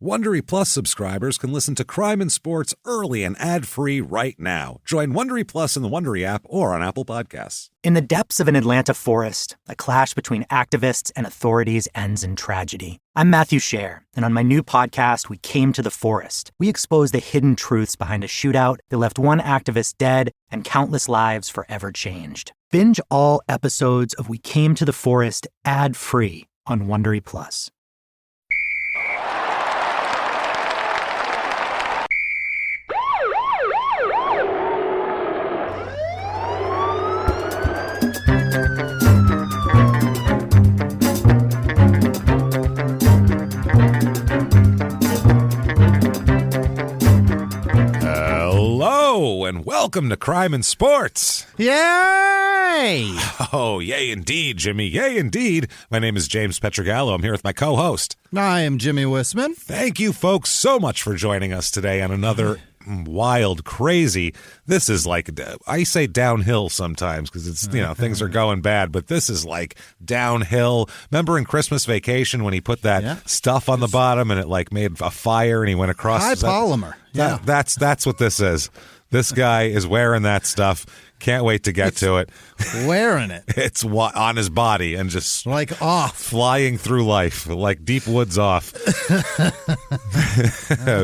Wondery Plus subscribers can listen to Crime and Sports early and ad-free right now. Join Wondery Plus in the Wondery app or on Apple Podcasts. In the depths of an Atlanta forest, a clash between activists and authorities ends in tragedy. I'm Matthew Scher, and on my new podcast, We Came to the Forest, we expose the hidden truths behind a shootout that left one activist dead and countless lives forever changed. Binge all episodes of We Came to the Forest ad-free on Wondery Plus. Hello, and welcome to Crime and Sports. Yay! Oh, yay indeed, Jimmie. Yay indeed. My name is James Pietragallo. I'm here with my co-host. I am Jimmie Whisman. Thank you, folks, so much for joining us today on another wild, crazy. This is like, I say downhill sometimes because it's, things are going bad, but this is like downhill. Remember in Christmas Vacation when he put that stuff on the bottom and it like made a fire and he went across? High polymer. That's what this is. This guy is wearing that stuff. Can't wait to get to it. Wearing it. It's on his body and just like off. Flying through life like deep woods off.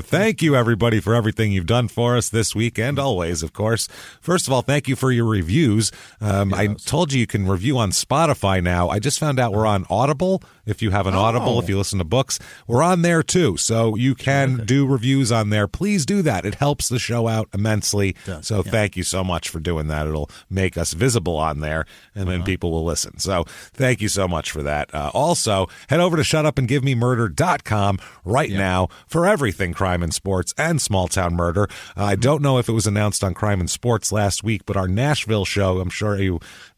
Thank you, everybody, for everything you've done for us this week and always, of course. First of all, thank you for your reviews. I told you can review on Spotify now. I just found out we're on Audible. If you have an Audible, if you listen to books, we're on there too. So you can do reviews on there. Please do that. It helps the show out immensely. So thank you so much for doing that. It'll make us visible on there, and then people will listen. So thank you so much for that. Also, head over to shutupandgivememurder.com right now for everything crime and sports and small town murder. I don't know if it was announced on Crime and Sports last week, but our Nashville show, I'm sure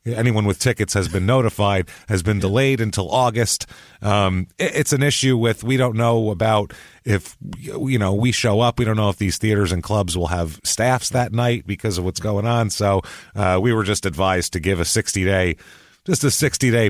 anyone with tickets has been notified, has been delayed until August. It's an issue with, we don't know about if, we show up. We don't know if these theaters and clubs will have staffs that night because of what's going on. So we were just advised to give a 60-day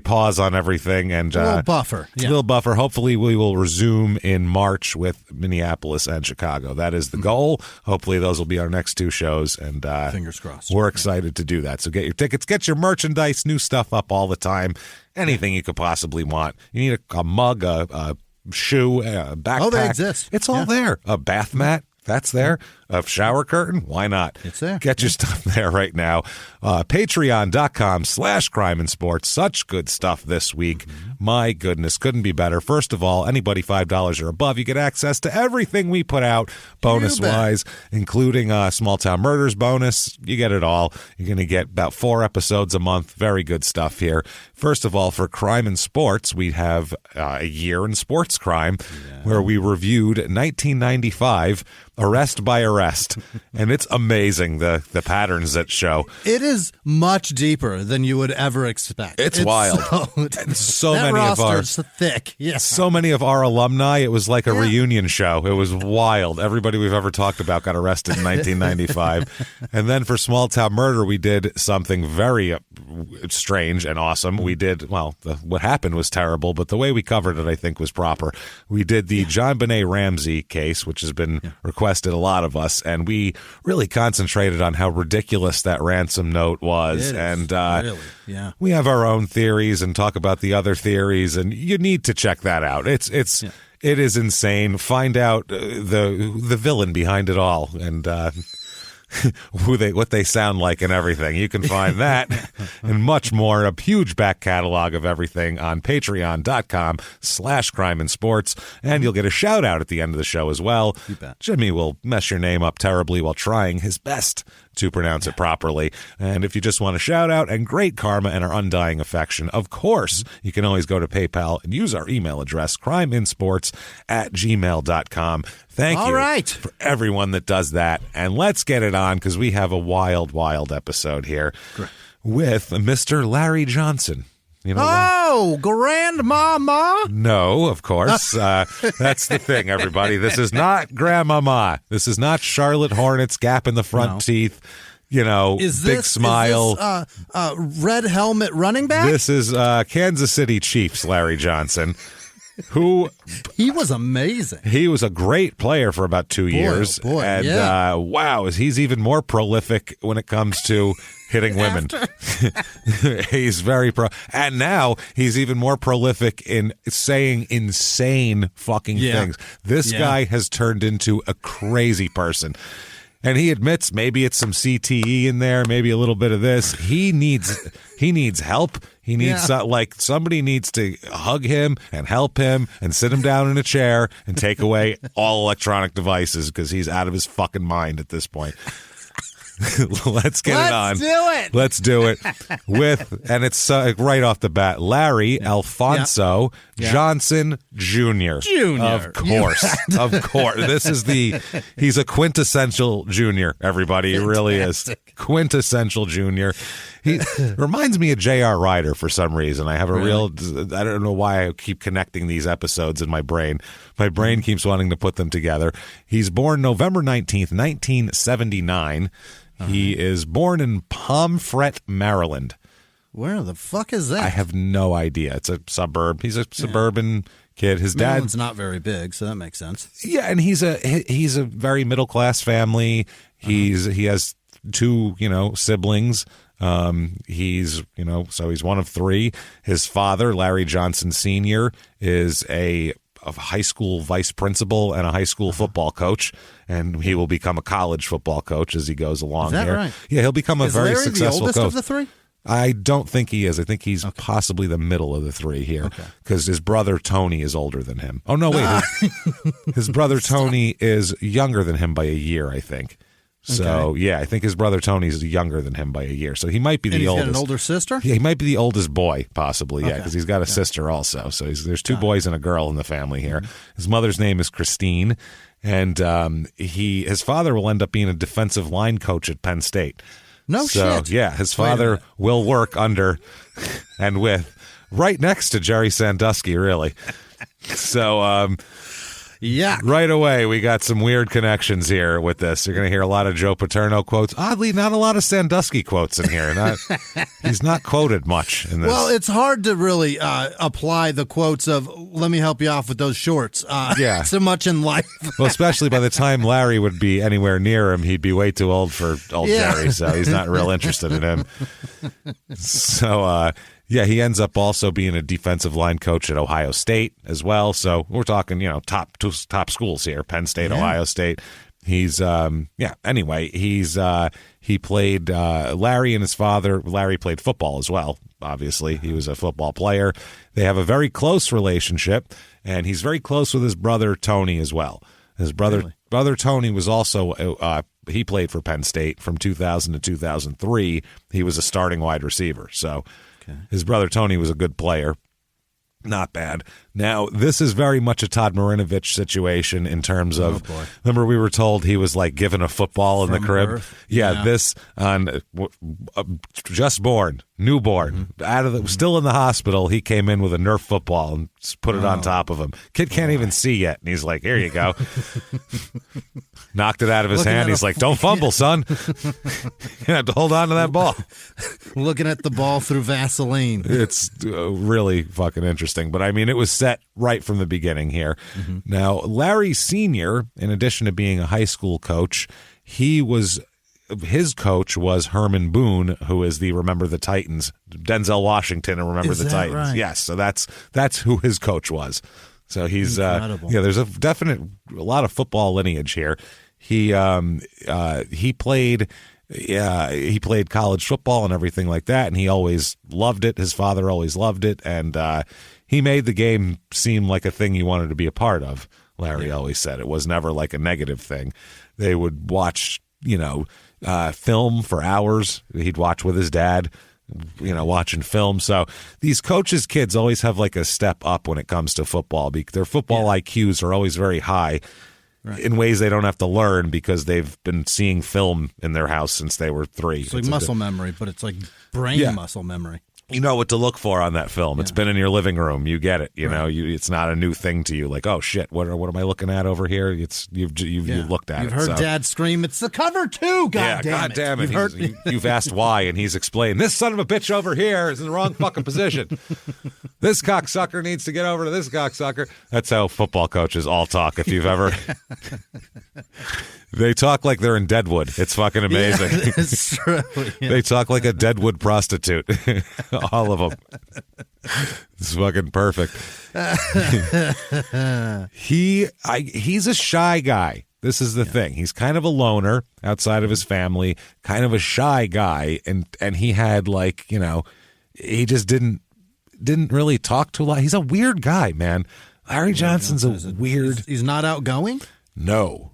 pause on everything. And a little buffer. A little buffer. Hopefully we will resume in March with Minneapolis and Chicago. That is the goal. Hopefully those will be our next two shows. And fingers crossed. We're excited to do that. So get your tickets, get your merchandise, new stuff up all the time. Anything you could possibly want. You need a mug, a shoe, a backpack. Oh, they exist. It's all there. A bath mat. That's there. A shower curtain? Why not? It's there. Get your stuff there right now. Patreon.com/crime and sports. Such good stuff this week. My goodness, couldn't be better. First of all, anybody $5 or above, you get access to everything we put out bonus-wise, including Small Town Murders bonus. You get it all. You're going to get about 4 episodes a month. Very good stuff here. First of all, for crime and sports, we have a year in sports crime where we reviewed 1995 Arrest by Arrest, and it's amazing the patterns that show. It is much deeper than you would ever expect. It's wild. So that many of our thick. So many of our alumni. It was like a reunion show. It was wild. Everybody we've ever talked about got arrested in 1995. And then for Small Town Murder, we did something very strange and awesome. We did what happened was terrible, but the way we covered it, I think, was proper. We did the John Benet Ramsey case, which has been requested a lot of us, and we really concentrated on how ridiculous that ransom note was. We have our own theories and talk about the other theories, and you need to check that out. It is insane. Find out the villain behind it all, and what they sound like and everything. You can find that and much more. A huge back catalog of everything on patreon.com/crime and sports. And you'll get a shout out at the end of the show as well. You bet. Jimmie will mess your name up terribly while trying his best to pronounce it properly. And if you just want a shout out and great karma and our undying affection, of course, you can always go to PayPal and use our email address, crimeinsports@gmail.com. Thank you for everyone that does that. And let's get it on because we have a wild, wild episode here with Mr. Larry Johnson. You know Grandmama? No, of course. That's the thing, everybody. This is not Grandmama. This is not Charlotte Hornets, gap in the front teeth. Big smile. Is this, red helmet running back? This is Kansas City Chiefs, Larry Johnson. who He was amazing. he was a great player for about 2 years. Oh boy, and yeah. Wow, he's even more prolific when it comes to hitting women. He's very and now he's even more prolific in saying insane fucking things. This guy has turned into a crazy person. And he admits maybe it's some CTE in there, maybe a little bit of this. He needs help. He needs somebody needs to hug him and help him and sit him down in a chair and take away all electronic devices because he's out of his fucking mind at this point. Let's get it on. Let's do it. And it's right off the bat, Larry Alfonso Johnson Jr. Of course. Of course. He's a quintessential junior, everybody. He really is. Quintessential junior. He reminds me of J.R. Ryder for some reason. I have I don't know why I keep connecting these episodes in my brain. My brain keeps wanting to put them together. He's born November 19th, 1979. He is born in Pomfret, Maryland. Where the fuck is that? I have no idea. It's a suburb. He's a suburban kid. His Maryland's not very big, so that makes sense. Yeah, and he's a very middle class family. He has two, siblings. He's one of three. His father, Larry Johnson Sr., is a high school vice principal and a high school football coach, and he will become a college football coach as he goes along. Is that here. right? Yeah, he'll become a very Larry successful the oldest coach. of the three? I don't think he is. I think he's possibly the middle of the three here because his brother Tony is older than him. Oh, no, wait. His brother Tony is younger than him by a year, I think. So, I think his brother Tony is younger than him by a year. So he might be the oldest. He's got an older sister? Yeah, he might be the oldest boy, possibly, because he's got a sister also. So there's two boys and a girl in the family here. His mother's name is Christine, and his father will end up being a defensive line coach at Penn State. No shit. Yeah, his father will work under and with right next to Jerry Sandusky, really. So, right away, we got some weird connections here with this. You're going to hear a lot of Joe Paterno quotes. Oddly, not a lot of Sandusky quotes in here. He's not quoted much in this. Well, it's hard to really apply the quotes of, let me help you off with those shorts. So much in life. Well, especially by the time Larry would be anywhere near him, he'd be way too old for old Jerry, so he's not real interested in him. So, he ends up also being a defensive line coach at Ohio State as well. So we're talking, top schools here, Penn State, Ohio State. He's, anyway, he played, Larry and his father, Larry played football as well, obviously. He was a football player. They have a very close relationship, and he's very close with his brother Tony as well. His brother Tony was also, he played for Penn State from 2000 to 2003. He was a starting wide receiver, so... His brother Tony was a good player. Not bad. Now, this is very much a Todd Marinovich situation in terms of, remember we were told he was like given a football in the crib? Birth. This on just born, newborn, still in the hospital. He came in with a Nerf football and put it on top of him. Kid can't even see yet. And he's like, here you go. Knocked it out of his hand. He's like, don't fumble, son. You have to hold on to that ball. Looking at the ball through Vaseline. It's really fucking interesting. But I mean, it was set right from the beginning here. Now, Larry Sr., in addition to being a high school coach, his coach was Herman Boone, who is the Remember the Titans, Denzel Washington and Remember the Titans. Right? Yes, so that's who his coach was. So he's there's a lot of football lineage here. He played college football and everything like that, and he always loved it. His father always loved it, and he made the game seem like a thing you wanted to be a part of. Larry always said it was never like a negative thing. They would watch, film for hours. He'd watch with his dad, watching film. So these coaches' kids always have like a step up when it comes to football. Their football IQs are always very high in ways they don't have to learn because they've been seeing film in their house since they were 3. It's like muscle memory, but it's like brain muscle memory. You know what to look for on that film. It's been in your living room. You get it. You know, it's not a new thing to you. Like, oh shit, what am I looking at over here? You've looked at it. You've heard Dad scream, "It's the cover too!" God damn it! You've asked why, and he's explained. This son of a bitch over here is in the wrong fucking position. This cocksucker needs to get over to this cocksucker. That's how football coaches all talk. If you've ever, they talk like they're in Deadwood. It's fucking amazing. Yeah, it's true. Yeah. They talk like a Deadwood prostitute. All of them. It's fucking perfect. He's a shy guy. This is the thing. He's kind of a loner outside of his family, kind of a shy guy, and he had he just didn't really talk to a lot. He's a weird guy, man. Larry Johnson's a weird. He's not outgoing? No.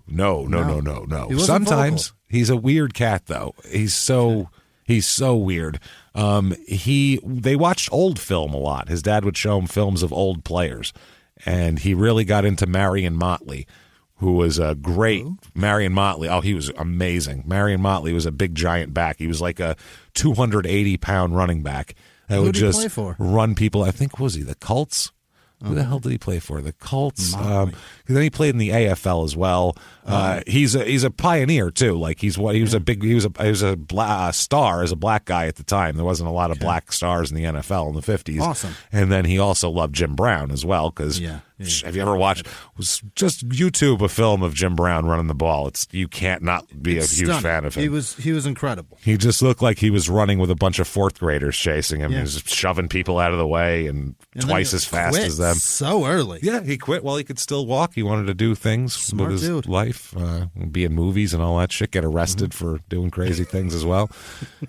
Sometimes he's a weird cat though. He's so weird. They watched old film a lot. His dad would show him films of old players, and he really got into Marion Motley, who was a great Marion Motley. Oh, he was amazing. Marion Motley was a big giant back. He was like a 280-pound running back that would just play for? Run people. I think, was he the Colts? Who the hell did he play for? The Colts. Then he played in the AFL as well. He's a pioneer too. Like he was a star as a black guy at the time. There wasn't a lot of black stars in the NFL in the 50s. Awesome. And then he also loved Jim Brown as well. Because have you ever watched? Just YouTube a film of Jim Brown running the ball. You can't not be a huge fan of him. He was incredible. He just looked like he was running with a bunch of fourth graders chasing him. He was just shoving people out of the way and twice as fast as them. So early. Yeah, he quit while he could still walk. He wanted to do things with his life, be in movies and all that shit, get arrested for doing crazy things as well.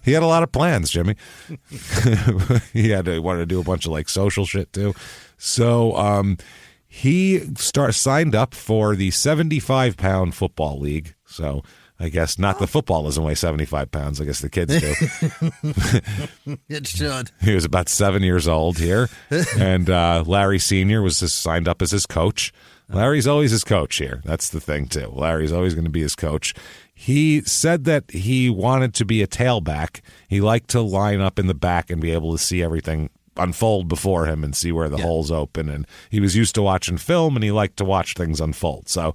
He had a lot of plans, Jimmy. He wanted to do a bunch of social shit too. So he signed up for the 75-pound football league. So I guess not the football doesn't weigh 75 pounds. I guess the kids do. It should. He was about 7 years old here. And Larry Sr. was signed up as his coach. Larry's always his coach here. That's the thing, too. Larry's always going to be his coach. He said that he wanted to be a tailback. He liked to line up in the back and be able to see everything unfold before him and see where the holes open. And he was used to watching film, and he liked to watch things unfold. So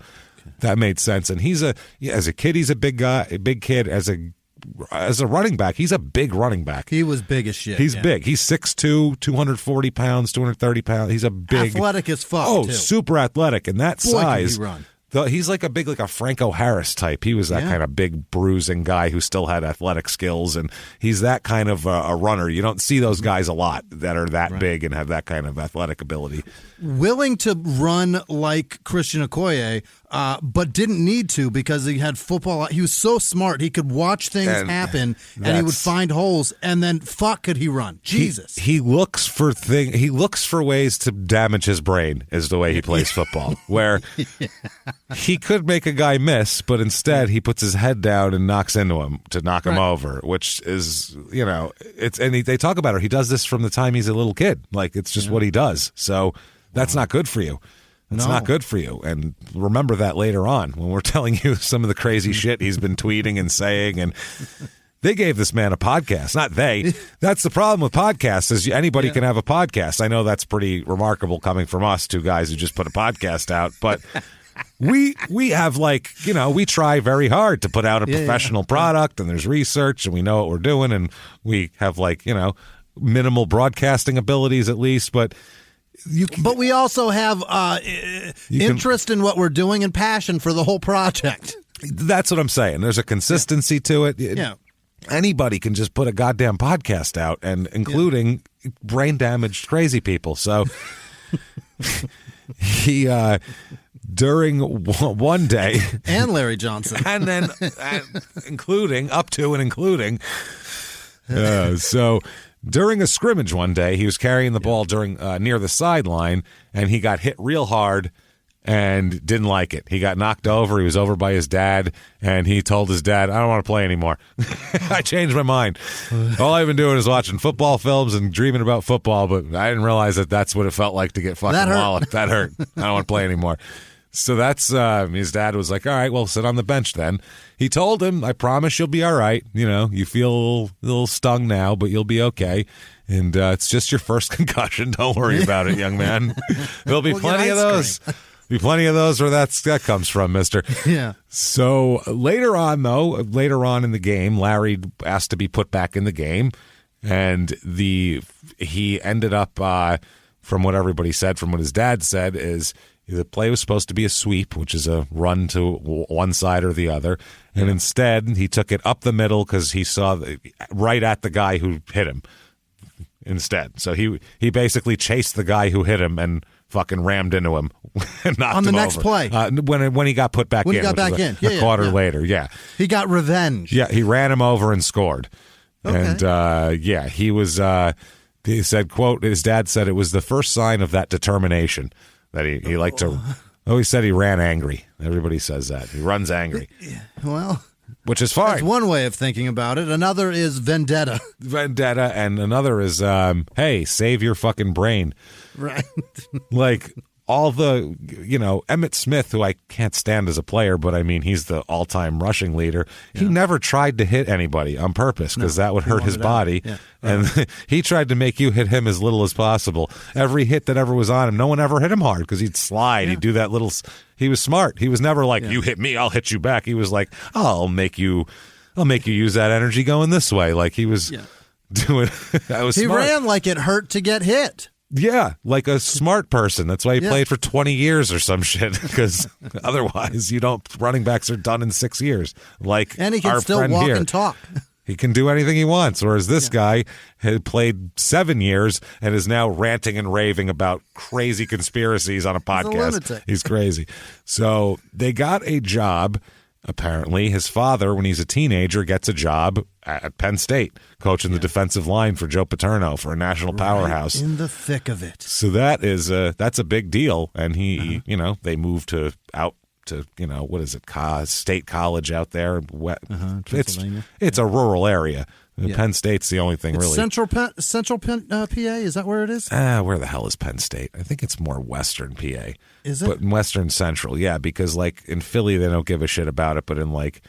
that made sense. And as a kid, he's a big guy, a big kid. As a running back, he's a big running back. He was big as shit. He's big. He's 6'2", 240 pounds, 230 pounds. He's a big. Athletic as fuck, too. Super athletic. And that size. Can he run. He's like a Franco Harris type. He was that kind of big, bruising guy who still had athletic skills, and he's that kind of a runner. You don't see those guys a lot that are that big and have that kind of athletic ability. Willing to run like Christian Okoye, but didn't need to because he had football. He was so smart. He could watch things happen, and he would find holes, and then could he run? Jesus. He looks for He looks for ways to damage his brain. Is the way he plays football. Where he could make a guy miss, but instead he puts his head down and knocks into him to knock him over, which is they talk about it. He does this from the time he's a little kid. Like it's just what he does. So. That's not good for you. It's not good for you. And remember that later on when we're telling you some of the crazy shit he's been tweeting and saying. And they gave this man a podcast. Not they. That's the problem with podcasts is anybody can have a podcast. I know that's pretty remarkable coming from us, two guys who just put a podcast out. But we have we try very hard to put out a professional product, and there's research, and we know what we're doing, and we have minimal broadcasting abilities at least. But we also have interest in what we're doing and passion for the whole project. That's what I'm saying. There's a consistency to it. Anybody can just put a goddamn podcast out, and including brain-damaged crazy people. So he, during one day... And Larry Johnson. And then including... So... During a scrimmage one day, he was carrying the ball near the sideline, and he got hit real hard and didn't like it. He got knocked over. He was over by his dad, and he told his dad, I don't want to play anymore. I changed my mind. All I've been doing is watching football films and dreaming about football, but I didn't realize that that's what it felt like to get fucking walloped. That hurt. I don't want to play anymore. So that's his dad was like, all right, well, sit on the bench then. He told him, I promise you'll be all right. You know, you feel a little stung now, but you'll be okay. And it's just your first concussion. Don't worry about it, young man. There'll be plenty of those. Be plenty of those where that comes from, mister. Yeah. So later on in the game, Larry asked to be put back in the game. And he ended up, from what everybody said, from what his dad said, is the play was supposed to be a sweep, which is a run to one side or the other. And instead, he took it up the middle because he saw right at the guy who hit him instead. So he basically chased the guy who hit him and fucking rammed into him and knocked him over. On the next play. When he got put back in. When he got back in. A quarter later, yeah. He got revenge. Yeah, he ran him over and scored. Okay. And, he was, he said, quote, his dad said it was the first sign of that determination that he liked to, he said he ran angry. Everybody says that. He runs angry. Well, which is fine. That's one way of thinking about it. Another is vendetta. Vendetta, and another is, hey, save your fucking brain. Right. Like, all the, Emmitt Smith, who I can't stand as a player, but I mean, he's the all-time rushing leader. Yeah. He never tried to hit anybody on purpose because that would hurt his body. Yeah. And he tried to make you hit him as little as possible. Every hit that ever was on him, no one ever hit him hard because he'd slide. He'd do that little. He was smart. He was never like, you hit me, I'll hit you back. He was like, I'll make you use that energy going this way. Like he was doing. That was. He smart. Ran like it hurt to get hit. Yeah, like a smart person. That's why he played for 20 years or some shit, because otherwise running backs are done in 6 years. Like and he can our still friend walk here. And talk. He can do anything he wants, whereas this guy had played 7 years and is now ranting and raving about crazy conspiracies on a podcast. He's crazy. So they got a job. Apparently, his father, when he's a teenager, gets a job at Penn State, coaching the defensive line for Joe Paterno for a national powerhouse. In the thick of it. So that's a big deal. And he, they moved out to, what is it, State College out there. It's a rural area. Penn State's the only thing really. Central Penn, PA, is that where it is? Where the hell is Penn State? I think it's more Western PA. Is it? But in Western Central, yeah, because like in Philly they don't give a shit about it, but in like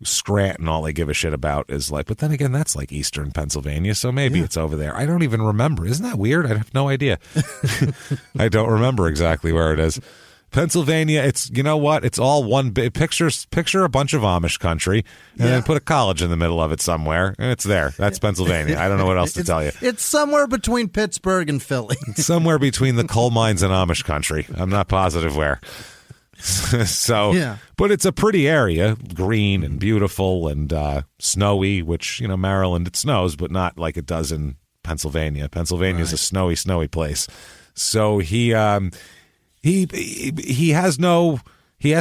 Scranton all they give a shit about is like, but then again that's like Eastern Pennsylvania, so maybe it's over there. I don't even remember. Isn't that weird? I have no idea. I don't remember exactly where it is. Pennsylvania, it's, it's all one big picture a bunch of Amish country and then put a college in the middle of it somewhere and it's there. That's Pennsylvania. I don't know what else to tell you. It's somewhere between Pittsburgh and Philly. It's somewhere between the coal mines and Amish country. I'm not positive where. But it's a pretty area, green and beautiful and snowy, which, Maryland, it snows, but not like it does in Pennsylvania. Pennsylvania is a snowy place. So he has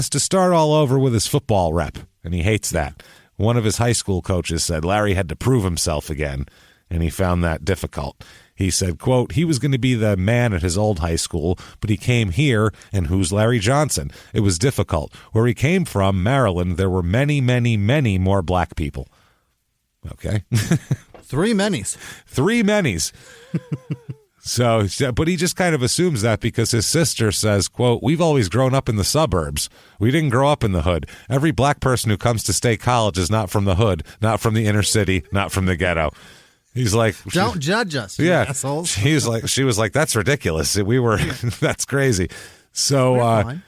to start all over with his football rep, and he hates that. One of his high school coaches said Larry had to prove himself again, and he found that difficult. He said, quote, he was going to be the man at his old high school, but he came here, and who's Larry Johnson? It was difficult. Where he came from, Maryland, there were many, many, many more black people. Okay. Three manys. So, but he just kind of assumes that because his sister says, quote, we've always grown up in the suburbs. We didn't grow up in the hood. Every black person who comes to State College is not from the hood, not from the inner city, not from the ghetto. He's like, don't judge us, assholes. She was like, that's ridiculous. That's crazy. So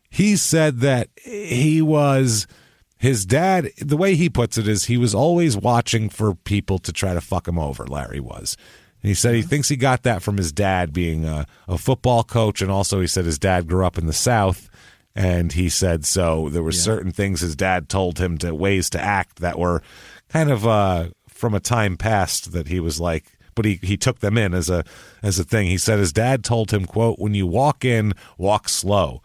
he said that his dad, the way he puts it is he was always watching for people to try to fuck him over, Larry was. And he said he thinks he got that from his dad being a football coach, and also he said his dad grew up in the South, and he said so there were certain things his dad told him ways to act that were kind of from a time past that he was like, but he took them in as a thing. He said his dad told him, quote, when you walk in, walk slow.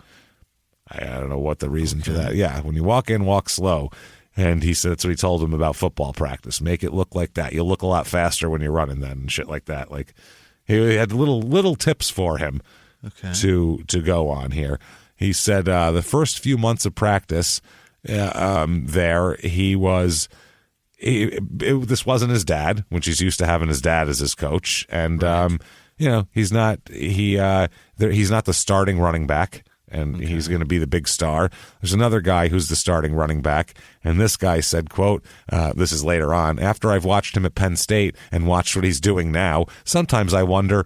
I don't know what the reason for that. Yeah, when you walk in, walk slow. And he said that's what he told him about football practice. Make it look like that. You'll look a lot faster when you're running then and shit like that. Like he had little tips for him to go on here. He said the first few months of practice there, this wasn't his dad, which he's used to having his dad as his coach. And, he's not the starting running back. and he's going to be the big star. There's another guy who's the starting running back, and this guy said, quote, this is later on, after I've watched him at Penn State and watched what he's doing now, sometimes I wonder,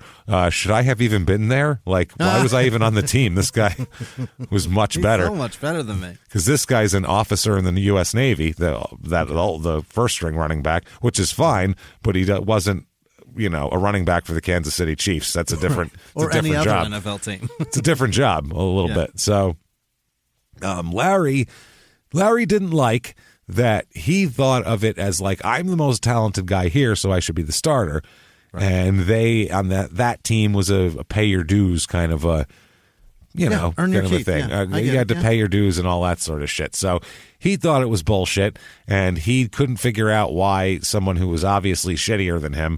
should I have even been there? Like, why was I even on the team? This guy was much better. So much better than me. Because this guy's an officer in the U.S. Navy, the first-string running back, which is fine, but he wasn't, a running back for the Kansas City Chiefs. That's a different or it's a different any other job. NFL team. It's a different job a little bit. So Larry didn't like that. He thought of it as like, I'm the most talented guy here, so I should be the starter. Right. And they on that team was a pay your dues kind of a earn kind your of a keep. thing. Yeah, You had to pay your dues and all that sort of shit. So he thought it was bullshit, and he couldn't figure out why someone who was obviously shittier than him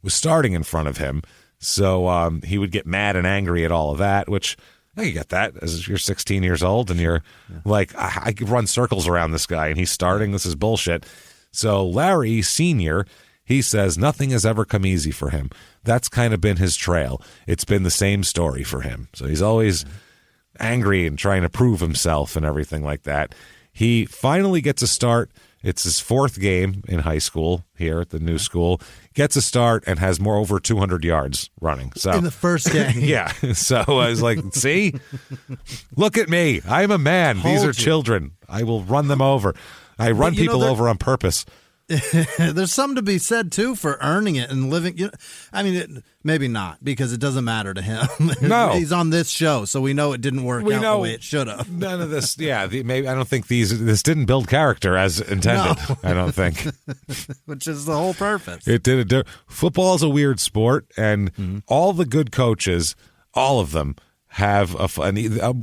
was starting in front of him. So he would get mad and angry at all of that, which I get that as you're 16 years old and you're like, I could run circles around this guy and he's starting. This is bullshit. So Larry Sr., he says nothing has ever come easy for him. That's kind of been his trail. It's been the same story for him. So he's always angry and trying to prove himself and everything like that. He finally gets a start. It's his fourth game in high school here at the new school. Gets a start and has over 200 yards running. So in the first game. Yeah. So I was like, see? Look at me. I'm a man. These are children. I will run them over. I run people over on purpose. There's something to be said, too, for earning it and living. Maybe not, because it doesn't matter to him. No. He's on this show, so we know it didn't work out the way it should have. None of this, maybe I don't think this didn't build character as intended, no. I don't think. Which is the whole purpose. It did. Football is a weird sport, and all the good coaches, all of them, have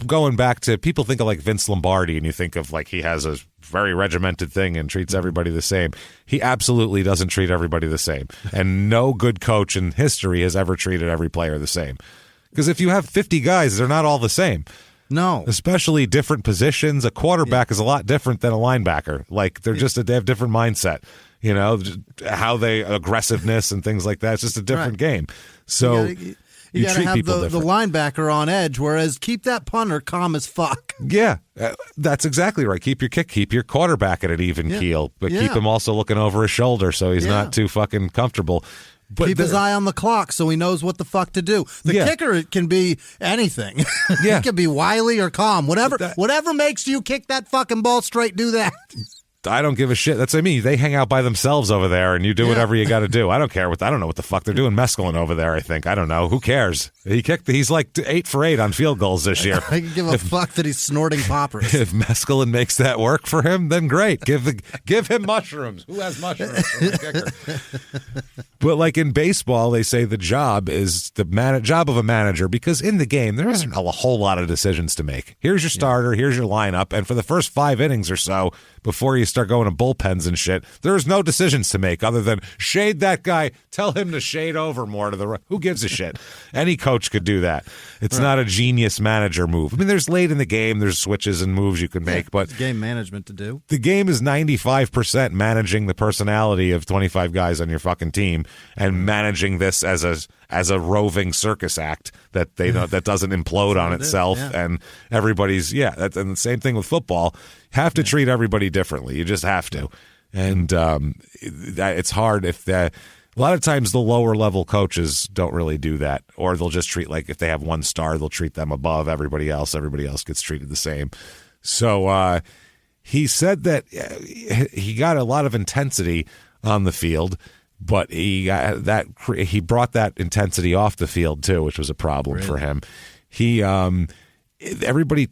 going back to, people think of like Vince Lombardi, and you think of like he has a very regimented thing and treats everybody the same. He absolutely doesn't treat everybody the same. And no good coach in history has ever treated every player the same. Because if you have 50 guys, they're not all the same. No. Especially different positions. A quarterback is a lot different than a linebacker. Like they have different mindset. How aggressiveness and things like that. It's just a different game. So you got to have the different. linebacker on edge, whereas keep that punter calm as fuck. Yeah, that's exactly right. Keep your quarterback at an even keel, but keep him also looking over his shoulder so he's not too fucking comfortable. But keep his eye on the clock so he knows what the fuck to do. The kicker can be anything. Yeah. It can be wily or calm. Whatever makes you kick that fucking ball straight, do that. I don't give a shit. That's what I mean. They hang out by themselves over there, and you do whatever you got to do. I don't care. I don't know what the fuck they're doing mescaline over there, I think. I don't know. Who cares? He's like 8 for 8 on field goals this year. I can give a fuck that he's snorting poppers. If mescaline makes that work for him, then great. Give him mushrooms. Who has mushrooms? But like in baseball, they say the job is the job of a manager, because in the game, there isn't a whole lot of decisions to make. Here's your starter. Here's your lineup. And for the first 5 innings or so, before you start going to bullpens and shit, there's no decisions to make other than shade that guy, tell him to shade over more to the right. Who gives a shit? Any coach could do that. It's not a genius manager move. I mean, there's late in the game, there's switches and moves you can make, but it's game management to do. The game is 95% managing the personality of 25 guys on your fucking team and managing this as a roving circus act that that doesn't implode on itself, and everybody's and the same thing with football. Have to treat everybody differently. You just have to, and it's hard if a lot of times the lower level coaches don't really do that, or they'll just treat, like if they have one star, they'll treat them above everybody else. Everybody else gets treated the same. So he said that he got a lot of intensity on the field, but he brought that intensity off the field too, which was a problem for him. Everybody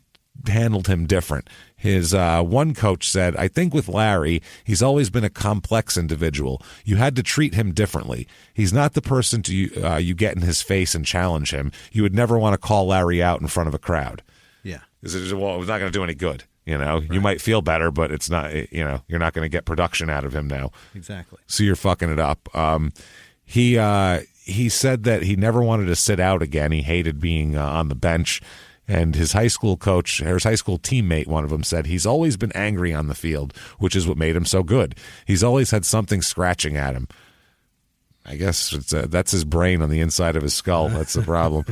handled him different. His one coach said, I think with Larry, he's always been a complex individual. You had to treat him differently. He's not the person you get in his face and challenge him. You would never want to call Larry out in front of a crowd. Yeah. It's not going to do any good. You might feel better, but it's not, you're not going to get production out of him now. Exactly. So you're fucking it up. He said that he never wanted to sit out again. He hated being on the bench. And his high school coach, or his high school teammate, one of them said, he's always been angry on the field, which is what made him so good. He's always had something scratching at him. I guess that's his brain on the inside of his skull. That's the problem.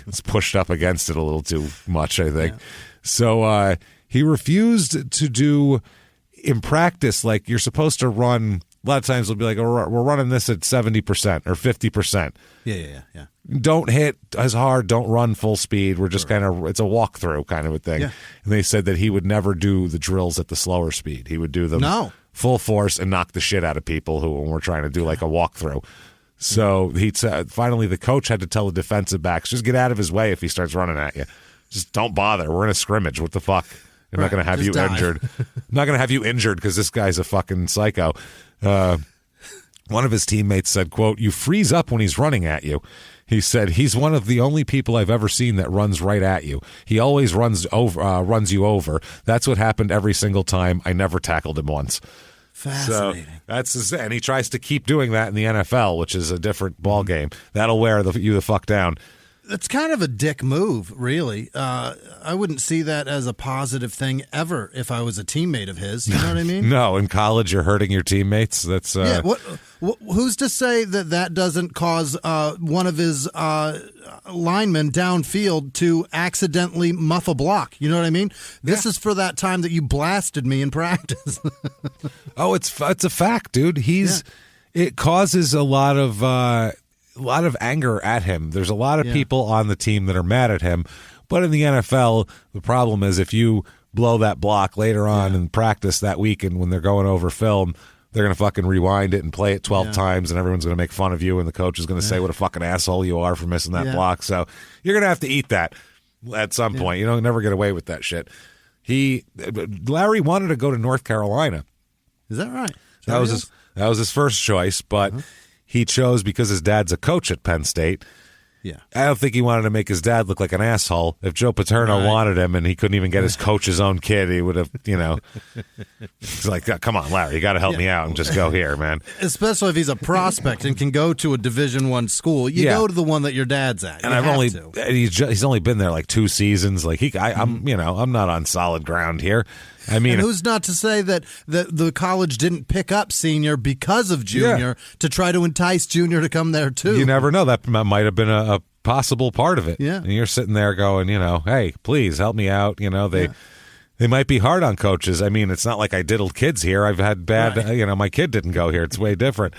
It's pushed up against it a little too much, I think. Yeah. So he refused to do in practice, like you're supposed to run. A lot of times they'll be like, we're running this at 70% or 50%. Yeah. Don't hit as hard. Don't run full speed. We're just kind of, it's a walkthrough kind of a thing. Yeah. And they said that he would never do the drills at the slower speed. He would do them full force and knock the shit out of people who were trying to do like a walkthrough. So he finally the coach had to tell the defensive backs, just get out of his way if he starts running at you. Just don't bother. We're in a scrimmage. What the fuck? I'm not going to have you injured. I'm not going to have you injured because this guy's a fucking psycho. One of his teammates said, quote, "You freeze up when he's running at you." He said, "He's one of the only people I've ever seen that runs right at you. He always runs you over. That's what happened every single time. I never tackled him once." Fascinating. So and he tries to keep doing that in the NFL, which is a different ball game. That'll wear you the fuck down. It's kind of a dick move, really. I wouldn't see that as a positive thing ever if I was a teammate of his. You know what I mean? No, in college you're hurting your teammates. That's yeah. Who's to say that doesn't cause one of his linemen downfield to accidentally muff a block? You know what I mean? This is for that time that you blasted me in practice. Oh, it's a fact, dude. It causes a lot of anger at him. There's a lot of people on the team that are mad at him. But in the NFL, the problem is if you blow that block later on in practice that week and when they're going over film, they're going to fucking rewind it and play it 12 times and everyone's going to make fun of you and the coach is going to say what a fucking asshole you are for missing that block. So you're going to have to eat that at some point. You don't never get away with that shit. Larry wanted to go to North Carolina. Is that right? That was his first choice, but he chose because his dad's a coach at Penn State. Yeah, I don't think he wanted to make his dad look like an asshole. If Joe Paterno wanted him and he couldn't even get his coach's own kid, he would have, he's like, come on, Larry, you got to help me out and just go here, man. Especially if he's a prospect and can go to a Division I school, you go to the one that your dad's at. And he's only been there like 2 seasons. Like I'm not on solid ground here. I mean, and who's not to say that the college didn't pick up Senior because of Junior to try to entice Junior to come there too? You never know. That might have been a possible part of it. Yeah. And you're sitting there going, hey, please help me out. They might be hard on coaches. I mean, it's not like I diddled kids here. I've had bad, my kid didn't go here. It's way different.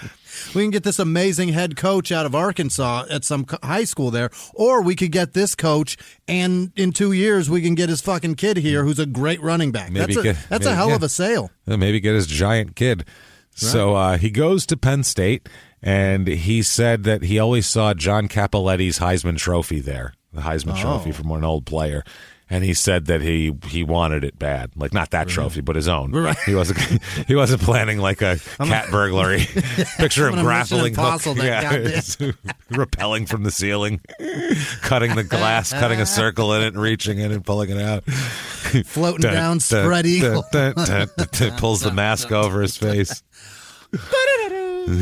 We can get this amazing head coach out of Arkansas at some high school there, or we could get this coach, and in 2 years we can get his fucking kid here who's a great running back. That's a hell of a sale. Maybe get his giant kid. Right. So he goes to Penn State, and he said that he always saw John Cappelletti's Heisman Trophy there, the Heisman Trophy from an old player. And he said that he wanted it bad, like not that trophy, but his own. Right. He wasn't planning like a cat burglary. Picture him grappling, rappelling from the ceiling, cutting the glass, cutting a circle in it, and reaching in and pulling it out, floating down, spread eagle. Pulls the mask over his face. I'm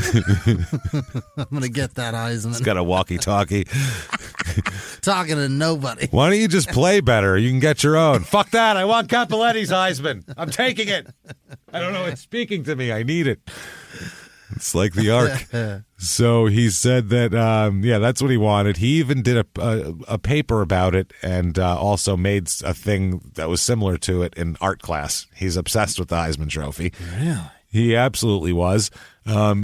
going to get that Heisman. He's got a walkie-talkie. Talking to nobody. Why don't you just play better? You can get your own. Fuck that. I want Cappelletti's Heisman. I'm taking it. I don't know. It's speaking to me. I need it. It's like the Ark. So he said that, that's what he wanted. He even did a paper about it and also made a thing that was similar to it in art class. He's obsessed with the Heisman Trophy. Really? He absolutely was.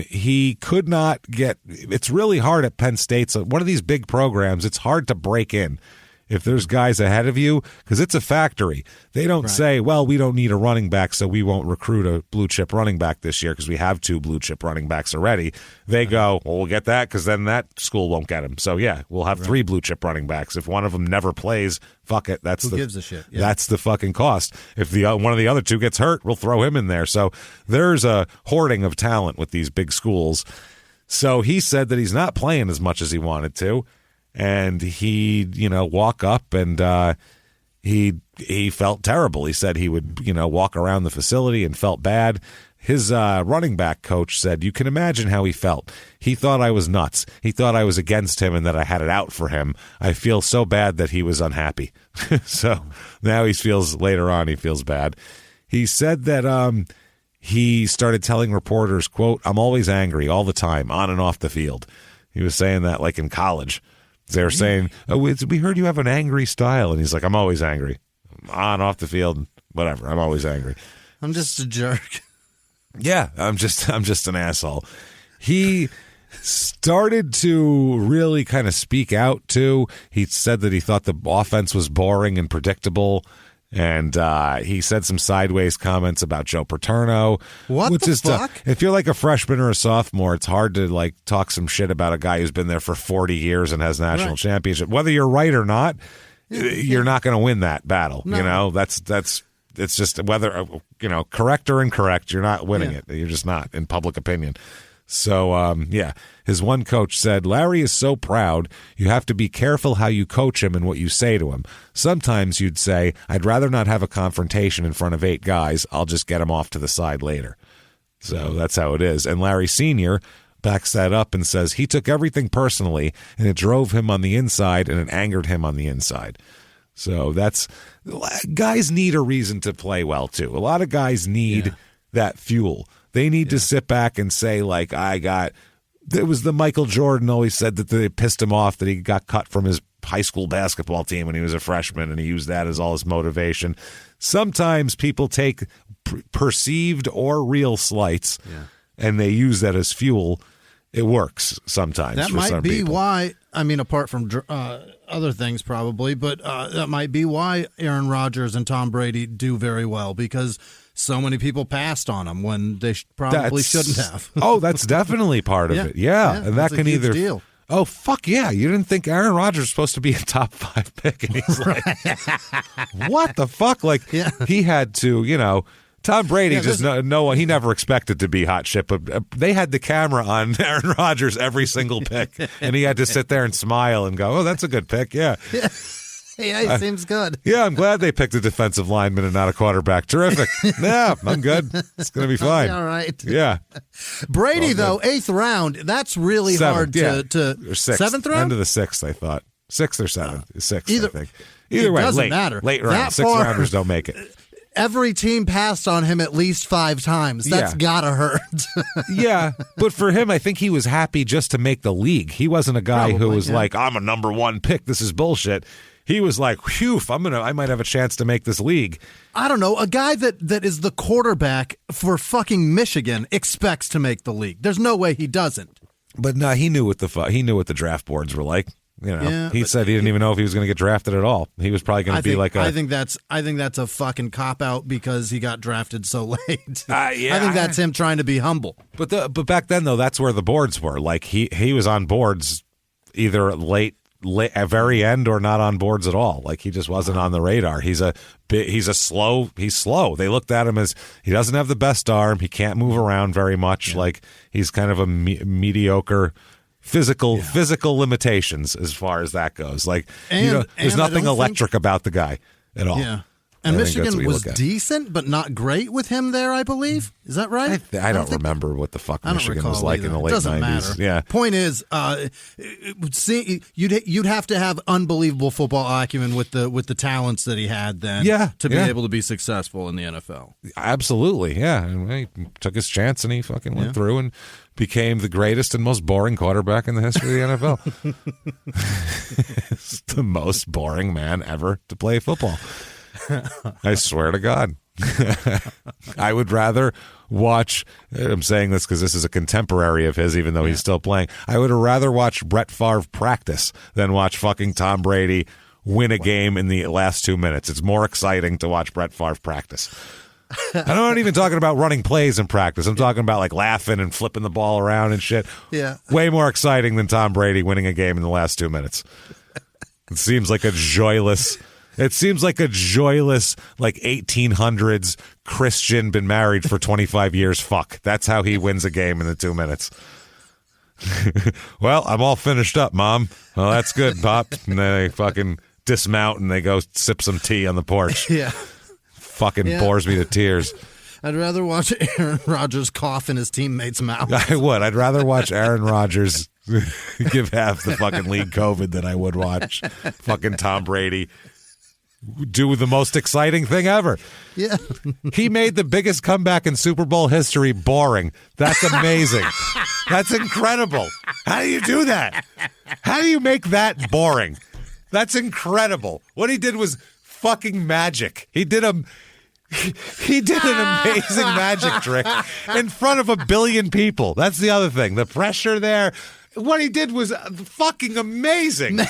He could not get. It's really hard at Penn State. So one of these big programs, it's hard to break in if there's guys ahead of you because it's a factory. They don't say, well, we don't need a running back, so we won't recruit a blue chip running back this year because we have 2 blue chip running backs already. They go, well, we'll get that because then that school won't get him. So, we'll have 3 blue chip running backs. If one of them never plays, fuck it. Who gives a shit? Yeah. That's the fucking cost. If one of the other 2 gets hurt, we'll throw him in there. So there's a hoarding of talent with these big schools. So he said that he's not playing as much as he wanted to. And he, walk up and he felt terrible. He said he would, walk around the facility and felt bad. His running back coach said, you can imagine how he felt. He thought I was nuts. He thought I was against him and that I had it out for him. I feel so bad that he was unhappy. So now later on he feels bad. He said that he started telling reporters, quote, "I'm always angry all the time, on and off the field." He was saying that like in college. They were saying, "Oh, we heard you have an angry style." And he's like, "I'm always angry. On, off the field, whatever. I'm always angry. I'm just a jerk." Yeah, I'm just an asshole. He started to really kind of speak out, too. He said that he thought the offense was boring and predictable. And he said some sideways comments about Joe Paterno. What the fuck? If you're like a freshman or a sophomore, it's hard to like talk some shit about a guy who's been there for 40 years and has national championship. Whether you're right or not, you're not going to win that battle. No. You know, it's just whether, correct or incorrect, you're not winning it. You're just not, in public opinion. So, his one coach said, "Larry is so proud, you have to be careful how you coach him and what you say to him. Sometimes you'd say, I'd rather not have a confrontation in front of 8 guys. I'll just get him off to the side later." So that's how it is. And Larry Sr. backs that up and says he took everything personally, and it drove him on the inside, and it angered him on the inside. So guys need a reason to play well, too. A lot of guys need that fuel. They need to sit back and say, like, it was the Michael Jordan always said that they pissed him off that he got cut from his high school basketball team when he was a freshman, and he used that as all his motivation. Sometimes people take perceived or real slights, and they use that as fuel. It works sometimes. That might be why, apart from other things probably, but that might be why Aaron Rodgers and Tom Brady do very well, because so many people passed on them when they probably shouldn't have. Oh, that's definitely part of it. Yeah. And that can either. Deal. Oh, fuck yeah. You didn't think Aaron Rodgers was supposed to be a top 5 pick. And he's like, what the fuck? Like, he had to, Tom Brady he never expected to be hot shit, but they had the camera on Aaron Rodgers every single pick, and he had to sit there and smile and go, "Oh, that's a good pick, yeah." Yeah, he seems good. Yeah, I'm glad they picked a defensive lineman and not a quarterback. Terrific. Yeah, I'm good. It's going to be fine. All right. Yeah. Brady, though, 8th round, that's really hard to or 6th. 7th round? End of the 6th, I thought. 6th or 7th. 6th, I think. Either way, doesn't matter. Late round. 6th rounders don't make it. Every team passed on him at least 5 times. That's gotta hurt. Yeah, but for him, I think he was happy just to make the league. He wasn't a guy who was like, "I'm a number 1 pick. This is bullshit." He was like, "Phew, I might have a chance to make this league." I don't know. A guy that is the quarterback for fucking Michigan expects to make the league. There's no way he doesn't. But no, he knew what the draft boards were like. He said he didn't even know if he was going to get drafted at all. He was probably going to be like I think that's a fucking cop out because he got drafted so late. I think that's him trying to be humble. But back then though, that's where the boards were. Like he was on boards either late at very end or not on boards at all. Like he just wasn't on the radar. He's slow. They looked at him as he doesn't have the best arm. He can't move around very much. Yeah. Like he's kind of a mediocre. Physical limitations as far as that goes. Like, there's nothing electric about the guy at all. Yeah. And Michigan was decent, but not great with him there, I believe. Is that right? I don't remember what the fuck Michigan was like in the late 90s. Doesn't matter. Yeah. Point is, you'd have to have unbelievable football acumen with the talents that he had then to be able to be successful in the NFL. Absolutely, yeah. And he took his chance and he fucking went through and became the greatest and most boring quarterback in the history of the NFL. It's the most boring man ever to play football. I swear to God. I would rather watch, I'm saying this because this is a contemporary of his, even though he's still playing. I would rather watch Brett Favre practice than watch fucking Tom Brady win a game in the last 2 minutes. It's more exciting to watch Brett Favre practice. I'm not even talking about running plays in practice. I'm talking about like laughing and flipping the ball around and shit. Yeah. Way more exciting than Tom Brady winning a game in the last 2 minutes. It seems like a joyless, like 1800s Christian, been married for 25 years. Fuck. That's how he wins a game in the 2 minutes. Well, I'm all finished up, Mom. Well, that's good, Pop. And then they fucking dismount and they go sip some tea on the porch. Yeah. Fucking bores me to tears. I'd rather watch Aaron Rodgers cough in his teammates' mouth. I would. I'd rather watch Aaron Rodgers give half the fucking league COVID than I would watch fucking Tom Brady do the most exciting thing ever. Yeah. He made the biggest comeback in Super Bowl history boring. That's amazing. That's incredible. How do you do that? How do you make that boring? That's incredible. What he did was fucking magic. He did an amazing magic trick in front of 1 billion people. That's the other thing. The pressure there. What he did was fucking amazing.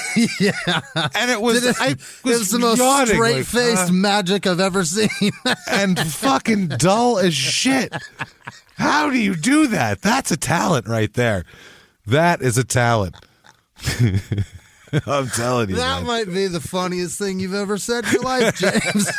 Yeah. And it was it was the most straight-faced magic I've ever seen. And fucking dull as shit. How do you do that? That's a talent right there. That is a talent. I'm telling you. That man. might be the funniest thing you've ever said in your life, James.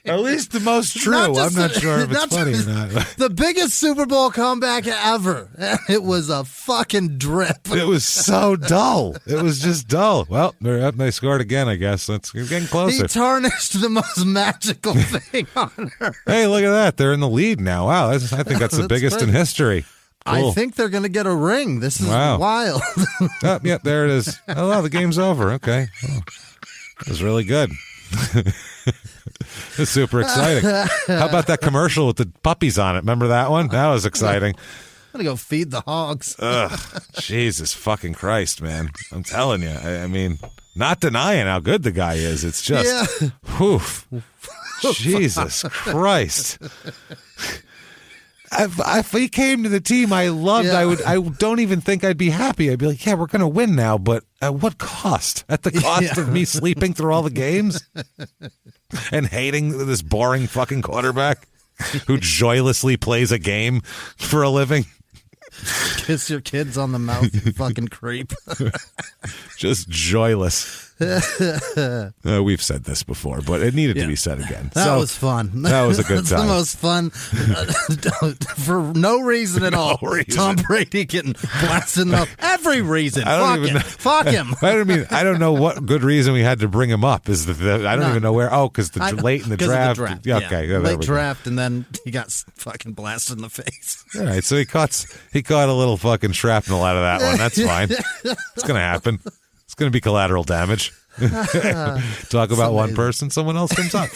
At least the most true. I'm not sure if it's funny or not. The biggest Super Bowl comeback ever. It was a fucking drip. It was so dull. It was just dull. Well, they're up. They scored again, I guess. We're getting closer. He tarnished the most magical thing on earth. Hey, look at that. They're in the lead now. Wow. I think that's the biggest in history. Cool. I think they're going to get a ring. This is wild. Oh, yeah, there it is. Oh, wow, the game's over. Okay. Oh, that was really good. It's super exciting. How about that commercial with the puppies on it? Remember that one? That was exciting. I'm going to go feed the hogs. Ugh, Jesus fucking Christ, man. I'm telling you. I mean, not denying how good the guy is. It's just, whew. Jesus Christ. If he came to the team I loved, I don't even think I'd be happy. I'd be like, yeah, we're going to win now, but at what cost? At the cost of me sleeping through all the games and hating this boring fucking quarterback who joylessly plays a game for a living. Kiss your kids on the mouth, you fucking creep. Just joyless. We've said this before, but it needed to be said again. That was fun. That was a good time. The most fun for no reason at all. Tom Brady getting blasted in the mouth. Every reason. Fuck him. I don't know what good reason we had to bring him up. I don't even know where. Oh, because late in the draft. Yeah, okay. Yeah, late draft, and then he got fucking blasted in the face. All right, so he caught a little fucking shrapnel out of that one. That's fine. It's going to happen. It's going to be collateral damage. Talk about one person, someone else comes up.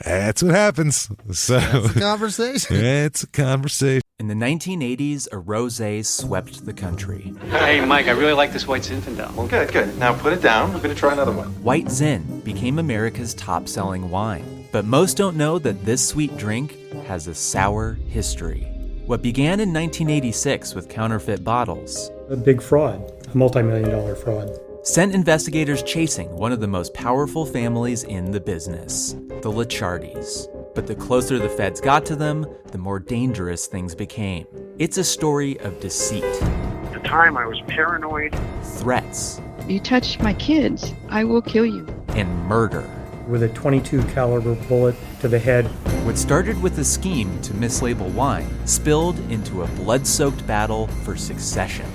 That's what happens. So it's a conversation. It's a conversation. In the 1980s, a rosé swept the country. Hey, Mike, I really like this White Zinfandel. Well, good. Now put it down. I'm going to try another one. White Zin became America's top-selling wine. But most don't know that this sweet drink has a sour history. What began in 1986 with counterfeit bottles. A big fraud, a multi-million-dollar fraud. Sent investigators chasing one of the most powerful families in the business, the Licciardis. But the closer the feds got to them, the more dangerous things became. It's a story of deceit. At the time, I was paranoid. Threats. You touch my kids, I will kill you. And murder. With a .22 caliber bullet to the head. What started with a scheme to mislabel wine spilled into a blood-soaked battle for succession.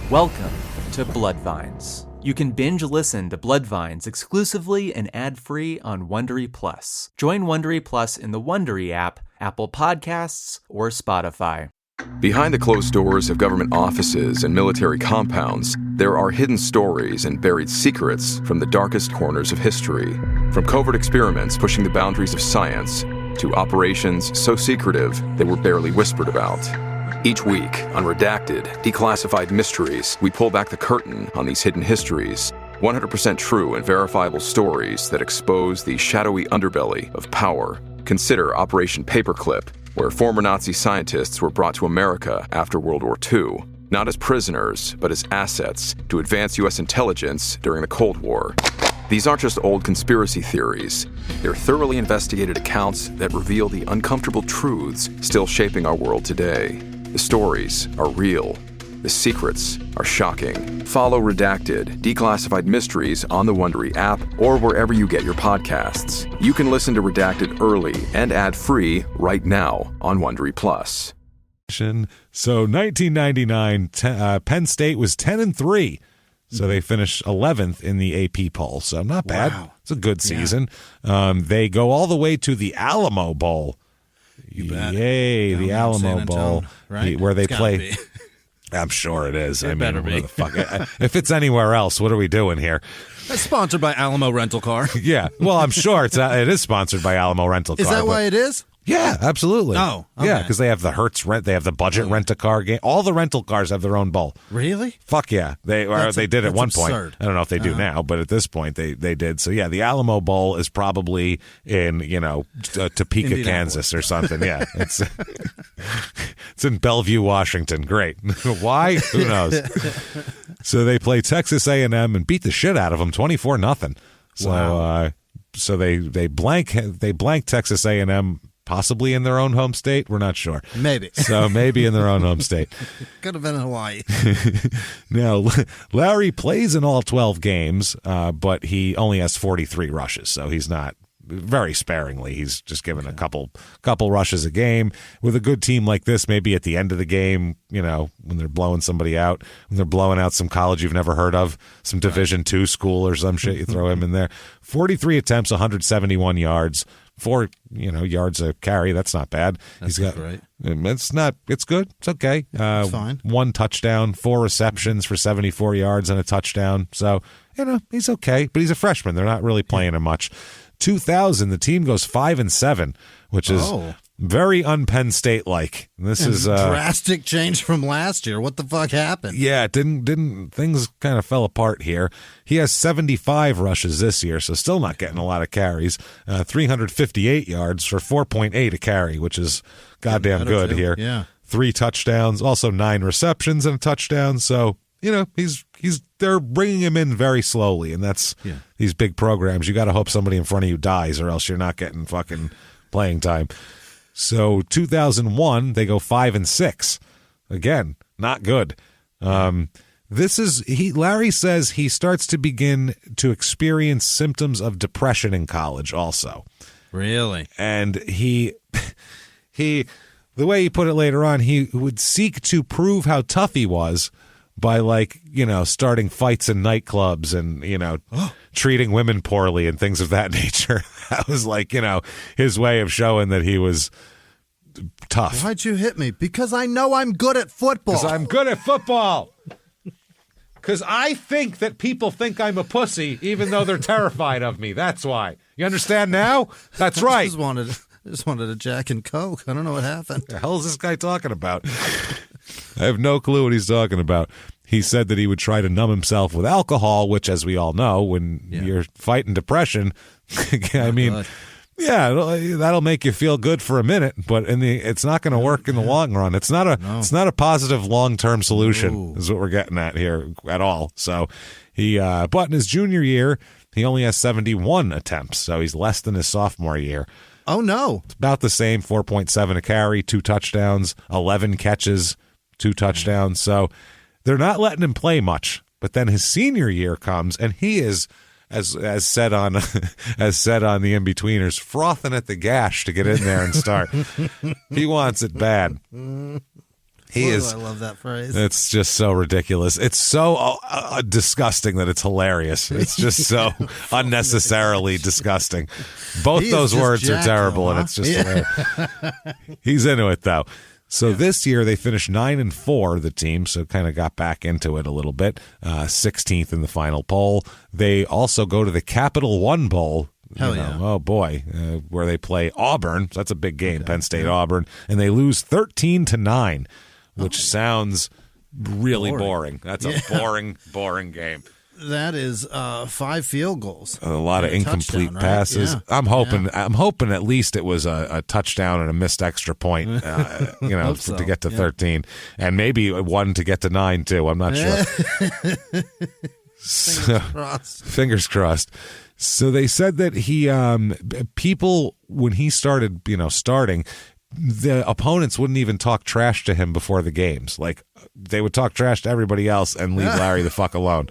Welcome to Bloodvines. You can binge listen to Bloodvines exclusively and ad-free on Wondery Plus. Join Wondery Plus in the Wondery app, Apple Podcasts, or Spotify. Behind the closed doors of government offices and military compounds, there are hidden stories and buried secrets from the darkest corners of history. From covert experiments pushing the boundaries of science to operations so secretive they were barely whispered about. Each week, on Redacted, Declassified Mysteries, we pull back the curtain on these hidden histories. 100% true and verifiable stories that expose the shadowy underbelly of power. Consider Operation Paperclip, where former Nazi scientists were brought to America after World War II, not as prisoners, but as assets to advance U.S. intelligence during the Cold War. These aren't just old conspiracy theories. They're thoroughly investigated accounts that reveal the uncomfortable truths still shaping our world today. The stories are real. The secrets are shocking. Follow Redacted, Declassified Mysteries on the Wondery app or wherever you get your podcasts. You can listen to Redacted early and ad-free right now on Wondery Plus. So 1999, Penn State was 10-3. So they finished 11th in the AP poll. So not bad. Wow. It's a good season. Yeah. They go all the way to the Alamo Bowl. You bet. Yay, the Alamo Bowl, right? where they play. I'm sure it is. It better be. What the fuck? If it's anywhere else, what are we doing here? It's sponsored by Alamo Rental Car. Yeah. Well, I'm sure it is sponsored by Alamo Rental Car. Is that why it is? Yeah, absolutely. Oh, okay. Yeah, because they have the Hertz rent, they have the budget rent-a-car game. All the rental cars have their own bowl. Really? Fuck yeah. They did at one point. Absurd. I don't know if they do now, but at this point they did. So yeah, the Alamo Bowl is probably in, Topeka, Kansas or something. Yeah. It's in Bellevue, Washington. Great. Why? Who knows? So they play Texas A&M and beat the shit out of them 24-0. So Wow. So they blank Texas A&M, possibly in their own home state. We're not sure. Maybe. So maybe in their own home state. Could have been in Hawaii. Now, Larry plays in all 12 games, but he only has 43 rushes, so he's not very sparingly. He's just given a couple rushes a game. With a good team like this, maybe at the end of the game, when they're blowing somebody out, when they're blowing out some college you've never heard of, some Division II school or some shit, you throw him in there. 43 attempts, 171 yards, 4 yards a carry. That's not bad. That's great. It's good. It's okay. It's fine. 1 touchdown, 4 receptions for 74 yards and a touchdown. So, he's okay, but he's a freshman. They're not really playing him much. 2000, the team goes 5-7, which is very un-Penn State-like. This is drastic change from last year. What the fuck happened? Yeah, it didn't things kind of fell apart here. He has 75 rushes this year, so still not getting a lot of carries. 358 yards for 4.8 a carry, which is goddamn good here. Yeah. 3 touchdowns, also 9 receptions and a touchdown. So they're bringing him in very slowly, and that's these big programs. You got to hope somebody in front of you dies, or else you're not getting fucking playing time. So 2001, they go 5-6. Again, not good. Larry says he starts to begin to experience symptoms of depression in college also. Really? And he the way he put it later on, he would seek to prove how tough he was by starting fights in nightclubs and, treating women poorly and things of that nature. That was his way of showing that he was tough. Why'd you hit me? Because I know I'm good at football. Because I'm good at football. Because I think that people think I'm a pussy even though they're terrified of me. That's why. You understand now? That's right. I just wanted a Jack and Coke. I don't know what happened. The hell is this guy talking about? I have no clue what he's talking about. He said that he would try to numb himself with alcohol, which, as we all know, when you're fighting depression, that'll make you feel good for a minute, but it's not going to work in the long run. It's not a positive long-term solution. Is what we're getting at here at all. So but in his junior year, he only has 71 attempts, so he's less than his sophomore year. Oh no, it's about the same. 4.7 a carry, 2 touchdowns, 11 catches, 2 touchdowns. So they're not letting him play much. But then his senior year comes, and he is, as said on the In-Betweeners, frothing at the gash to get in there and start. He wants it bad. I love that phrase. It's just so ridiculous. It's so disgusting that it's hilarious. It's just so unnecessarily disgusting. Both those words are terrible, and it's just hilarious. He's into it, though. So this year they finished 9-4, the team, so kind of got back into it a little bit. 16th in the final poll. They also go to the Capital One Bowl. Oh boy, where they play Auburn. So that's a big game, Penn State Auburn, and they lose 13-9, which sounds really boring. That's a boring game. That is 5 field goals. A lot of incomplete passes. Yeah. I'm hoping at least it was a touchdown and a missed extra point, to get to 13, and maybe one to get to 9 too. I'm not sure. Fingers crossed. So they said that he people when he started, starting, the opponents wouldn't even talk trash to him before the games. Like they would talk trash to everybody else and leave Larry the fuck alone.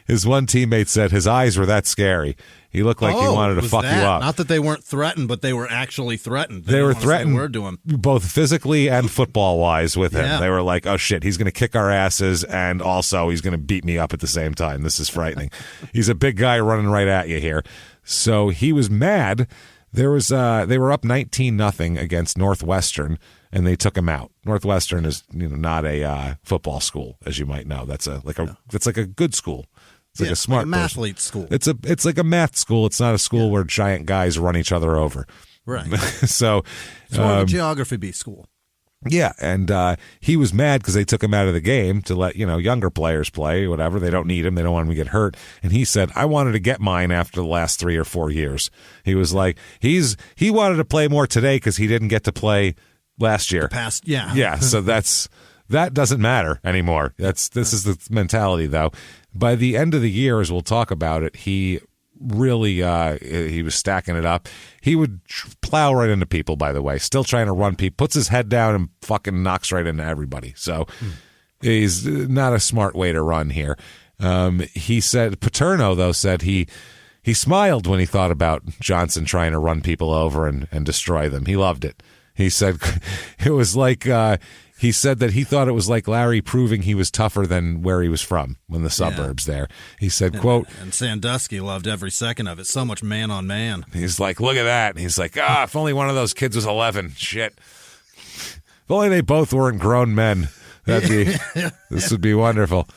His one teammate said his eyes were that scary. He looked like he wanted to fuck you up. Not that they weren't threatened, but they were actually threatened. They were threatened to him. Both physically and football-wise with him. Yeah. They were like, oh, shit, he's going to kick our asses, and also he's going to beat me up at the same time. This is frightening. He's a big guy running right at you here. So he was mad They were up 19-0 against Northwestern, and they took him out. Northwestern is not a football school, as you might know. That's like a good school. It's like a smart mathlete school. It's like a math school. It's not a school where giant guys run each other over. Right. So it's more of a geography B school. Yeah, and he was mad because they took him out of the game to let younger players play, whatever. They don't need him. They don't want him to get hurt. And he said, I wanted to get mine after the last 3 or 4 years. He was like, he wanted to play more today because he didn't get to play last year. Yeah. So that doesn't matter anymore. This is the mentality, though. By the end of the year, as we'll talk about it, he really he was stacking it up. He would plow right into people, by the way, still trying to run people, puts his head down and fucking knocks right into everybody. So he's not a smart way to run here. He said, Paterno, though, said he smiled when he thought about Johnson trying to run people over and destroy them. He loved it. He said it was like he said that he thought it was like Larry proving he was tougher than where he was from in the suburbs there. He said, quote, and Sandusky loved every second of it. So much man on man. He's like, look at that. And he's like, if only one of those kids was 11. Shit. If only they both weren't grown men. This would be wonderful.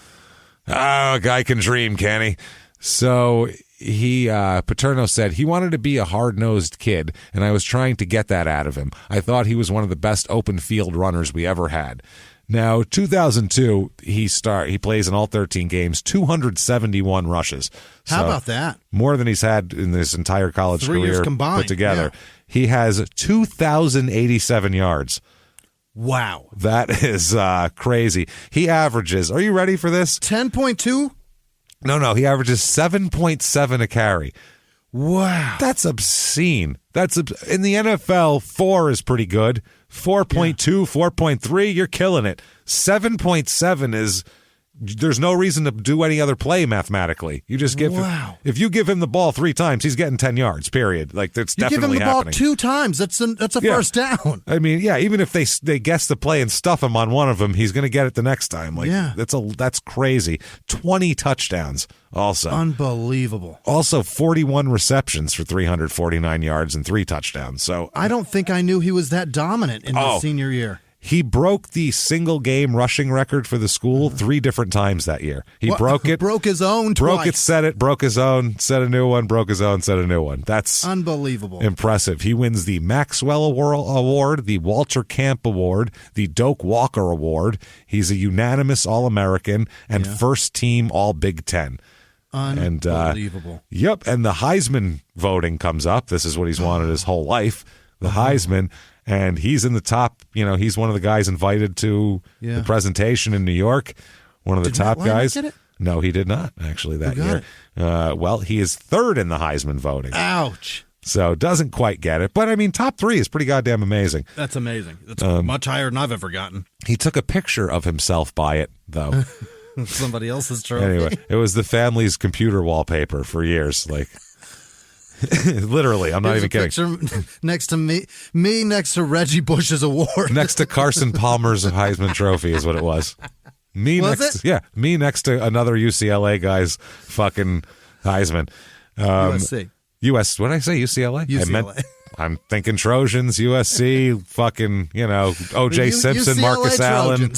A guy can dream, can he? So Paterno said he wanted to be a hard-nosed kid, and I was trying to get that out of him. I thought he was one of the best open field runners we ever had. Now, 2002, he plays in all 13 games, 271 rushes. How about that? More than he's had in his entire college 3 years career combined, put together. Yeah. He has 2,087 yards. Wow. That is crazy. He averages, are you ready for this? 10.2? No, he averages 7.7 a carry. Wow. That's obscene. In the NFL, 4 is pretty good. 4.2, 4.3, you're killing it. 7.7 is, there's no reason to do any other play mathematically. You just give if you give him the ball 3 times, he's getting 10 yards, period. Like, that's definitely happening. You give him the ball 2 times, that's a first down. I mean, even if they guess the play and stuff him on one of them, he's going to get it the next time. Like, that's crazy. 20 touchdowns also. Unbelievable. Also 41 receptions for 349 yards and 3 touchdowns. So I don't think I knew he was that dominant in his senior year. He broke the single game rushing record for the school 3 different times that year. He broke it. Broke his own twice. Broke it, set it, broke his own, set a new one, broke his own, set a new one. That's unbelievable. Impressive. He wins the Maxwell Award, the Walter Camp Award, the Doak Walker Award. He's a unanimous All-American and first team All-Big Ten. Unbelievable. And the Heisman voting comes up. This is what he's wanted his whole life, the Heisman. And he's in the top, he's one of the guys invited to the presentation in New York, one of the top guys. Get it? No, he did not, actually, that year. Well, he is 3rd in the Heisman voting. Ouch. So doesn't quite get it. But, I mean, top 3 is pretty goddamn amazing. That's amazing. That's much higher than I've ever gotten. He took a picture of himself by it, though. Somebody else's trophy. Anyway, it was the family's computer wallpaper for years, like... Literally, I'm not even kidding. Next to me next to Reggie Bush's award. Next to Carson Palmer's Heisman Trophy is what it was. Me next to another UCLA guy's fucking Heisman. USC. What did I say? UCLA? UCLA. I'm thinking Trojans, USC, fucking, O.J. Simpson, Marcus Allen.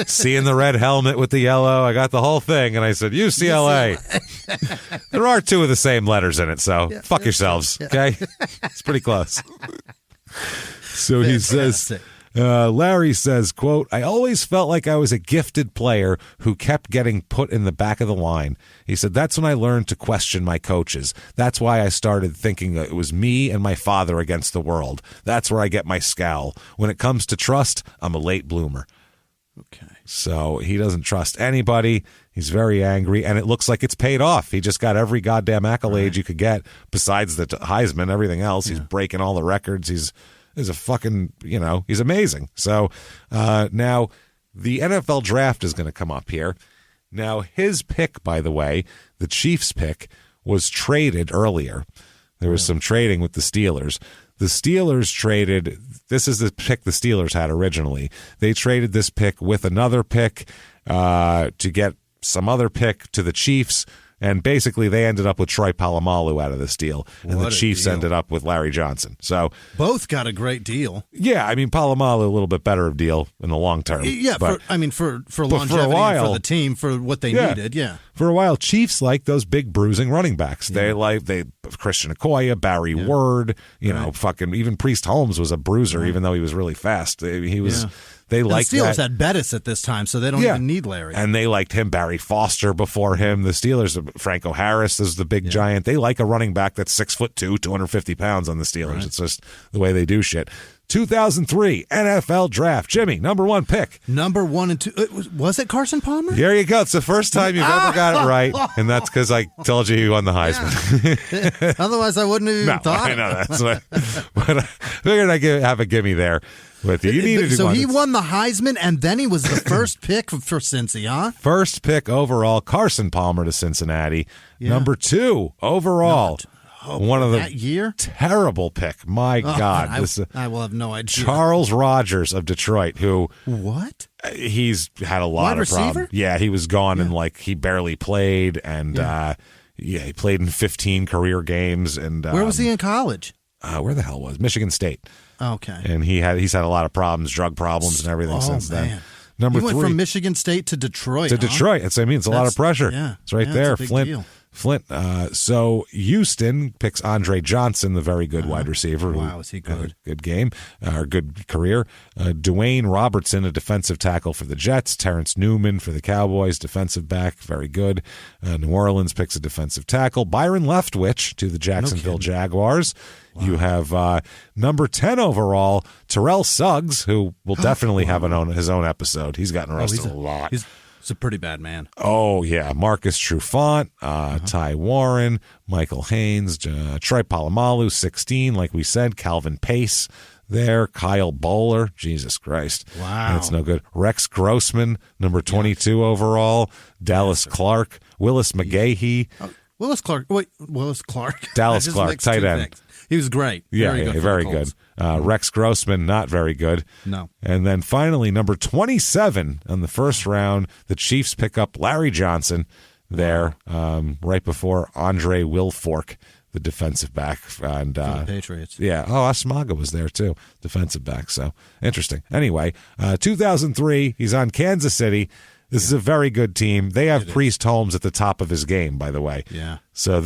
Seeing the red helmet with the yellow. I got the whole thing, and I said, UCLA. There are 2 of the same letters in it, so fuck yourselves, okay? It's pretty close. So he says... Larry says, quote, I always felt like I was a gifted player who kept getting put in the back of the line. He said, that's when I learned to question my coaches. That's why I started thinking it was me and my father against the world. That's where I get my scowl. When it comes to trust, I'm a late bloomer. Okay. So he doesn't trust anybody. He's very angry, and it looks like it's paid off. He just got every goddamn accolade you could get besides the Heisman, everything else. He's breaking all the records. He's a fucking, he's amazing. So now the NFL draft is going to come up here. Now his pick, by the way, the Chiefs pick, was traded earlier. There was some trading with the Steelers. The Steelers traded, this is the pick the Steelers had originally. They traded this pick with another pick to get some other pick to the Chiefs. And basically, they ended up with Troy Polamalu out of this deal, and the Chiefs ended up with Larry Johnson. So both got a great deal. Yeah, I mean Polamalu a little bit better of deal in the long term. Yeah, but, for longevity for a while, for the team for what they needed. Yeah, for a while, Chiefs like those big bruising running backs. They Christian Okoye, Barry Word, you know, fucking even Priest Holmes was a bruiser, even though he was really fast. He was. Yeah. They liked the Steelers that. had Bettis at this time, so they don't even need Larry. And they liked him. Barry Foster before him. The Steelers, Franco Harris is the big giant. They like a running back that's 6'2", 250 pounds on the Steelers. Right. It's just the way they do shit. 2003 NFL Draft. Jimmie, number 1 pick. Number 1 and 2. Was it Carson Palmer? There you go. It's the first time you've ever got it right, and that's because I told you he won the Heisman. Yeah. Otherwise, I wouldn't have even thought. I know that's what. But I figured I'd have a gimme there with you. You needed so he won the Heisman, and then he was the first pick for Cincy, huh? First pick overall, Carson Palmer to Cincinnati. Yeah. Number 2 overall. One of the that year? Terrible pick. My God. I will have no idea. Charles Rogers of Detroit, who what? He's had a lot of problems. Yeah, he was gone and he barely played, and he played in 15 career games. And where was he in college? Where the hell was Michigan State? Okay. And he's had a lot of problems, drug problems, and everything since then. Number 3. He went from Michigan State to Detroit. Detroit. It's a lot of pressure. Yeah, it's right there. It's a big deal. Flint. So Houston picks Andre Johnson, the very good wide receiver. Wow, is he good? Good game, or good career. Dwayne Robertson, a defensive tackle for the Jets. Terrence Newman for the Cowboys, defensive back, very good. New Orleans picks a defensive tackle. Byron Leftwich to the Jacksonville Jaguars. Wow. You have number 10 overall, Terrell Suggs, who will definitely have his own episode. He's gotten arrested a lot. He's a pretty bad man. Oh, yeah. Marcus Trufant, Ty Warren, Michael Haynes, Troy Polamalu, 16, like we said, Calvin Pace there, Kyle Bowler, Jesus Christ. Wow. That's no good. Rex Grossman, number 22 overall, Dallas Clark, Willis McGahee. Willis Clark. Wait, Willis Clark. Dallas Clark, tight end. He was great. Very good. Rex Grossman, not very good. No. And then finally, number 27 on the first round, the Chiefs pick up Larry Johnson there right before Andre Wilfork, the defensive back. And the Patriots. Yeah. Oh, Asmaga was there too, defensive back. So interesting. Anyway, 2003, he's on Kansas City. This is a very good team. They have Priest Holmes at the top of his game, by the way. Yeah. So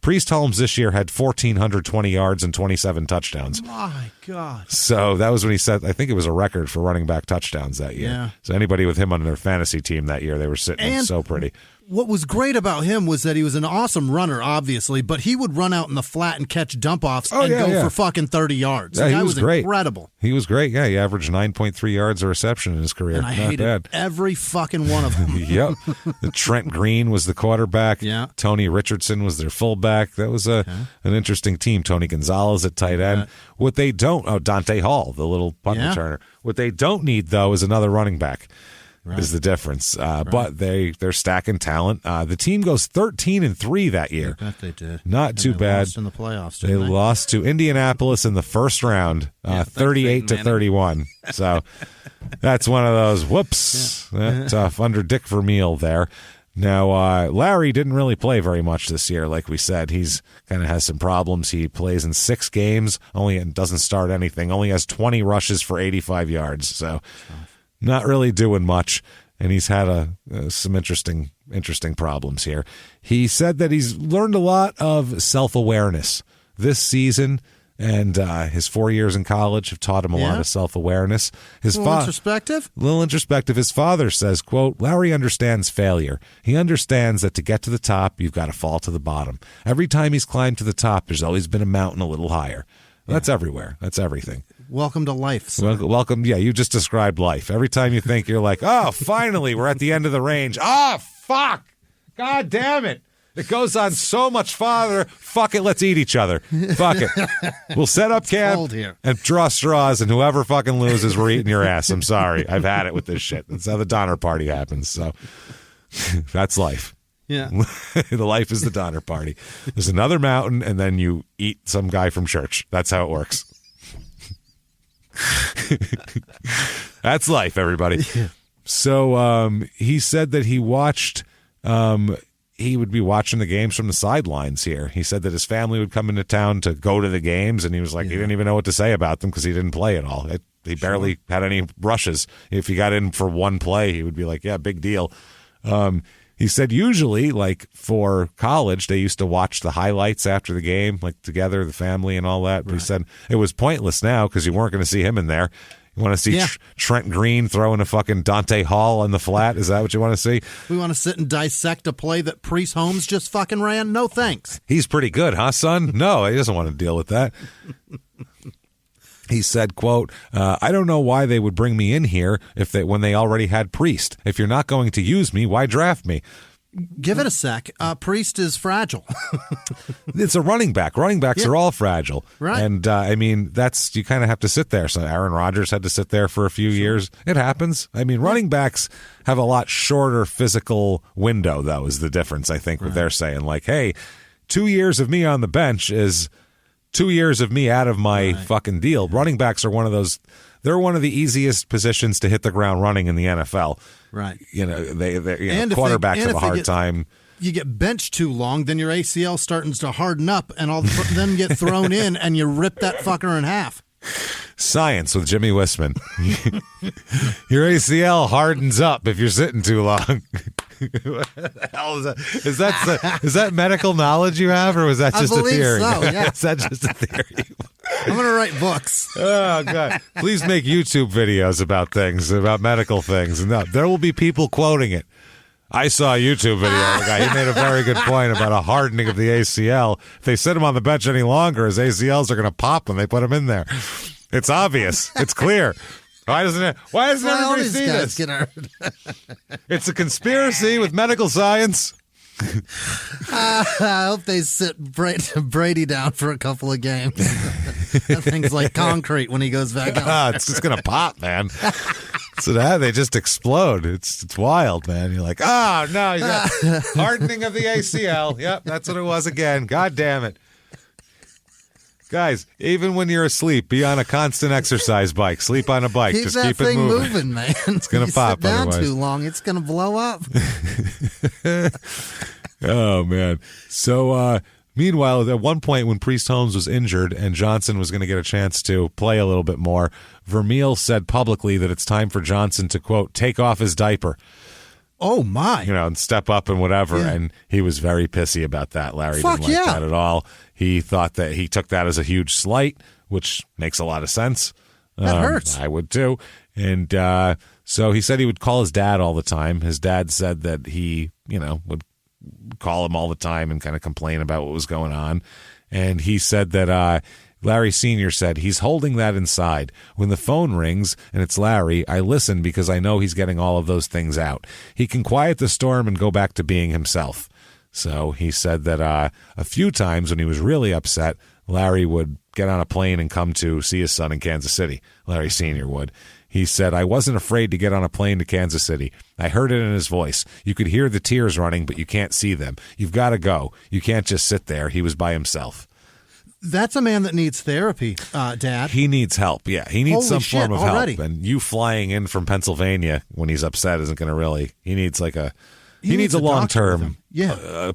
Priest Holmes this year had 1,420 yards and 27 touchdowns. My God. So that was when he set, I think it was a record for running back touchdowns that year. Yeah. So anybody with him on their fantasy team that year, they were sitting so pretty. What was great about him was that he was an awesome runner, obviously, but he would run out in the flat and catch dump-offs and go for fucking 30 yards. Yeah, the guy he was great. Incredible. He was great. Yeah, he averaged 9.3 yards a reception in his career. And I Not hated bad. every fucking one of them. Yep. Trent Green was the quarterback. Yeah. Tony Richardson was their fullback. That was an interesting team. Tony Gonzalez at tight end. What they don't, Dante Hall, the little punt returner. What they don't need, though, is another running back. Right. Is the difference. But they're stacking talent. The team goes 13-3 that year. I bet they did. Not too bad. Lost in the playoffs. They lost to Indianapolis in the first round, 38-31. So that's one of those whoops. Tough under Dick Vermeil there. Now, Larry didn't really play very much this year, like we said. He's kind of has some problems. He plays in 6 games, only doesn't start anything. Only has 20 rushes for 85 yards. So not really doing much, and he's had some interesting problems here. He said that he's learned a lot of self-awareness this season, and his 4 years in college have taught him a lot of self-awareness. A little introspective? A little introspective. His father says, quote, Larry understands failure. He understands that to get to the top, you've got to fall to the bottom. Every time he's climbed to the top, there's always been a mountain a little higher. That's everywhere. That's everything. Welcome to life. Welcome. Yeah, you just described life. Every time you think you're like, oh, finally, we're at the end of the range. Oh, fuck. God damn it. It goes on so much farther. Fuck it, let's eat each other. Fuck it. We'll set up camp and draw straws, and whoever fucking loses, we're eating your ass. I'm sorry. I've had it with this shit. That's how the Donner Party happens. So that's life. Yeah. The life is the Donner Party. There's another mountain, and then you eat some guy from church. That's how it works. That's life, everybody. So he said that he watched he would be watching the games from the sidelines here. He said that his family would come into town to go to the games, and he was like, he didn't even know what to say about them because he didn't play at all. He barely had any rushes. If he got in for one play, he would be like, yeah, big deal. He said usually, like for college, they used to watch the highlights after the game, like together, the family and all that. But he said it was pointless now because you weren't going to see him in there. You want to see Trent Green throwing a fucking Dante Hall on the flat? Is that what you want to see? We want to sit and dissect a play that Priest Holmes just fucking ran? No thanks. He's pretty good, huh, son? No, he doesn't want to deal with that. He said, quote, I don't know why they would bring me in here when they already had Priest. If you're not going to use me, why draft me? Give it a sec. Priest is fragile. It's a running back. Running backs are all fragile. Right. And, I mean, you kind of have to sit there. So Aaron Rodgers had to sit there for a few years. It happens. I mean, running backs have a lot shorter physical window, though, is the difference, I think, what they're saying. Like, hey, 2 years of me on the bench is 2 years of me out of my fucking deal. Running backs are one of those. They're one of the easiest positions to hit the ground running in the NFL. Right. You know, quarterbacks have a hard time. You get benched too long, then your ACL starts to harden up, and all then get thrown in, and you rip that fucker in half. Science with Jimmie Whisman. Your ACL hardens up if you're sitting too long. What the hell is that? Is that medical knowledge you have, or was that just a theory? So, yeah. Is that just a theory? I'm going to write books. Oh, God. Please make YouTube videos about things, about medical things. And there will be people quoting it. I saw a YouTube video of a guy. He made a very good point about a hardening of the ACL. If they sit him on the bench any longer, his ACLs are going to pop when they put him in there. It's obvious. It's clear. Why doesn't everybody see this? It's a conspiracy with medical science. I hope they sit Brady down for a couple of games. That thing's like concrete when he goes back out. It's just going to pop, man. So they just explode. It's wild, man. You're like, oh, no, you got hardening of the ACL. Yep, that's what it was again. God damn it. Guys, even when you're asleep, be on a constant exercise bike. Sleep on a bike. Just keep it moving. Man. It's going to pop. Sit down otherwise. Too long, it's going to blow up. Oh, man. So, meanwhile, at one point when Priest Holmes was injured and Johnson was going to get a chance to play a little bit more, Vermeil said publicly that it's time for Johnson to, quote, take off his diaper. Oh, my. You know, and step up and whatever. Yeah. And he was very pissy about that. Larry didn't like that at all. He thought that he took that as a huge slight, which makes a lot of sense. That hurts. I would too. And so he said he would call his dad all the time. His dad said that he, would call him all the time and kind of complain about what was going on. And he said that Larry Sr. said he's holding that inside. When the phone rings and it's Larry, I listen because I know he's getting all of those things out. He can quiet the storm and go back to being himself. So he said that a few times when he was really upset, Larry would get on a plane and come to see his son in Kansas City. Larry Sr. would. He said, I wasn't afraid to get on a plane to Kansas City. I heard it in his voice. You could hear the tears running, but you can't see them. You've got to go. You can't just sit there. He was by himself. That's a man that needs therapy, Dad. He needs help, yeah. He needs some form of already. help. And you flying in from Pennsylvania when he's upset isn't going to really... He needs a long-term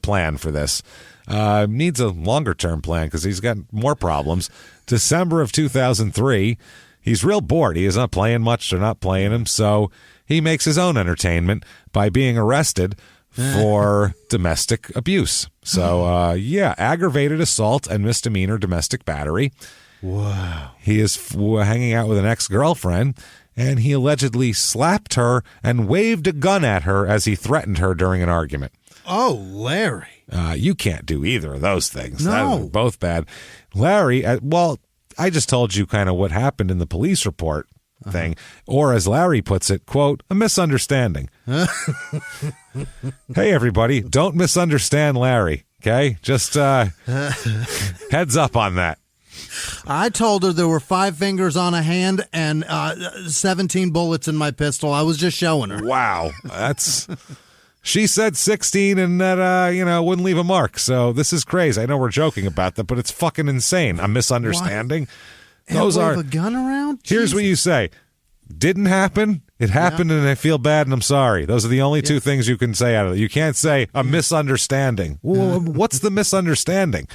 plan for this. Needs a longer-term plan because he's got more problems. December of 2003, he's real bored. He is not playing much. They're not playing him. So he makes his own entertainment by being arrested for domestic abuse. So, aggravated assault and misdemeanor domestic battery. Wow. He is hanging out with an ex-girlfriend, and he allegedly slapped her and waved a gun at her as he threatened her during an argument. Oh, Larry. You can't do either of those things. No. They're both bad. Larry, I just told you kind of what happened in the police report thing, or as Larry puts it, quote, a misunderstanding. Hey, everybody, don't misunderstand Larry, okay? Just heads up on that. I told her there were 5 fingers on a hand and 17 bullets in my pistol. I was just showing her. Wow. She said 16 and that, wouldn't leave a mark. So this is crazy. I know we're joking about that, but it's fucking insane. A misunderstanding. Those are a gun around? Here's what you say. Didn't happen. It happened and I feel bad and I'm sorry. Those are the only two things you can say out of it. You can't say a misunderstanding. What's the misunderstanding?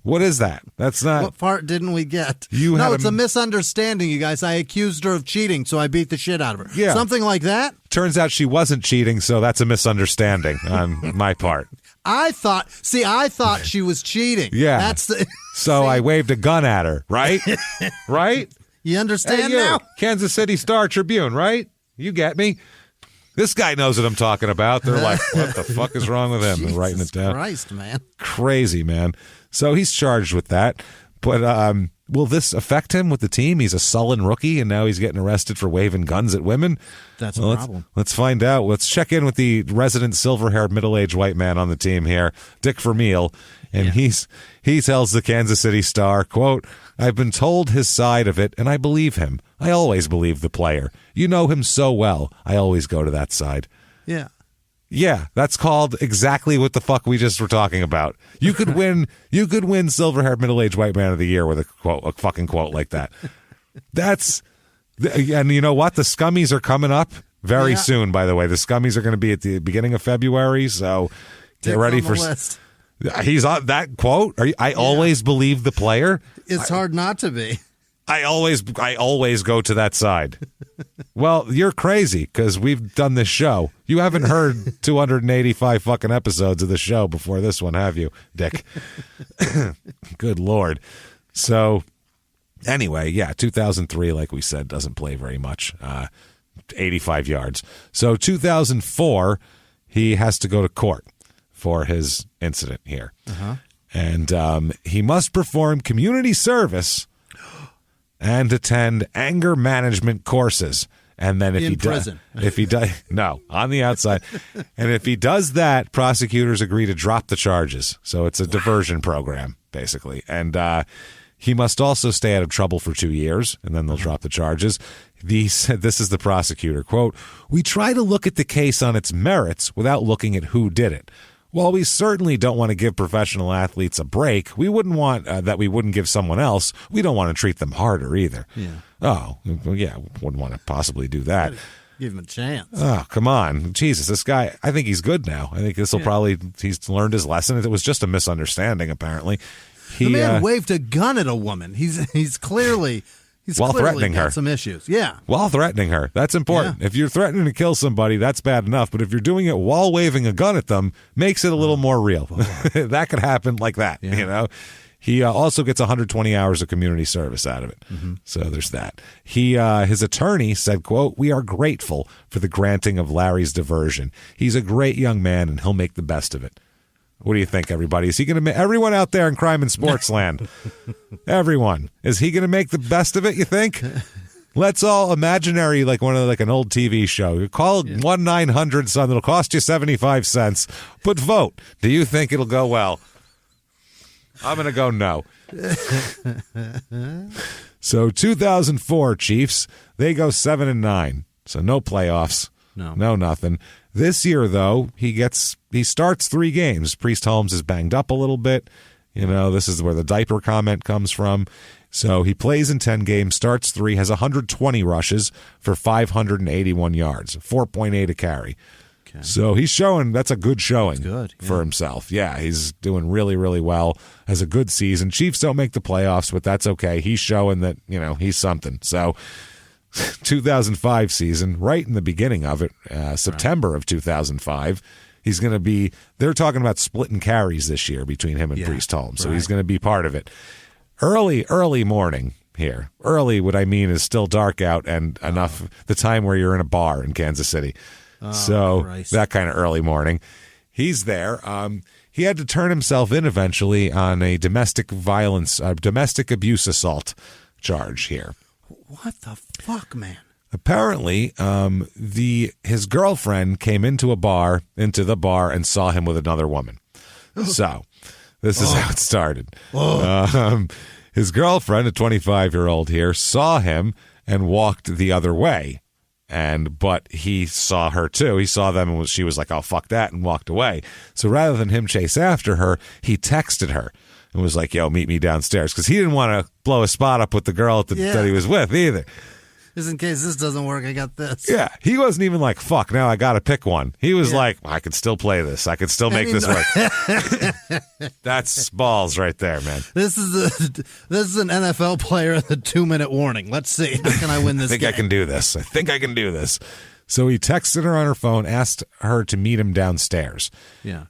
What is that? That's not... What part didn't we get? It's a misunderstanding, you guys. I accused her of cheating, so I beat the shit out of her. Yeah. Something like that? Turns out she wasn't cheating, so that's a misunderstanding on my part. I thought she was cheating. Yeah. That's the... So I waved a gun at her, right? Right? You understand Hey, now? Kansas City Star-Tribune, right? You get me. This guy knows what I'm talking about. They're like, what the fuck is wrong with him? They're writing it down. Christ, man. Crazy, man. So he's charged with that. But will this affect him with the team? He's a sullen rookie, and now he's getting arrested for waving guns at women. That's a problem. Let's find out. Let's check in with the resident silver-haired middle-aged white man on the team here, Dick Vermeil. And he tells the Kansas City Star, quote, I've been told his side of it, and I believe him. I always believe the player. You know him so well. I always go to that side. Yeah. Yeah, that's called exactly what the fuck we just were talking about. You could win silver-haired middle-aged white man of the year with a fucking quote like that. And you know what? The Scummies are coming up very soon, by the way. The Scummies are going to be at the beginning of February, so get ready for... List. He's on that quote. I always believe the player. It's hard not to be. I always go to that side. Well, you're crazy because we've done this show. You haven't heard 285 fucking episodes of the show before this one, have you, Dick? Good Lord. So anyway, 2003, like we said, doesn't play very much. 85 yards. So 2004, he has to go to court for his incident here. Uh-huh. And he must perform community service and attend anger management courses. And then if he does, no, on the outside. And if he does that, prosecutors agree to drop the charges. So it's a diversion program, basically. And he must also stay out of trouble for 2 years, and then they'll drop the charges. This is the prosecutor, quote, we try to look at the case on its merits without looking at who did it. While we certainly don't want to give professional athletes a break, we wouldn't want that we wouldn't give someone else. We don't want to treat them harder either. Yeah. Oh, yeah, wouldn't want to possibly do that. Give him a chance. Oh, come on. Jesus, this guy, I think he's good now. I think this will he's learned his lesson. It was just a misunderstanding, apparently. The man waved a gun at a woman. He's clearly... While threatening her. Some issues. Yeah. While threatening her. That's important. Yeah. If you're threatening to kill somebody, that's bad enough. But if you're doing it while waving a gun at them, makes it a little more real. That could happen like that, you know. He also gets 120 hours of community service out of it. Mm-hmm. So there's that. His attorney said, quote, we are grateful for the granting of Larry's diversion. He's a great young man, and he'll make the best of it. What do you think, everybody? Is he going to everyone out there in crime and sports land? Everyone. Is he going to make the best of it, you think? Let's all imaginary like an old TV show. You call 1-900-SON. It'll cost you 75 cents. But vote. Do you think it'll go well? I'm going to go no. So 2004 Chiefs, they go 7-9. So no playoffs. No nothing. This year, though, he starts 3 games. Priest Holmes is banged up a little bit. You know, this is where the diaper comment comes from. So he plays in 10 games, starts 3, has 120 rushes for 581 yards, 4.8 a carry. Okay. So he's showing that's a good showing for himself. Yeah, he's doing really, really well. Has a good season. Chiefs don't make the playoffs, but that's okay. He's showing that, you know, he's something. So 2005 season, right in the beginning of it, September of 2005, he's going to be, they're talking about splitting carries this year between him and Priest Holmes. So he's going to be part of it. Early morning here. Early, what I mean is still dark out and enough the time where you're in a bar in Kansas City. That kind of early morning. He's there. He had to turn himself in eventually on a domestic abuse assault charge here. What the fuck, man? Apparently, his girlfriend came into the bar and saw him with another woman. So, this is how it started. His girlfriend, a 25-year-old here, saw him and walked the other way. But he saw her too. He saw them and she was like, "Oh, fuck that," and walked away. So rather than him chase after her, he texted her and was like, "Yo, meet me downstairs," because he didn't want to blow a spot up with the girl that he was with either. Just in case this doesn't work, I got this. Yeah, he wasn't even like, fuck, now I got to pick one. He was like, I could still play this. I could still make this work. That's balls right there, man. This is an NFL player at the 2-minute warning. Let's see. How can I win this I think game? I can do this. I think I can do this. So he texted her on her phone, asked her to meet him downstairs. Yeah.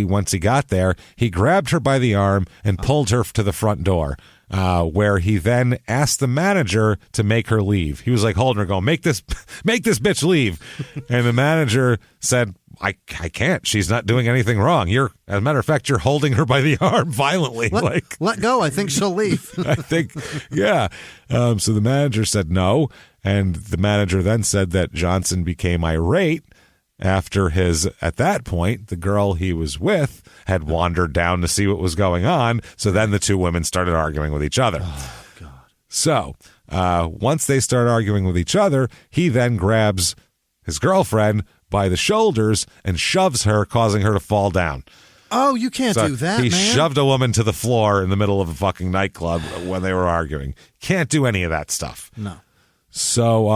Once he got there, he grabbed her by the arm and pulled her to the front door, where he then asked the manager to make her leave. He was like holding her, going, make this bitch leave. And the manager said, I can't. She's not doing anything wrong. As a matter of fact, you're holding her by the arm violently. Let go. I think she'll leave. I think, yeah. So the manager said no. And the manager then said that Johnson became irate after at that point, the girl he was with had wandered down to see what was going on. So then the two women started arguing with each other. Oh, God. So once they start arguing with each other, he then grabs his girlfriend by the shoulders and shoves her, causing her to fall down. Oh, you can't do that, He man. shoved a woman to the floor in the middle of a fucking nightclub when they were arguing. Can't do any of that stuff. No. So,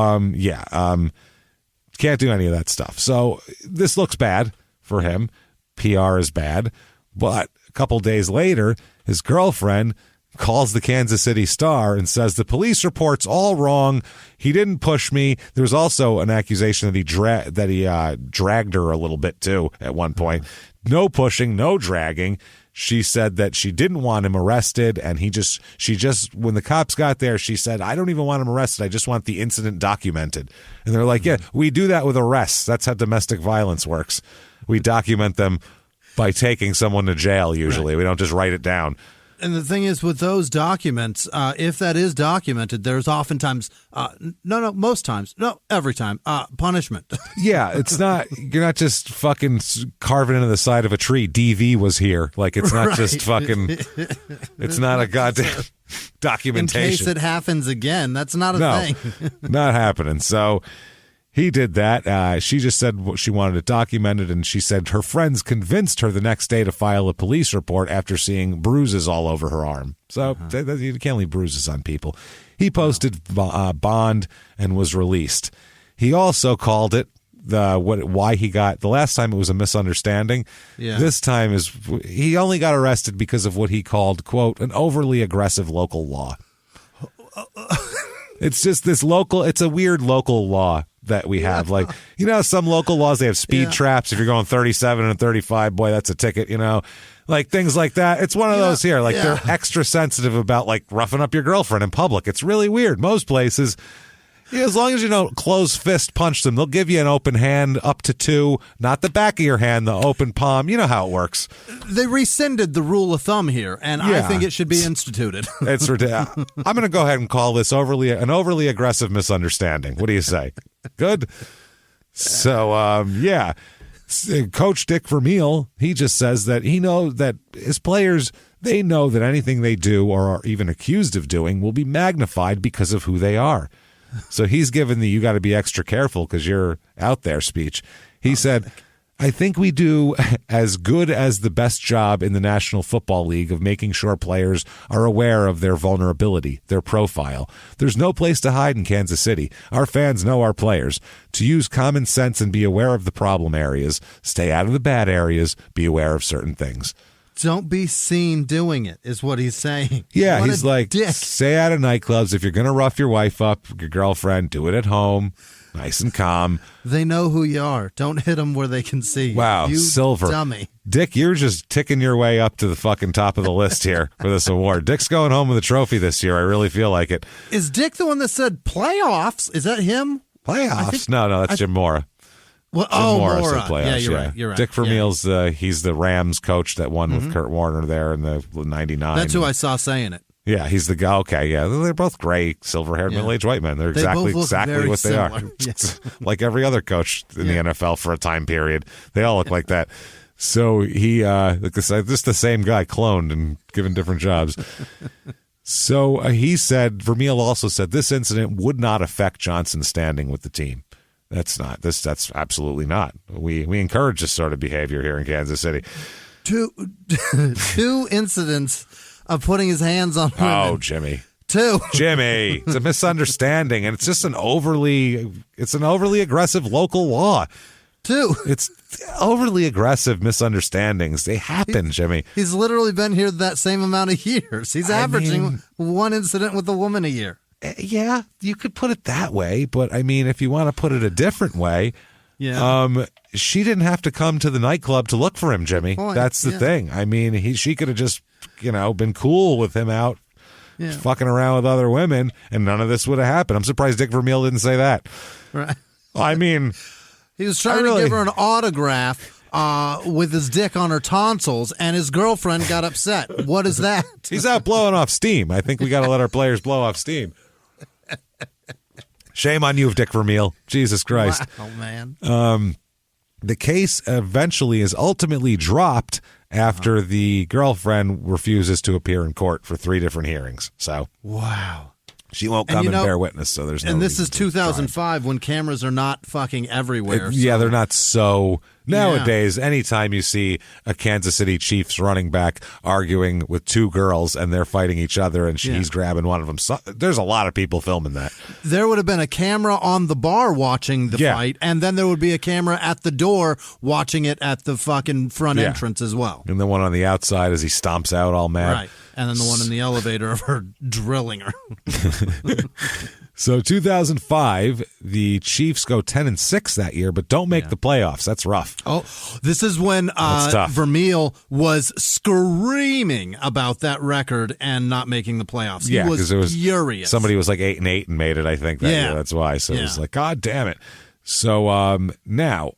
can't do any of that stuff. So this looks bad for him. PR is bad. But a couple days later, his girlfriend calls the Kansas City Star and says the police report's all wrong. He didn't push me. There was also an accusation that he dragged her a little bit too at one point. No pushing, no dragging. She said that she didn't want him arrested, and she just, when the cops got there, she said, I don't even want him arrested. I just want the incident documented. And they're like, yeah, we do that with arrests. That's how domestic violence works. We document them by taking someone to jail, usually. Right. We don't just write it down. And the thing is, with those documents, if that is documented, there's oftentimes, most times, every time, punishment. Yeah, it's not, you're not just fucking carving into the side of a tree. DV was here. Like, it's not just fucking, it's not a goddamn documentation. In case it happens again, that's not a thing. Not happening. So he did that. She just said she wanted it documented, and she said her friends convinced her the next day to file a police report after seeing bruises all over her arm. So you can't leave bruises on people. He posted bond and was released. He also called it why he got, the last time it was a misunderstanding. Yeah. This time he only got arrested because of what he called, quote, an overly aggressive local law. It's just it's a weird local law that we have. Like, some local laws, they have speed traps. If you're going 37 and 35, boy, that's a ticket, like things like that. It's one of those here. Like, they're extra sensitive about, like, roughing up your girlfriend in public. It's really weird. Most places, as long as you don't close fist punch them, they'll give you an open hand up to 2, not the back of your hand, the open palm. You know how it works. They rescinded the rule of thumb here, and I think it should be instituted. It's ridiculous. I'm going to go ahead and call this an overly aggressive misunderstanding. What do you say? Good? So, Coach Dick Vermeil, he just says that he knows that his players, they know that anything they do or are even accused of doing will be magnified because of who they are. So he's given the you got to be extra careful because you're out there speech. He said, I think we do as good as the best job in the National Football League of making sure players are aware of their vulnerability, their profile. There's no place to hide in Kansas City. Our fans know our players. To use common sense and be aware of the problem areas, stay out of the bad areas, be aware of certain things. Don't be seen doing it, is what he's saying. Yeah, what he's like, dick. Stay out of nightclubs. If you're going to rough your wife up, your girlfriend, do it at home, nice and calm. They know who you are. Don't hit them where they can see you. Wow, you Silver. Dummy. Dick, you're just ticking your way up to the fucking top of the list here for this award. Dick's going home with a trophy this year. I really feel like it. Is Dick the one that said playoffs? Is that him? Playoffs? No, that's Jim Mora. Well, Jim Mora Mora. said playoffs. Yeah, you're right. You're right. Dick Vermeil's he's the Rams coach that won with Kurt Warner there in the 99. That's who I saw saying it. Yeah, he's the guy. Okay, yeah, they're both gray, silver-haired, middle-aged white men. They're exactly what they are. Yes. Like every other coach in the NFL for a time period. They all look like that. So he, just the same guy cloned and given different jobs. So he said, Vermeil also said, this incident would not affect Johnson's standing with the team. That's absolutely not. We encourage this sort of behavior here in Kansas City. Two incidents of putting his hands on women. Oh, Jimmie. Two. Jimmie, it's a misunderstanding, and it's just an overly aggressive local law. Two. It's overly aggressive misunderstandings. They happen, Jimmie. He's literally been here that same amount of years. He's averaging one incident with a woman a year. Yeah, you could put it that way, but I mean, if you want to put it a different way, she didn't have to come to the nightclub to look for him, Jimmie. That's the thing. I mean, she could have just, been cool with him out fucking around with other women, and none of this would have happened. I'm surprised Dick Vermeil didn't say that. Right. I mean, he was trying to give her an autograph with his dick on her tonsils, and his girlfriend got upset. What is that? He's out blowing off steam. I think we got to let our players blow off steam. Shame on you, Dick Vermeil. Jesus Christ. Oh, man. The case eventually is ultimately dropped after the girlfriend refuses to appear in court for 3 different hearings. So, wow. She won't come and bear witness, so there's no. And this is 2005 when cameras are not fucking everywhere. Yeah, they're not so. Nowadays, anytime you see a Kansas City Chiefs running back arguing with 2 girls and they're fighting each other and he's grabbing one of them, there's a lot of people filming that. There would have been a camera on the bar watching the fight, and then there would be a camera at the door watching it at the fucking front entrance as well. And the one on the outside as he stomps out all mad. Right. And then the one in the elevator of her drilling her. So 2005, the Chiefs go 10-6 that year, but don't make the playoffs. That's rough. Oh, this is when Vermeil was screaming about that record and not making the playoffs. He was furious. Somebody was like 8-8 and made it, I think, that year. That's why. So it was like, God damn it. So now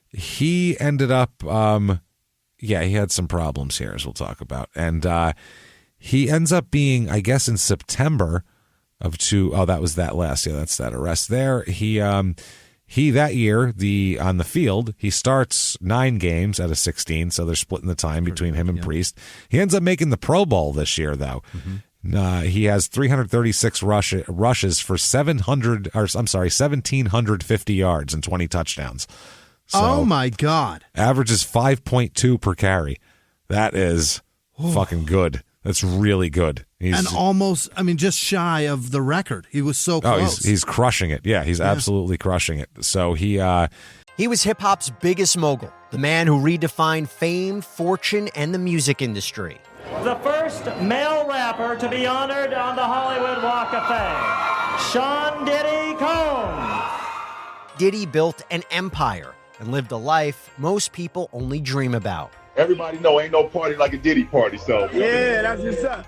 he ended up, he had some problems here, as we'll talk about. And he ends up being, I guess, in September of that was that last. Yeah, that's that arrest there. He that year, on the field, he starts 9 games out of 16, so they're splitting the time between him and Priest. He ends up making the Pro Bowl this year, though. Mm-hmm. He has 336 rushes for 1,750 yards and 20 touchdowns. So, oh my God! Averages 5.2 per carry. That is fucking good. That's really good. And almost, just shy of the record. He was so close. He's crushing it. Yeah, he's absolutely crushing it. So he was hip-hop's biggest mogul, the man who redefined fame, fortune, and the music industry. The first male rapper to be honored on the Hollywood Walk of Fame, Sean Diddy Combs. Diddy built an empire and lived a life most people only dream about. Everybody know ain't no party like a Diddy party, so. Yeah, that's what's up.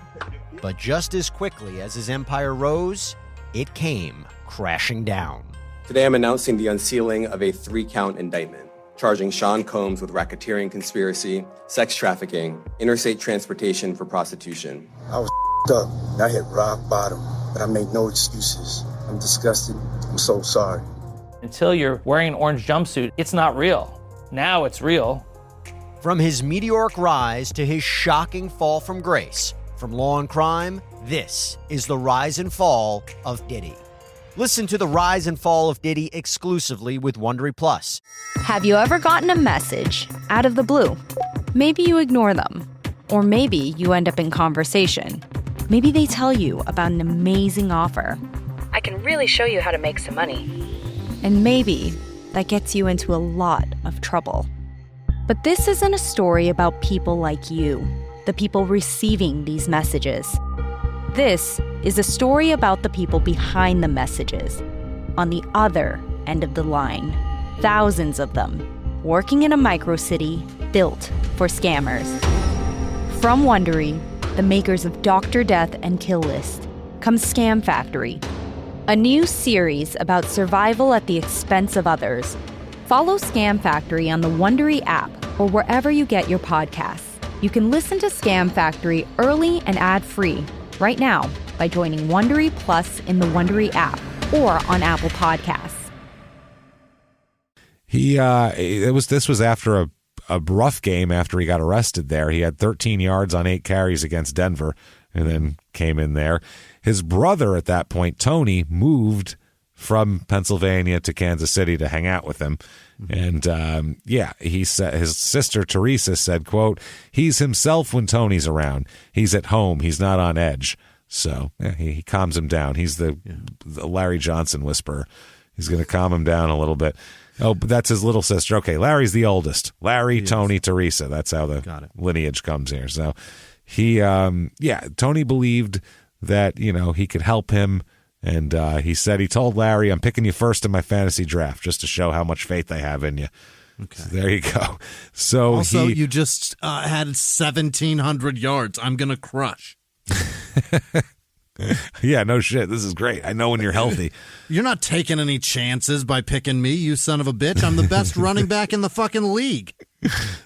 But just as quickly as his empire rose, it came crashing down. Today I'm announcing the unsealing of a 3-count indictment, charging Sean Combs with racketeering conspiracy, sex trafficking, interstate transportation for prostitution. I was up. I hit rock bottom, but I make no excuses. I'm disgusted. I'm so sorry. Until you're wearing an orange jumpsuit, it's not real. Now it's real. From his meteoric rise to his shocking fall from grace, from law and crime, this is the rise and fall of Diddy. Listen to the rise and fall of Diddy exclusively with Wondery Plus. Have you ever gotten a message out of the blue? Maybe you ignore them, or maybe you end up in conversation. Maybe they tell you about an amazing offer. I can really show you how to make some money. And maybe that gets you into a lot of trouble. But this isn't a story about people like you, the people receiving these messages. This is a story about the people behind the messages, on the other end of the line. Thousands of them, working in a micro-city built for scammers. From Wondery, the makers of Dr. Death and Kill List, comes Scam Factory, a new series about survival at the expense of others. Follow Scam Factory on the Wondery app or wherever you get your podcasts. You can listen to Scam Factory early and ad-free right now by joining Wondery Plus in the Wondery app or on Apple Podcasts. This was after a rough game after he got arrested there. He had 13 yards on 8 carries against Denver and then came in there. His brother at that point, Tony, moved from Pennsylvania to Kansas City to hang out with him. And he said, his sister Teresa said, quote, "He's himself when Tony's around. He's at home. He's not on edge." So he calms him down. He's the Larry Johnson whisperer. He's going to calm him down a little bit. Oh, but that's his little sister. Okay, Larry's the oldest. Larry, Tony, Teresa. That's how the lineage comes here. So he, Tony believed that, he could help him. And he told Larry, I'm picking you first in my fantasy draft just to show how much faith I have in you. Okay. So there you go. So also, you just had 1,700 yards. I'm going to crush. Yeah, no shit. This is great. I know when you're healthy. You're not taking any chances by picking me, you son of a bitch. I'm the best running back in the fucking league.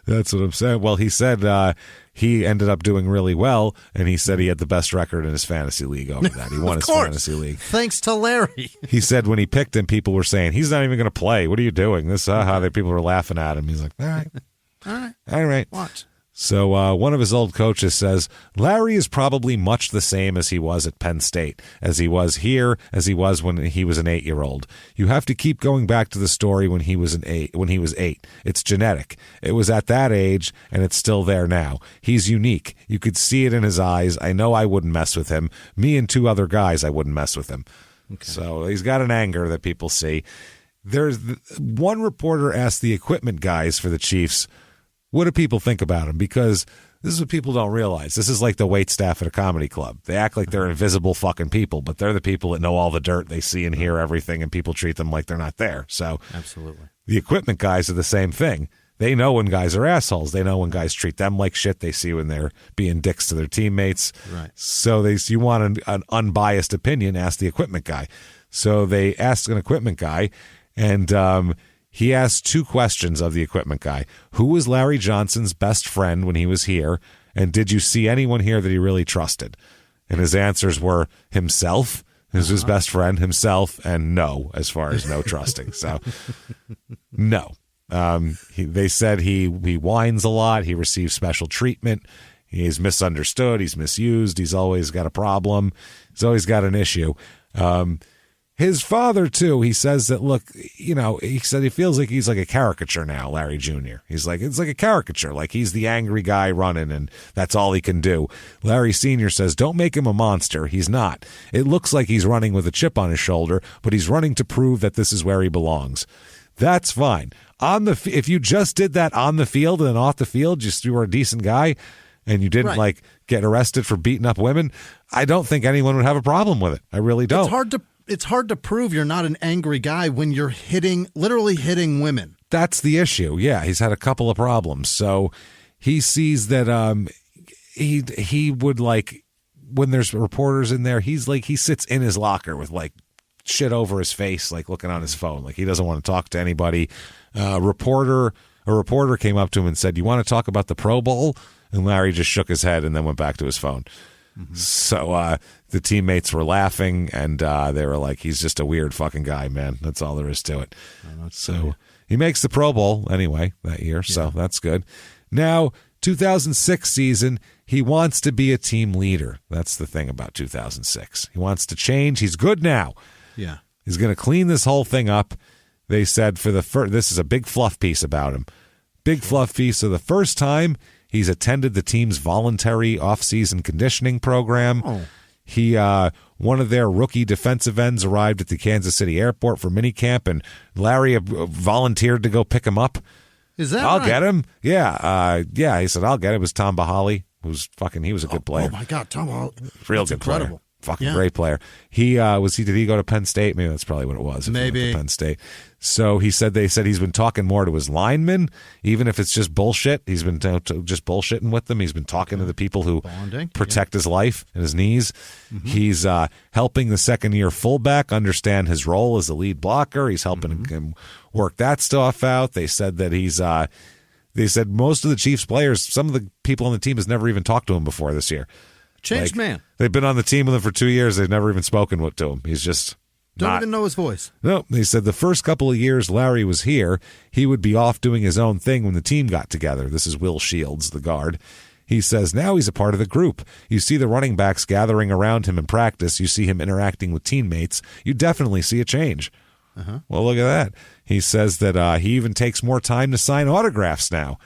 That's what I'm saying. Well, he said he ended up doing really well, and he said he had the best record in his fantasy league over that. He won his fantasy league. Thanks to Larry. He said when he picked him, people were saying, he's not even going to play. What are you doing? This how people were laughing at him. He's like, all right. Watch. So one of his old coaches says, Larry is probably much the same as he was at Penn State, as he was here, as he was when he was an 8-year-old. You have to keep going back to the story when he was 8. It's genetic. It was at that age, and it's still there now. He's unique. You could see it in his eyes. I know I wouldn't mess with him. Me and 2 other guys, I wouldn't mess with him. Okay. So he's got an anger that people see. There's one reporter asked the equipment guys for the Chiefs, what do people think about him? Because this is what people don't realize. This is like the wait staff at a comedy club. They act like they're invisible fucking people, but they're the people that know all the dirt. They see and hear everything, and people treat them like they're not there. So absolutely, the equipment guys are the same thing. They know when guys are assholes. They know when guys treat them like shit. They see when they're being dicks to their teammates. Right. So you want an unbiased opinion, ask the equipment guy. So they asked an equipment guy, and he asked 2 questions of the equipment guy. Who was Larry Johnson's best friend when he was here? And did you see anyone here that he really trusted? And his answers were himself, his best friend, himself, and no, as far as no trusting. So, no. They said he whines a lot. He receives special treatment. He's misunderstood. He's misused. He's always got a problem. He's always got an issue. His father, too, he says that, look, he said he feels like he's like a caricature now, Larry Jr. He's like, it's like a caricature, like he's the angry guy running and that's all he can do. Larry Sr. says, don't make him a monster. He's not. It looks like he's running with a chip on his shoulder, but he's running to prove that this is where he belongs. That's fine. If you just did that on the field and then off the field, you were a decent guy and you didn't get arrested for beating up women, I don't think anyone would have a problem with it. I really don't. It's hard to prove you're not an angry guy when you're literally hitting women. That's the issue. Yeah, he's had a couple of problems. So he sees that he would when there's reporters in there, he sits in his locker with shit over his face, looking on his phone. He doesn't want to talk to anybody. A reporter came up to him and said, you want to talk about the Pro Bowl? And Larry just shook his head and then went back to his phone. Mm-hmm. So the teammates were laughing, and they were like, he's just a weird fucking guy, man. That's all there is to it. So he makes the Pro Bowl anyway that year, so that's good. Now, 2006 season, he wants to be a team leader. That's the thing about 2006. He wants to change. He's good now. Yeah. He's going to clean this whole thing up. They said this is a big fluff piece about him. Big fluff piece. So the first time he's attended the team's voluntary off-season conditioning program. Oh. He, one of their rookie defensive ends arrived at the Kansas City airport for minicamp, and Larry volunteered to go pick him up. Is that I'll right? get him. Yeah. He said, I'll get him. It was Tom Bahali, he was a good player. Oh my God, Tom Bahali. Real That's good incredible. player. Fucking great player. He did he go to Penn State? Maybe that's probably what it was. Maybe Penn State. So they said he's been talking more to his linemen, even if it's just bullshit. He's been just bullshitting with them. He's been talking to the people who protect his life and his knees. Mm-hmm. He's helping the second-year fullback understand his role as the lead blocker. He's helping him work that stuff out. They said that they said most of the Chiefs players, some of the people on the team has never even talked to him before this year. Changed man. They've been on the team with him for 2 years. They've never even spoken to him. He's just don't even know his voice. No, they said the first couple of years Larry was here, he would be off doing his own thing when the team got together. This is Will Shields, the guard. He says now he's a part of the group. You see the running backs gathering around him in practice. You see him interacting with teammates. You definitely see a change. Uh-huh. Well, look at that. He says that he even takes more time to sign autographs now.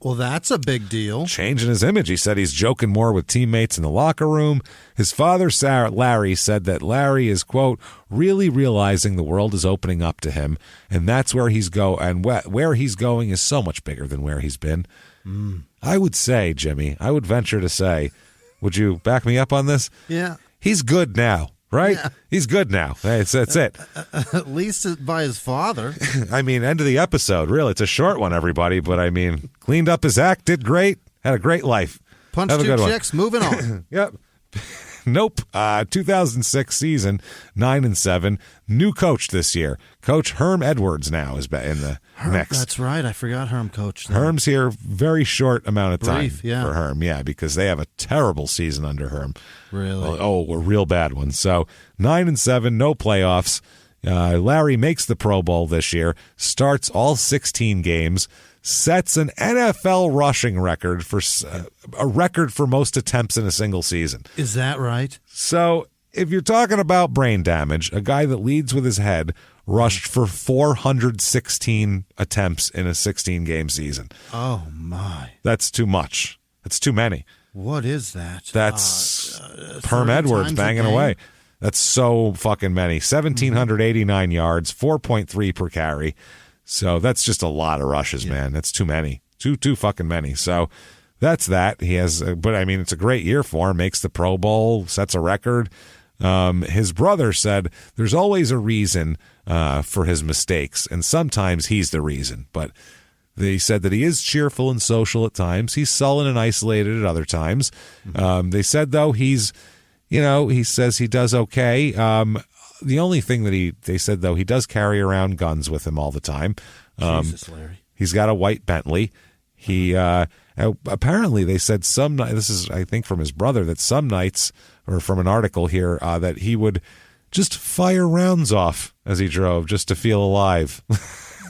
Well, that's a big deal. Changing his image. He said he's joking more with teammates in the locker room. His father, Larry, said that Larry is, quote, really realizing the world is opening up to him, and that's where he's where he's going is so much bigger than where he's been. I would say, Jimmie, I would venture to say, would you back me up on this? Yeah. He's good now. Right? Yeah. He's good now. That's it. At least by his father. I mean, end of the episode, really. It's a short one, everybody, but I mean, cleaned up his act, did great, had a great life. Punched 2 chicks, moving on. Yep. Nope. 2006 season, 9-7. New coach this year. Coach Herm Edwards now is in the mix. That's right. I forgot Herm coached. Herm's here, very short amount of time for Herm. Yeah, because they have a terrible season under Herm. Really? A real bad one. So 9-7, no playoffs. Larry makes the Pro Bowl this year, starts all 16 games, sets an NFL rushing record for a record for most attempts in a single season. Is that right? So if you're talking about brain damage, a guy that leads with his head rushed for 416 attempts in a 16-game season. Oh, my. That's too much. That's too many. What is that? That's Herm Edwards banging away. That's so fucking many. 1,789 yards, 4.3 per carry. So that's just a lot of rushes, man. That's too many. Too fucking many. So that's that. He has, but I mean, it's a great year for him. Makes the Pro Bowl, sets a record. His brother said there's always a reason for his mistakes, and sometimes he's the reason. But they said that he is cheerful and social at times. He's sullen and isolated at other times. They said, though, he says he does okay. The only thing that they said, though, he does carry around guns with him all the time. Jesus, Larry. He's got a white Bentley. He apparently they said this is, I think, from his brother, that some nights, or from an article here, that he would just fire rounds off as he drove just to feel alive.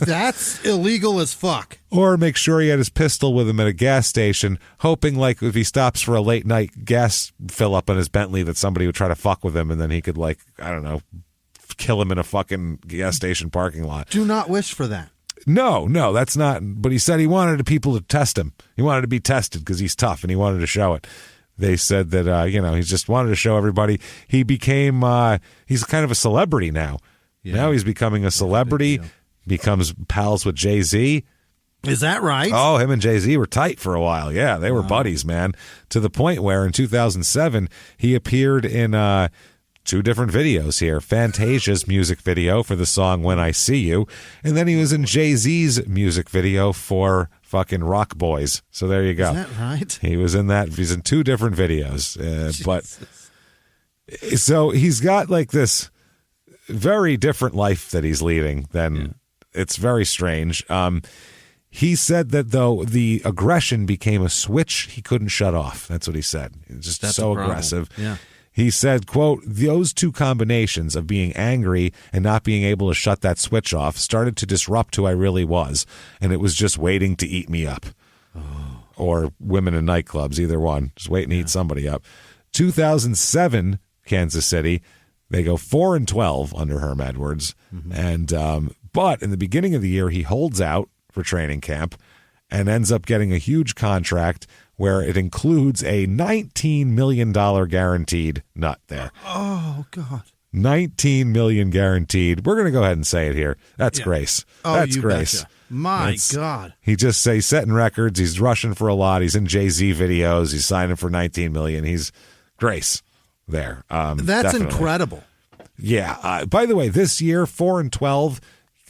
That's illegal as fuck. Or make sure he had his pistol with him at a gas station, hoping, like, if he stops for a late night gas fill up on his Bentley, that somebody would try to fuck with him, and then he could, like, I don't know, kill him in a fucking gas station parking lot. Do not wish for that. No, that's not. But he said he wanted people to test him. He wanted to be tested because he's tough, and he wanted to show it. They said that, he just wanted to show everybody. He became, he's kind of a celebrity now. Yeah. Now he's becoming a celebrity. Becomes pals with Jay-Z. Is that right? Oh, him and Jay-Z were tight for a while. Yeah, they were buddies, man. To the point where in 2007, he appeared in 2 different videos here. Fantasia's music video for the song When I See You. And then he was in Jay-Z's music video for fucking Rock Boys. So there you go. Is that right? He was in that. He's in 2 different videos. But so he's got like this very different life that he's leading than... Yeah. It's very strange. He said that, though, the aggression became a switch he couldn't shut off. That's what he said. That's so aggressive. Yeah. He said, quote, those 2 combinations of being angry and not being able to shut that switch off started to disrupt who I really was, and it was just waiting to eat me up. Oh. Or women in nightclubs, either one. Just waiting to eat somebody up. 2007, Kansas City, they go 4-12 under Herm Edwards, and but in the beginning of the year, he holds out for training camp and ends up getting a huge contract where it includes a $19 million guaranteed nut there. Oh, God. $19 million guaranteed. We're going to go ahead and say it here. That's Grace. Oh, that's you Grace. Betcha. My God. He's setting records. He's rushing for a lot. He's in Jay-Z videos. He's signing for $19 million. He's Grace there. That's definitely incredible. Yeah. By the way, this year, 4-12,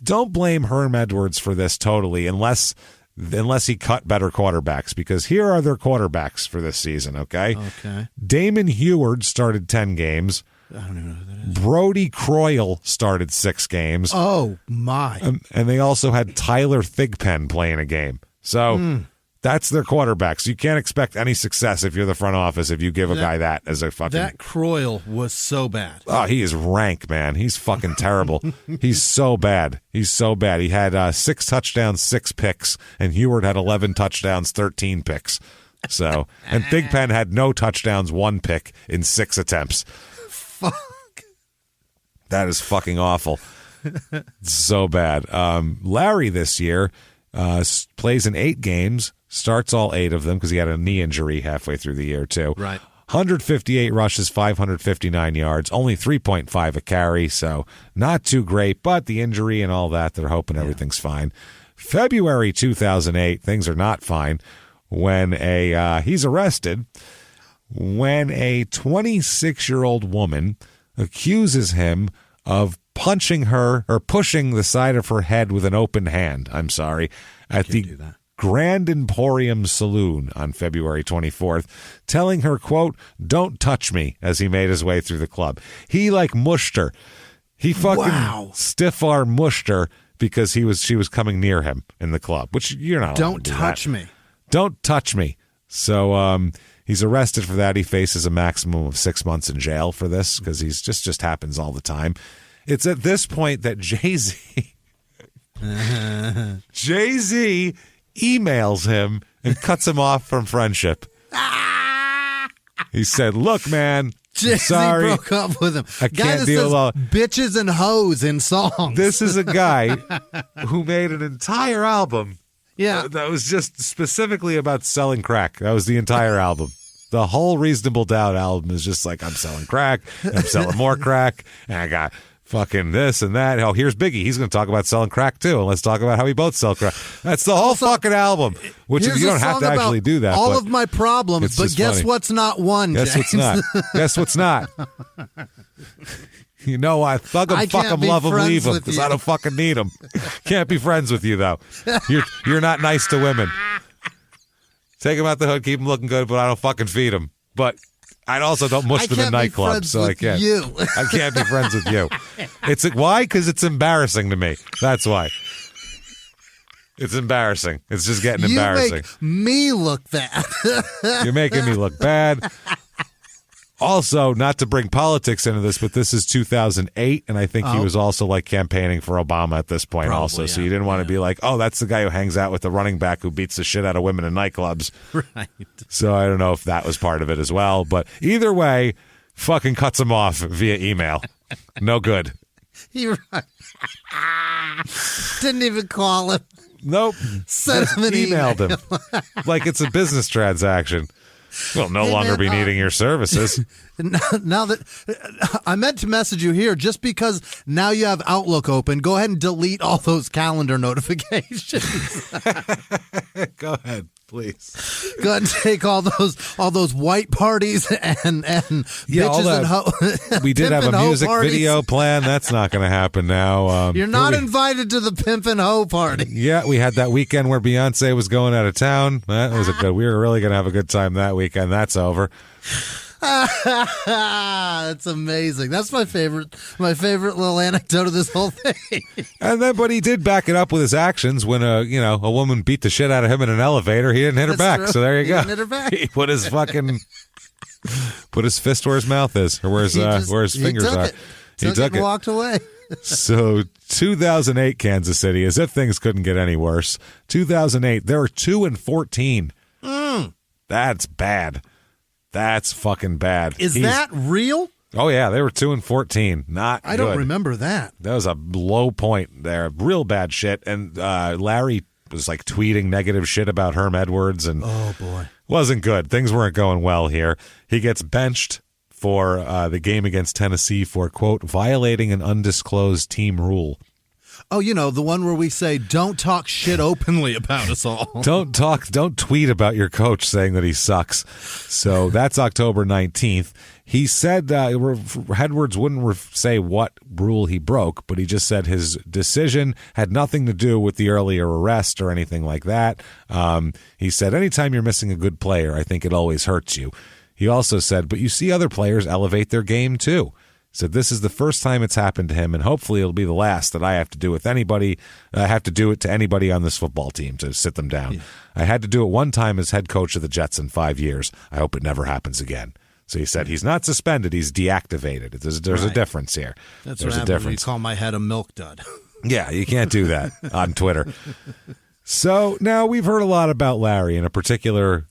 don't blame Herm Edwards for this totally, unless he cut better quarterbacks, because here are their quarterbacks for this season, okay? Okay. Damon Heward started 10 games. I don't even know who that is. Brody Croyle started 6 games. Oh, my. And they also had Tyler Thigpen playing a game. So that's their quarterbacks. You can't expect any success if you're the front office if you give a guy that as a fucking... That Croyle was so bad. Oh, he is rank, man. He's fucking terrible. He's so bad. He's so bad. He had 6 touchdowns, 6 picks, and Heward had 11 touchdowns, 13 picks. So, and Thigpen had no touchdowns, 1 pick in 6 attempts. Fuck. That is fucking awful. So bad. Larry this year plays in 8 games, starts all 8 of them because he had a knee injury halfway through the year, too. Right. 158 rushes, 559 yards, only 3.5 a carry, so not too great, but the injury and all that, they're hoping everything's fine. February 2008, things are not fine when he's arrested when a 26-year-old woman accuses him of punching her or pushing the side of her head with an open hand, at the Grand Emporium Saloon on February 24th, telling her, quote, "Don't touch me," as he made his way through the club. He mushed her. He fucking stiff-arm mushed her because she was coming near him in the club, which you're not allowed to do. Don't touch me. Don't touch me. So he's arrested for that. He faces a maximum of 6 months in jail for this because he's just happens all the time. It's at this point that Jay-Z emails him and cuts him off from friendship. He said, "Look, man, Jay-Z sorry, broke up with him. I can't deal with bitches and hoes in songs." This is a guy who made an entire album. Yeah, that was just specifically about selling crack. That was the entire album. The whole Reasonable Doubt album is just like, I'm selling crack, and I'm selling more crack, and I got fucking this and that. Oh, here's Biggie. He's going to talk about selling crack too, and let's talk about how we both sell crack. That's the whole fucking album. Which you don't have to actually do that. All of my problems, but guess funny. What's not one? Guess James? what's not? Guess what's not? You know, I thug him, fuck him, love him, leave him, because I don't fucking need him. Can't be friends with you, though. You're not nice to women. Take him out the hood, keep him looking good, but I don't fucking feed him. But I also don't mush them in nightclubs, so I can't. I can't be friends with you. Why? Because it's embarrassing to me. That's why. It's embarrassing. It's just getting embarrassing. You make me look bad. You're making me look bad. Also, not to bring politics into this, but this is 2008, and I think he was also campaigning for Obama at this point. Probably, so you didn't want to be like, oh, that's the guy who hangs out with the running back who beats the shit out of women in nightclubs. Right. So I don't know if that was part of it as well, but either way, fucking cuts him off via email. No good. You're right. Didn't even call him. Nope. Sent him an email. Emailed him. Like it's a business transaction. We'll no longer be needing your services. Now that I meant to message you here, just because now you have Outlook open, go ahead and delete all those calendar notifications. Go ahead, please. Go ahead and take all those white parties and bitches and hoes. We did have a music video plan. That's not going to happen now. You're not invited to the pimp and hoe party. Yeah, we had that weekend where Beyonce was going out of town. That was we were really going to have a good time that weekend. That's over. That's amazing. That's my favorite little anecdote of this whole thing. And then, but he did back it up with his actions when a woman beat the shit out of him in an elevator. He didn't hit her back. True. So there you go. Didn't hit her back. He put his fist where his mouth is, or where his fingers are. He took it and walked away. So 2008 Kansas City, as if things couldn't get any worse. 2008, they were 2-14. That's bad. That's fucking bad. Is that real? Oh, yeah. They were 2-14. I don't remember that. That was a low point there. Real bad shit. And Larry was tweeting negative shit about Herm Edwards. And oh, boy. Wasn't good. Things weren't going well here. He gets benched for the game against Tennessee for, quote, violating an undisclosed team rule. Oh, the one where we say, don't talk shit openly about us all. Don't tweet about your coach saying that he sucks. So that's October 19th. He said Edwards wouldn't say what rule he broke, but he just said his decision had nothing to do with the earlier arrest or anything like that. He said, anytime you're missing a good player, I think it always hurts you. He also said, but you see other players elevate their game too. Said this is the first time it's happened to him, and hopefully it'll be the last that I have to do with anybody. I have to do it to anybody on this football team to sit them down. Yeah. I had to do it one time as head coach of the Jets in 5 years. I hope it never happens again. So he said he's not suspended; he's deactivated. There's a difference here. That's what happens when you call my head a milk dud. Yeah, you can't do that on Twitter. So now we've heard a lot about Larry in a particular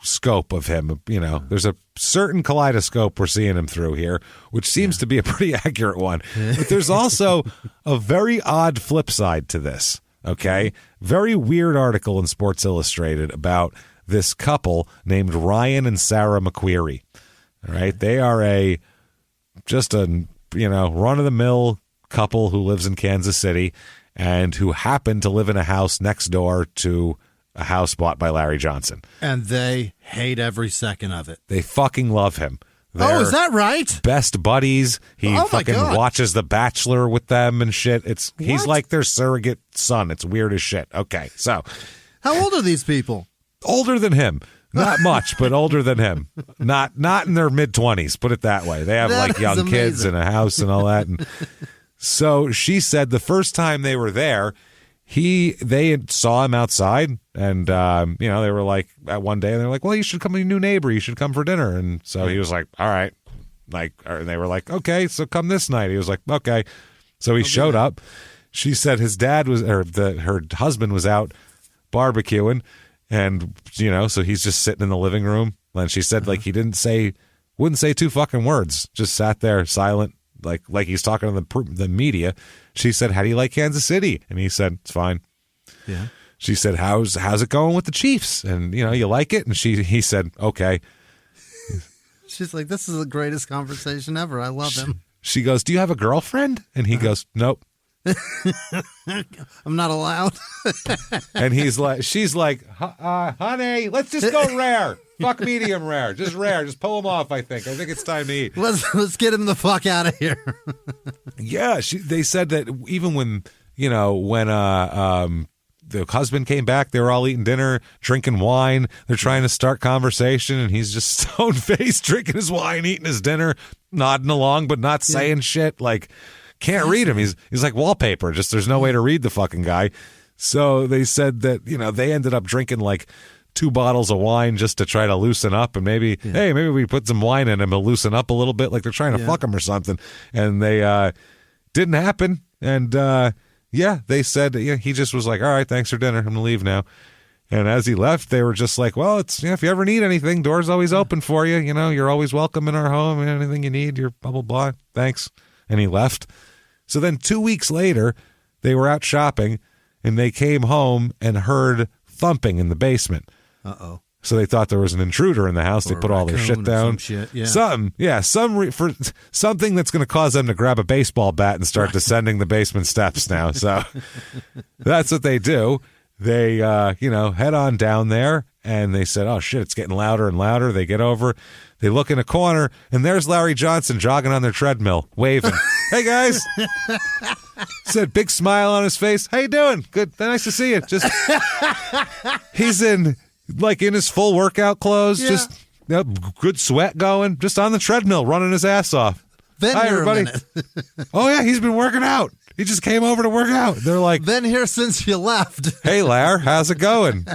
scope of him. There's a certain kaleidoscope we're seeing him through here, which seems to be a pretty accurate one. But there's also a very odd flip side to this. Okay? Very weird article in Sports Illustrated about this couple named Ryan and Sarah McQuarrie. All right? They are just a run-of-the-mill couple who lives in Kansas City and who happen to live in a house next door to a house bought by Larry Johnson. And they hate every second of it. They fucking love him. Oh, is that right? Best buddies. He fucking watches The Bachelor with them and shit. He's like their surrogate son. It's weird as shit. Okay, so. How old are these people? Older than him. Not much, but older than him. Not in their mid-20s, put it that way. They have like young kids and a house and all that. And so she said the first time they were there, they saw him outside, and they were like, at one day, and they're like, well, you should come, a new neighbor, you should come for dinner. And so he was like, all right. And they were like, okay, so come this night. He was like, okay. So he showed up. She said his dad her husband was out barbecuing, and so he's just sitting in the living room. And she said like he wouldn't say two fucking words, just sat there silent, like he's talking to the media. She said, how do you like Kansas City? And he said, it's fine. Yeah. She said, how's it going with the Chiefs? And you like it? And he said, okay. She's like, this is the greatest conversation ever. I love him. She goes, do you have a girlfriend? And he goes, nope. I'm not allowed. And she's like, honey, let's just go rare. Fuck medium rare. Just rare. Just pull them off, I think it's time to eat. Let's get him the fuck out of here. Yeah, they said that even when the husband came back, they were all eating dinner, drinking wine. They're trying to start conversation, and he's just stone-faced, drinking his wine, eating his dinner, nodding along, but not saying shit. Like, can't read him. He's like wallpaper. Just there's no way to read the fucking guy. So they said that, they ended up drinking like 2 bottles of wine just to try to loosen up, and maybe we put some wine in him, he'll loosen up a little bit, like they're trying to fuck him or something. And they didn't happen. And they said he just was like, all right, thanks for dinner, I'm gonna leave now. And as he left, they were just like, well, it's if you ever need anything, door's always open for you. You're always welcome in our home. Anything you need, you're blah blah blah. Thanks. And he left. So then 2 weeks later, they were out shopping, and they came home and heard thumping in the basement. Uh-oh. So they thought there was an intruder in the house. They put all their shit down. Some shit, yeah. Something that's going to cause them to grab a baseball bat and start descending the basement steps now. So that's what they do. They, head on down there, and they said, oh, shit, it's getting louder and louder. They get over. They look in a corner, and there's Larry Johnson jogging on their treadmill, waving. Hey, guys. Said, big smile on his face. How you doing? Good. Nice to see you. Just he's in his full workout clothes. Yeah. Just good sweat going. Just on the treadmill, running his ass off. Hi, everybody. Oh, yeah, he's been working out. He just came over to work out. They're like, been here since you left. Hey, Larry, how's it going?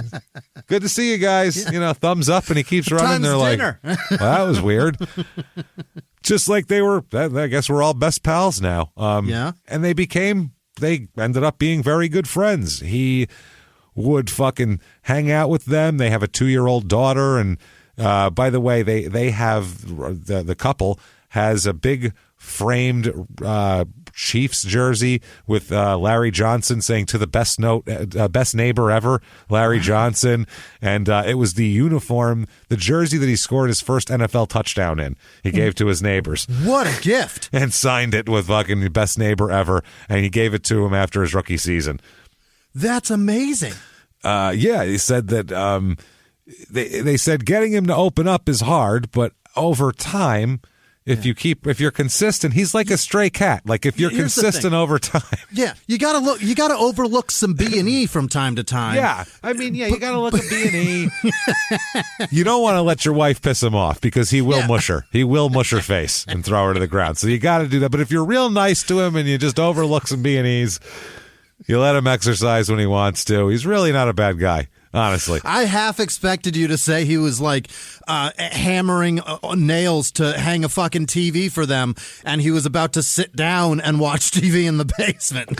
Good to see you guys. Yeah. Thumbs up, and he keeps running. They're dinner. Like, well, that was weird. Just like they were, I guess we're all best pals now. Yeah. And they ended up being very good friends. He would fucking hang out with them. They have a 2-year-old daughter. And by the way, they have, the couple has a big framed Chiefs jersey with Larry Johnson saying to the best neighbor ever, Larry Johnson. And it was the uniform, the jersey that he scored his first NFL touchdown in. He gave to his neighbors. What a gift. And signed it with fucking best neighbor ever. And he gave it to him after his rookie season. That's amazing. He said that they said getting him to open up is hard, but over time, if you're consistent, he's like a stray cat. Like if you're consistent over time. Yeah, you gotta overlook some B&E from time to time. Yeah, I mean, you gotta look at B&E. You don't want to let your wife piss him off because he will mush her. He will mush her face and throw her to the ground. So you got to do that. But if you're real nice to him and you just overlook some B&Es, you let him exercise when he wants to. He's really not a bad guy. Honestly, I half expected you to say he was like hammering nails to hang a fucking TV for them, and he was about to sit down and watch TV in the basement.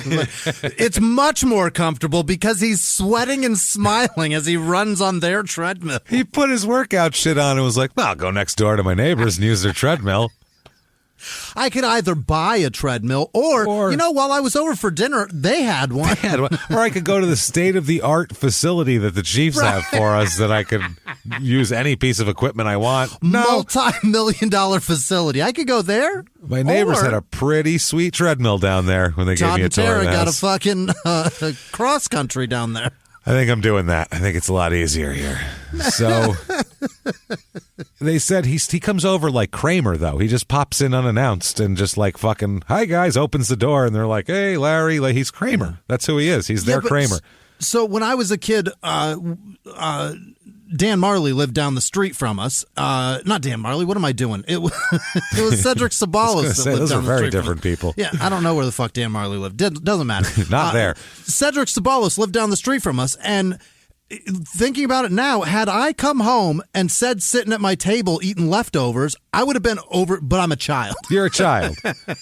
It's much more comfortable because he's sweating and smiling as he runs on their treadmill. He put his workout shit on and was like, well, I'll go next door to my neighbors and use their treadmill. I could either buy a treadmill or while I was over for dinner, they had one. Or I could go to the state-of-the-art facility that the Chiefs have for us that I could use any piece of equipment I want. Multi-million-dollar facility. I could go there. My neighbors had a pretty sweet treadmill down there when they gave me a tour of the house. Got a fucking cross-country down there. I think I'm doing that. I think it's a lot easier here. So they said he comes over like Kramer, though. He just pops in unannounced and just like fucking, hi, guys, opens the door. And they're like, hey, Larry. Like, he's Kramer. That's who he is. He's their Kramer. So when I was a kid, Dan Marley lived down the street from us. Not Dan Marley. What am I doing? It was Cedric Sabalos that lived those down are the very street different people. Yeah, I don't know where the fuck Dan Marley lived. Doesn't matter. Not there. Cedric Sabalos lived down the street from us, and thinking about it now, had I come home and said sitting at my table eating leftovers, I would have been over, but I'm a child. You're a child.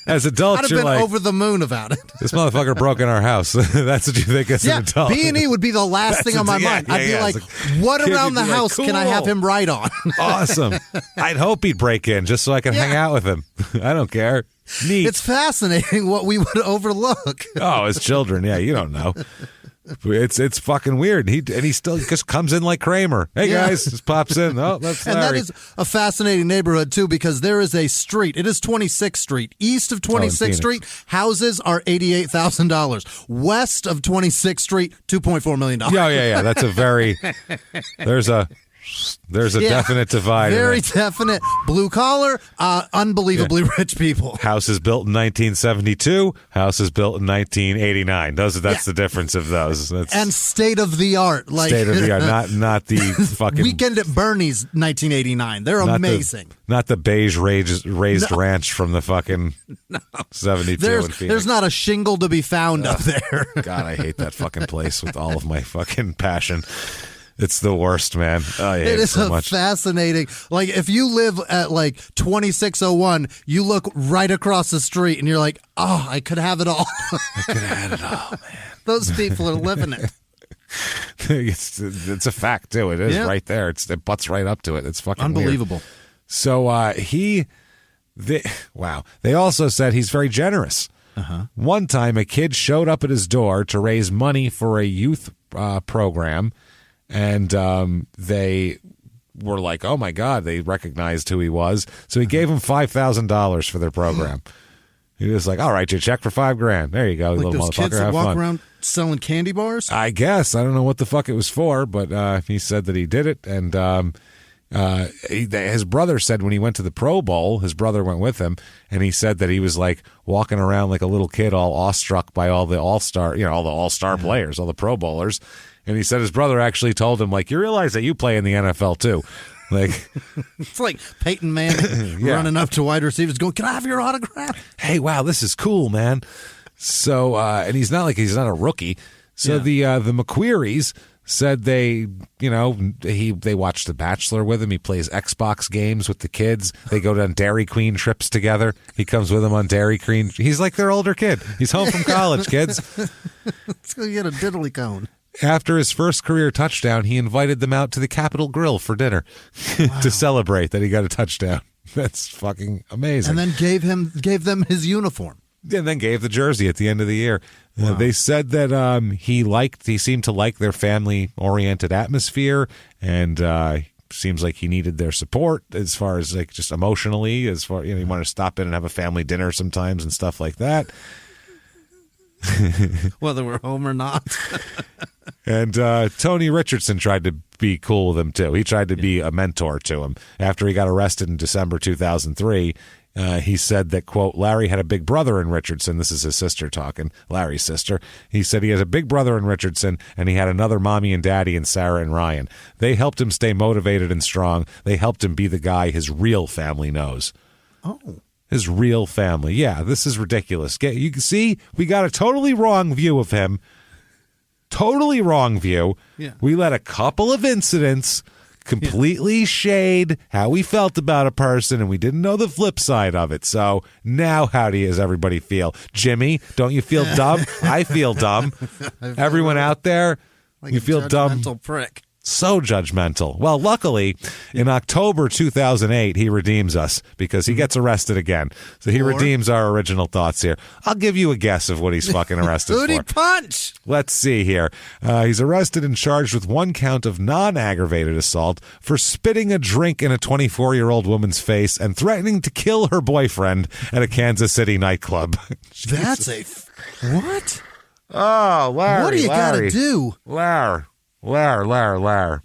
As adults, I'd have you're been like, over the moon about it. This motherfucker broke in our house. That's what you think as an adult. B&E would be the last thing on my mind. I'd be like, what around the house can I have him write on? Awesome. I'd hope he'd break in just so I can hang out with him. I don't care. Neat. It's fascinating what we would overlook. Oh, as children, yeah, you don't know. It's fucking weird. He still just comes in like Kramer. Hey guys, just pops in. Oh, that's Larry. And that is a fascinating neighborhood too, because there is a street. It is 26th Street. East of 26th Street, houses are $88,000. West of 26th Street, $2.4 million. Yeah. That's a very. There's a definite divide. Very definite. Blue collar, unbelievably rich people. House is built in 1972. House is built in 1989. That's the difference of those. And state of the art, state of the art, not the fucking Weekend at Bernie's 1989. They're amazing. Not the beige raised ranch from the fucking 72 in Phoenix. There's not a shingle to be found up there. God, I hate that fucking place with all of my fucking passion. It's the worst, man. I hate it so much. Fascinating. Like, if you live at, 2601, you look right across the street, and you're like, oh, I could have it all. I could have had it all, man. Those people are living it. It's a fact, too. It is right there. It butts right up to it. It's fucking unbelievable. Weird. So, They also said he's very generous. Uh-huh. One time, a kid showed up at his door to raise money for a youth program. And they were like, oh, my God, they recognized who he was. So he gave him $5,000 for their program. He was like, all right, you check for $5,000. There you go, like little those motherfucker. Kids that have walk fun. Around selling candy bars? I guess. I don't know what the fuck it was for, but he said that he did it. And his brother said when he went to the Pro Bowl, his brother went with him, and he said that he was like walking around like a little kid, all awestruck by all the all-star, all the all-star players, all the Pro Bowlers. And he said his brother actually told him, like, you realize that you play in the NFL too. Like, it's like Peyton Manning running up to wide receivers going, can I have your autograph? Hey, wow, this is cool, man. So, and he's not a rookie. So the McQuarries said they watched The Bachelor with him. He plays Xbox games with the kids. They go on Dairy Queen trips together. He comes with them on Dairy Queen. He's like their older kid. He's home from college, kids. Let's go get a diddly cone. After his first career touchdown, he invited them out to the Capitol Grill for dinner to celebrate that he got a touchdown. That's fucking amazing. And then gave them his uniform. And then gave the jersey at the end of the year. Wow. They said that he seemed to like their family-oriented atmosphere, and seems like he needed their support as far as like just emotionally, as far he wanted to stop in and have a family dinner sometimes and stuff like that. Whether we're home or not. And Tony Richardson tried to be cool with him, too. He tried to be a mentor to him. After he got arrested in December 2003, he said that, quote, Larry had a big brother in Richardson. This is his sister talking, Larry's sister. He said he has a big brother in Richardson, and he had another mommy and daddy in Sarah and Ryan. They helped him stay motivated and strong. They helped him be the guy his real family knows. Oh. His real family. Yeah, this is ridiculous. You can see we got a totally wrong view of him. Totally wrong view. Yeah. We let a couple of incidents completely shade how we felt about a person, and we didn't know the flip side of it. So now how does everybody feel? Jimmie, don't you feel dumb? I feel dumb. Everyone out there, like you feel dumb. Prick. So judgmental. Well, luckily, in October 2008, he redeems us because he gets arrested again. So he redeems our original thoughts here. I'll give you a guess of what he's fucking arrested for. Who'd he punch? Let's see here. He's arrested and charged with 1 count of non-aggravated assault for spitting a drink in a 24-year-old woman's face and threatening to kill her boyfriend at a Kansas City nightclub. That's what? Oh, Larry, what do you got to do? Larry,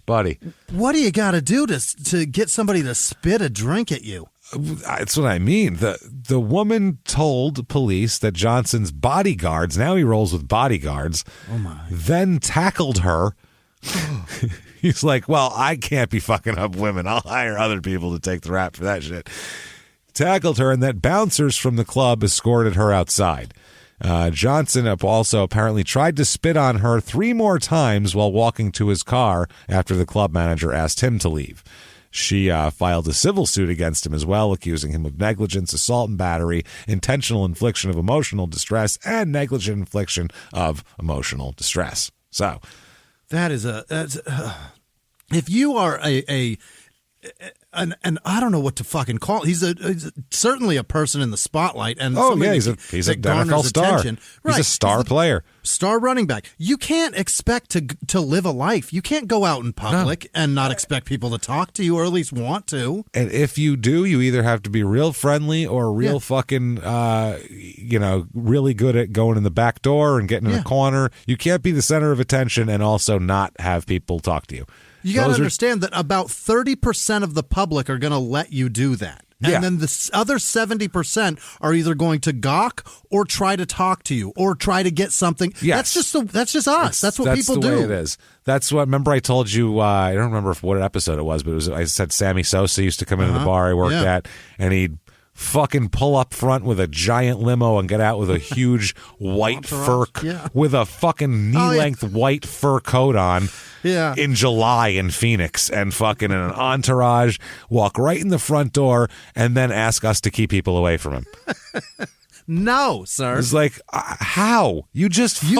buddy. What do you got to do to get somebody to spit a drink at you? That's what I mean. The woman told police that Johnson's bodyguards, now he rolls with bodyguards, then tackled her. He's like, well, I can't be fucking up women. I'll hire other people to take the rap for that shit. Tackled her, and that bouncers from the club escorted her outside. Johnson also apparently tried to spit on her 3 more times while walking to his car after the club manager asked him to leave. She filed a civil suit against him as well, accusing him of negligence, assault and battery, intentional infliction of emotional distress, and negligent infliction of emotional distress. So that is if you are and I don't know what to fucking call. He's certainly a person in the spotlight, and he's an NFL star. Attention. Right. He's a star player, star running back. You can't expect to live a life. You can't go out in public and not expect people to talk to you, or at least want to. And if you do, you either have to be real friendly or real fucking, really good at going in the back door and getting in a corner. You can't be the center of attention and also not have people talk to you. You got to understand that about 30% of the public are going to let you do that. And then the other 70% are either going to gawk or try to talk to you or try to get something. Yes. That's just us. That's what people do. That's the way it is. That's what, remember I told you, I don't remember what episode it was, but I said Sammy Sosa used to come into the bar I worked at, and he'd fucking pull up front with a giant limo and get out with a huge white fur, with a fucking knee-length white fur coat on in July in Phoenix, and fucking in an entourage, walk right in the front door, and then ask us to keep people away from him. No, sir. It's like, how? You just you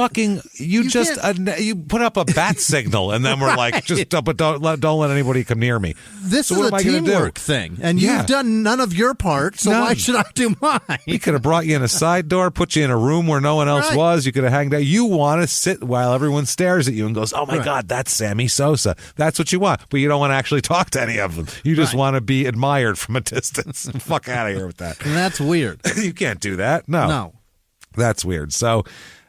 put up a bat signal, and then we're like, don't let anybody come near me. This is a teamwork thing, and you've done none of your part, so why should I do mine? We could have brought you in a side door, put you in a room where no one else was. You could have hanged out. You want to sit while everyone stares at you and goes, oh my God, that's Sammy Sosa. That's what you want, but you don't want to actually talk to any of them. You just want to be admired from a distance. Fuck out of here with that. And that's weird. You can't do that. No. That's weird. So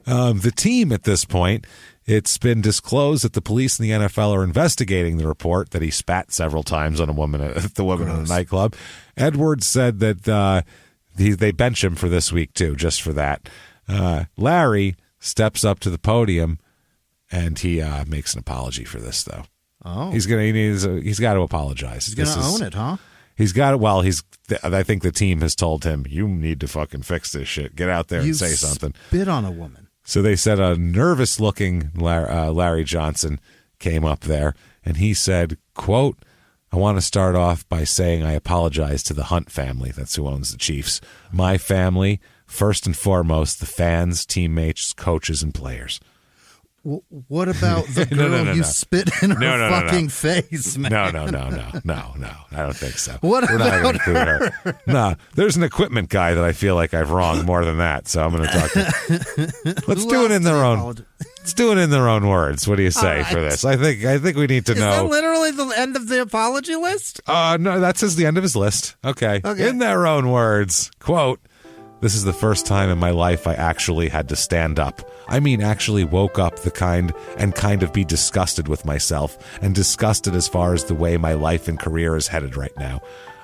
the team at this point, it's been disclosed that the police and the NFL are investigating the report that he spat several times on a woman at the woman in the nightclub. Edwards said that they bench him for this week too, just for that. Larry steps up to the podium and he makes an apology for this, though. Oh, he's got to apologize. He's going to own it, huh? He's got it. Well, I think the team has told him, you need to fucking fix this shit. Get out there and say something. Spit on a woman. So they said a nervous-looking Larry Johnson came up there, and he said, quote, I want to start off by saying I apologize to the Hunt family. That's who owns the Chiefs. My family, first and foremost, the fans, teammates, coaches, and players. What about the girl you spit in her fucking face, man? No. I don't think so. We're not going to include her. No, there's an equipment guy that I feel like I've wronged more than that, so I'm going to talk to Let's do it in their own. Let's do it in their own words. What do you say for this? I think we need to know. Is that literally the end of the apology list? No, that's the end of his list. Okay. In their own words, quote, this is the first time in my life I actually had to stand up. I mean, actually woke up kind of be disgusted with myself, and disgusted as far as the way my life and career is headed right now.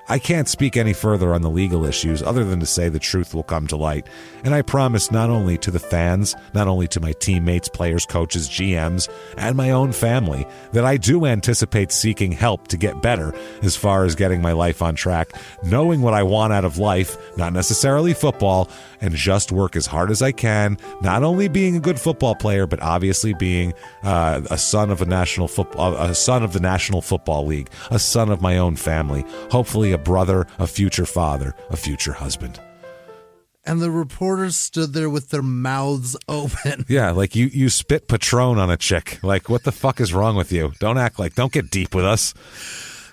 I can't speak any further on the legal issues other than to say the truth will come to light. And I promise not only to the fans, not only to my teammates, players, coaches, GMs, and my own family, that I do anticipate seeking help to get better as far as getting my life on track, knowing what I want out of life, not necessarily football, and just work as hard as I can, not only being a good football player, but obviously being a son of the National Football League, a son of my own family, hopefully a brother, a future father, a future husband. And the reporters stood there with their mouths open. Yeah, like you spit Patron on a chick. Like, what the fuck is wrong with you? Don't get deep with us.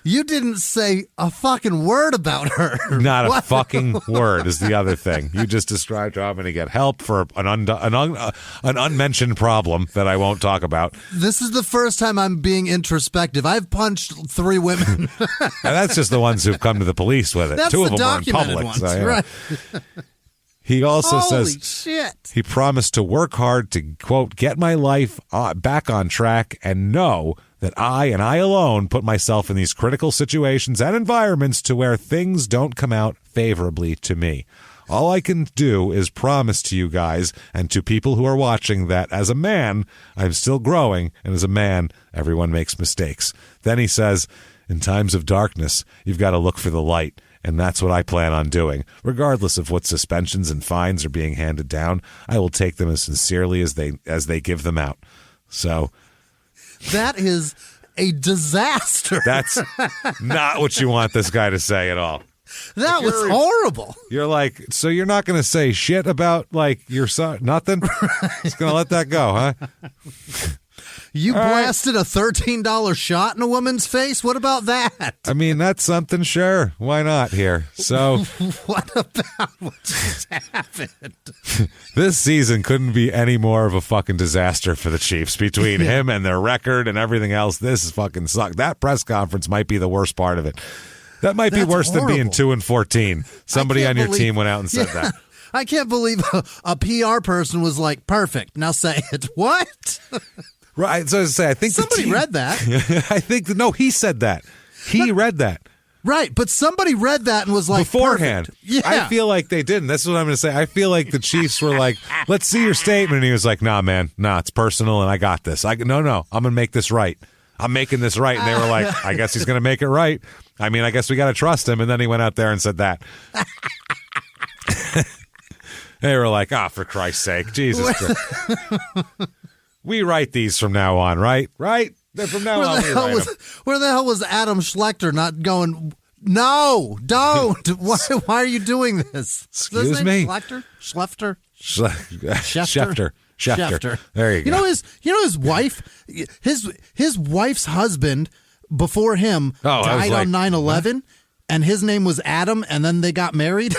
You didn't say a fucking word about her. Not a fucking word is the other thing. You just described how I'm going to get help for an unmentioned problem that I won't talk about. This is the first time I'm being introspective. I've punched 3 women. And that's just the ones who've come to the police with it. That's 2 of the them were in documented public. ones, So, yeah. right. He also Holy says shit. he promised to work hard to, quote, get my life back on track and know that I and I alone put myself in these critical situations and environments to where things don't come out favorably to me. All I can do is promise to you guys and to people who are watching that as a man, I'm still growing, and as a man, everyone makes mistakes. Then he says, in times of darkness, you've got to look for the light. And that's what I plan on doing. Regardless of what suspensions and fines are being handed down, I will take them as sincerely as they give them out. So that is a disaster. That's not what you want this guy to say at all. That was horrible. You're like, so you're not going to say shit about like your son? Nothing? Just going to let that go, huh? You blasted a $13 shot in a woman's face? What about that? I mean, that's something, sure. Why not here? So what about what just happened? This season couldn't be any more of a fucking disaster for the Chiefs between him and their record and everything else. This is fucking sucked. That press conference might be the worst part of it. That might be worse than being 2-14. Somebody on your team went out and said that. I can't believe a PR person was like, perfect. Now say it. What? Right. So I say, I think somebody read that. I think no, he said that. He read that. Right, but somebody read that and was like, beforehand. Perfect. Yeah. I feel like they didn't. That's what I'm going to say. I feel like the Chiefs were like, let's see your statement. And he was like, nah, man, it's personal and I got this. No, I'm going to make this right. I'm making this right. And they were like, I guess he's going to make it right. I mean, I guess we got to trust him. And then he went out there and said that. They were like, for Christ's sake, Jesus Christ. We write these from now on, right? Right? From now on, we write them. Where the hell was Adam Schlechter not going, no, don't. Why are you doing this? Excuse me? Schlechter? Schefter. There you go. You know his wife? His wife's husband before him died on 9/11, and his name was Adam, and then they got married.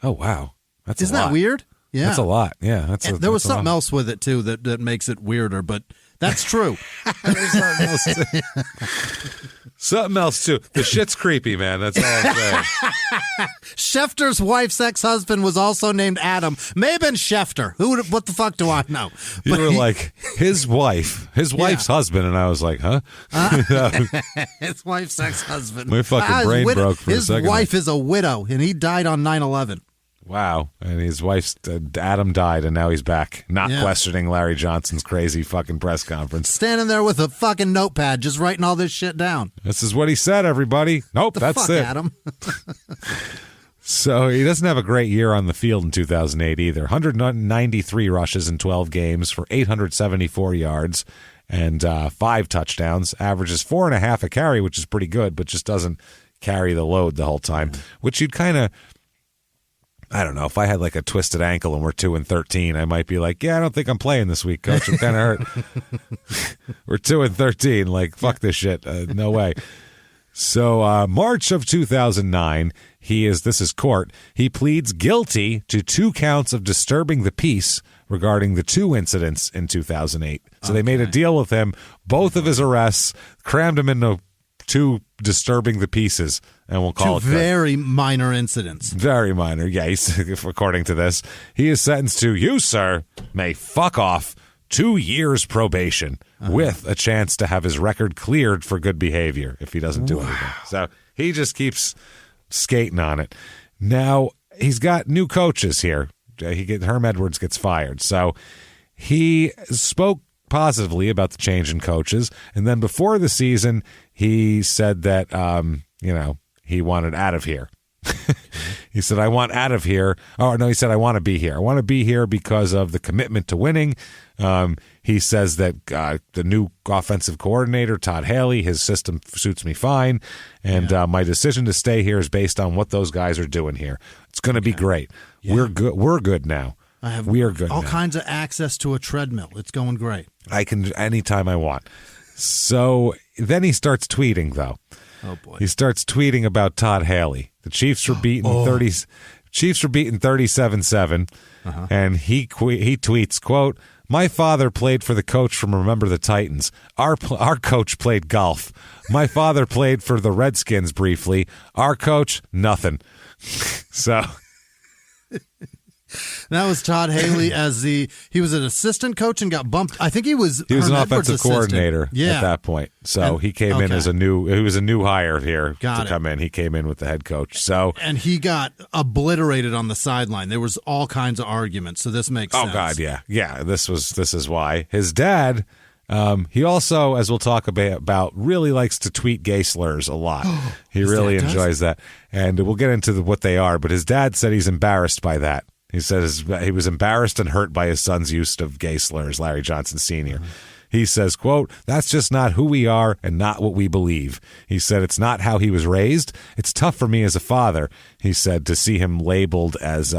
Oh, wow. Isn't that weird? Yeah. That's a lot. Yeah. There was something else with it, too, that makes it weirder, but that's true. Something else, too. The shit's creepy, man. That's all I'm saying. Schefter's wife's ex-husband was also named Adam. May have been Schefter. What the fuck do I know? You were like, his wife's husband, and I was like, huh? His wife's ex-husband. My fucking brain broke for a second. His wife is a widow, and he died on 9/11. Wow. And his wife's Adam died, and now he's back. Not questioning Larry Johnson's crazy fucking press conference. Standing there with a fucking notepad, just writing all this shit down. This is what he said, everybody. Nope, that's it. Adam. So he doesn't have a great year on the field in 2008 either. 193 rushes in 12 games for 874 yards and 5 touchdowns. Averages 4.5 a carry, which is pretty good, but just doesn't carry the load the whole time, which you'd kind of... I don't know. If I had like a twisted ankle and we're 2-13, I might be like, I don't think I'm playing this week, coach. I'm kind of hurt. We're 2-13. Like, fuck this shit. No way. So March of 2009, this is court. He pleads guilty to 2 counts of disturbing the peace regarding the 2 incidents in 2008. So they made a deal with him. Both of his arrests, crammed him into 2 disturbing the pieces, and we'll call it 2 very minor incidents. Very minor, yeah. According to this, he is sentenced to, you, sir, may fuck off 2 years probation with a chance to have his record cleared for good behavior if he doesn't do anything. So he just keeps skating on it. Now, he's got new coaches here. Herm Edwards gets fired. So he spoke positively about the change in coaches, and then before the season he said that he wanted out of here. He said, I want out of here. Oh no, he said, I want to be here. I want to be here because of the commitment to winning. He says that the new offensive coordinator, Todd Haley, his system suits me fine, and my decision to stay here is based on what those guys are doing here. It's going to be great. Yeah. We're good now. We are good all now. Kinds of access to a treadmill. It's going great. I can anytime I want. So then he starts tweeting, though. Oh boy! He starts tweeting about Todd Haley. The Chiefs were beaten 37-7, and he tweets, quote, "My father played for the coach from Remember the Titans. Our coach played golf. My father played for the Redskins briefly. Our coach, nothing." So that was Todd Haley he was an assistant coach and got bumped. I think he was an offensive coordinator at that point. So he came in as he was a new hire here to come in. He came in with the head coach. So and he got obliterated on the sideline. There was all kinds of arguments. So this makes sense. Oh God, yeah. Yeah, this is why. His dad he also, as we'll talk about, really likes to tweet gay slurs a lot. He really enjoys that. And we'll get into what they are, but his dad said he's embarrassed by that. He says he was embarrassed and hurt by his son's use of gay slurs, Larry Johnson Sr. He says, quote, "That's just not who we are and not what we believe." He said, "It's not how he was raised. It's tough for me as a father," he said, "to see him labeled as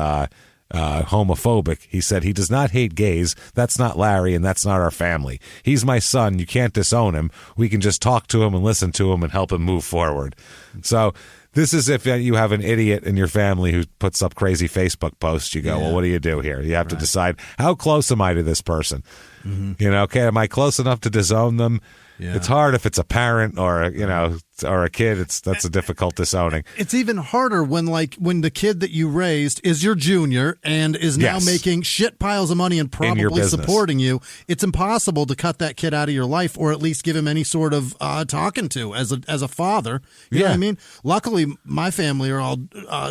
homophobic." He said, "He does not hate gays. That's not Larry, and that's not our family. He's my son. You can't disown him. We can just talk to him and listen to him and help him move forward." So this is if you have an idiot in your family who puts up crazy Facebook posts. You go, well, what do you do here? You have to decide, how close am I to this person? Okay, am I close enough to disown them? Yeah. It's hard if it's a parent or a kid. That's a difficult disowning. It's even harder when the kid that you raised is your junior and is now making shit piles of money and probably supporting you. It's impossible to cut that kid out of your life or at least give him any sort of talking to as a father. You know what I mean? Luckily, my family are all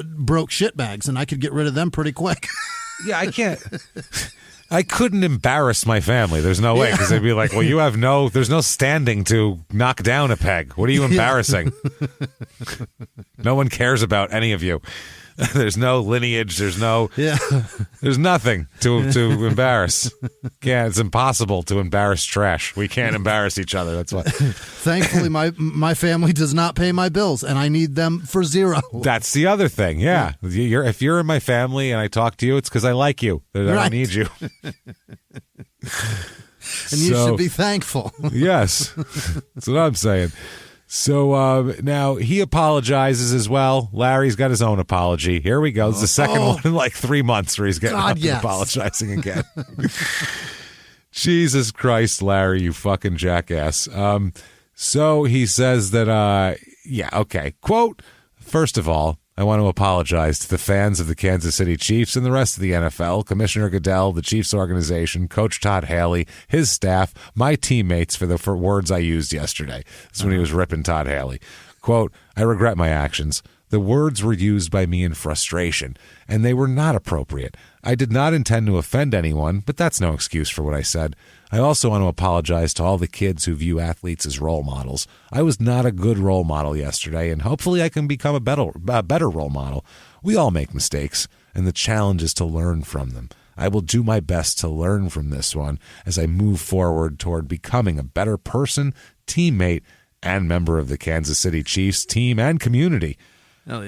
broke shitbags, and I could get rid of them pretty quick. Yeah, I can't. I couldn't embarrass my family. There's no way, because they'd be like, well, there's no standing to knock down a peg. What are you embarrassing? No one cares about any of you. There's no lineage. There's nothing to embarrass. Yeah, it's impossible to embarrass trash. We can't embarrass each other. That's why. Thankfully, my family does not pay my bills, and I need them for zero. That's the other thing. Yeah. If you're in my family and I talk to you, it's because I like you. I don't need you. And you should be thankful. Yes. That's what I'm saying. So now he apologizes as well. Larry's got his own apology. Here we go. It's the second one in like 3 months where he's getting up and apologizing again. Jesus Christ, Larry, you fucking jackass. So he says that, quote, "First of all, I want to apologize to the fans of the Kansas City Chiefs and the rest of the NFL, Commissioner Goodell, the Chiefs organization, Coach Todd Haley, his staff, my teammates for words I used yesterday." That's when he was ripping Todd Haley. Quote, "I regret my actions. The words were used by me in frustration, and they were not appropriate. I did not intend to offend anyone, but that's no excuse for what I said. I also want to apologize to all the kids who view athletes as role models. I was not a good role model yesterday, and hopefully I can become a better role model. We all make mistakes, and the challenge is to learn from them. I will do my best to learn from this one as I move forward toward becoming a better person, teammate, and member of the Kansas City Chiefs team and community." Oh,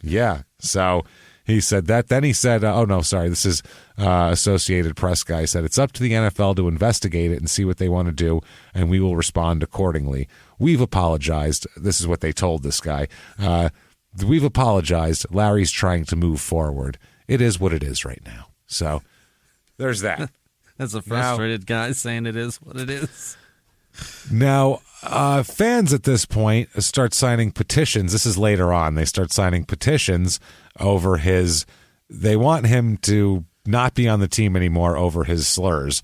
yeah. So he said that. Then he said, this is Associated Press guy said, "It's up to the NFL to investigate it and see what they want to do, and we will respond accordingly. We've apologized." This is what they told this guy. "We've apologized. Larry's trying to move forward. It is what it is right now." So there's that. That's a frustrated guy saying it is what it is. Now, fans at this point start signing petitions. This is later on. They start signing petitions over they want him to not be on the team anymore over his slurs.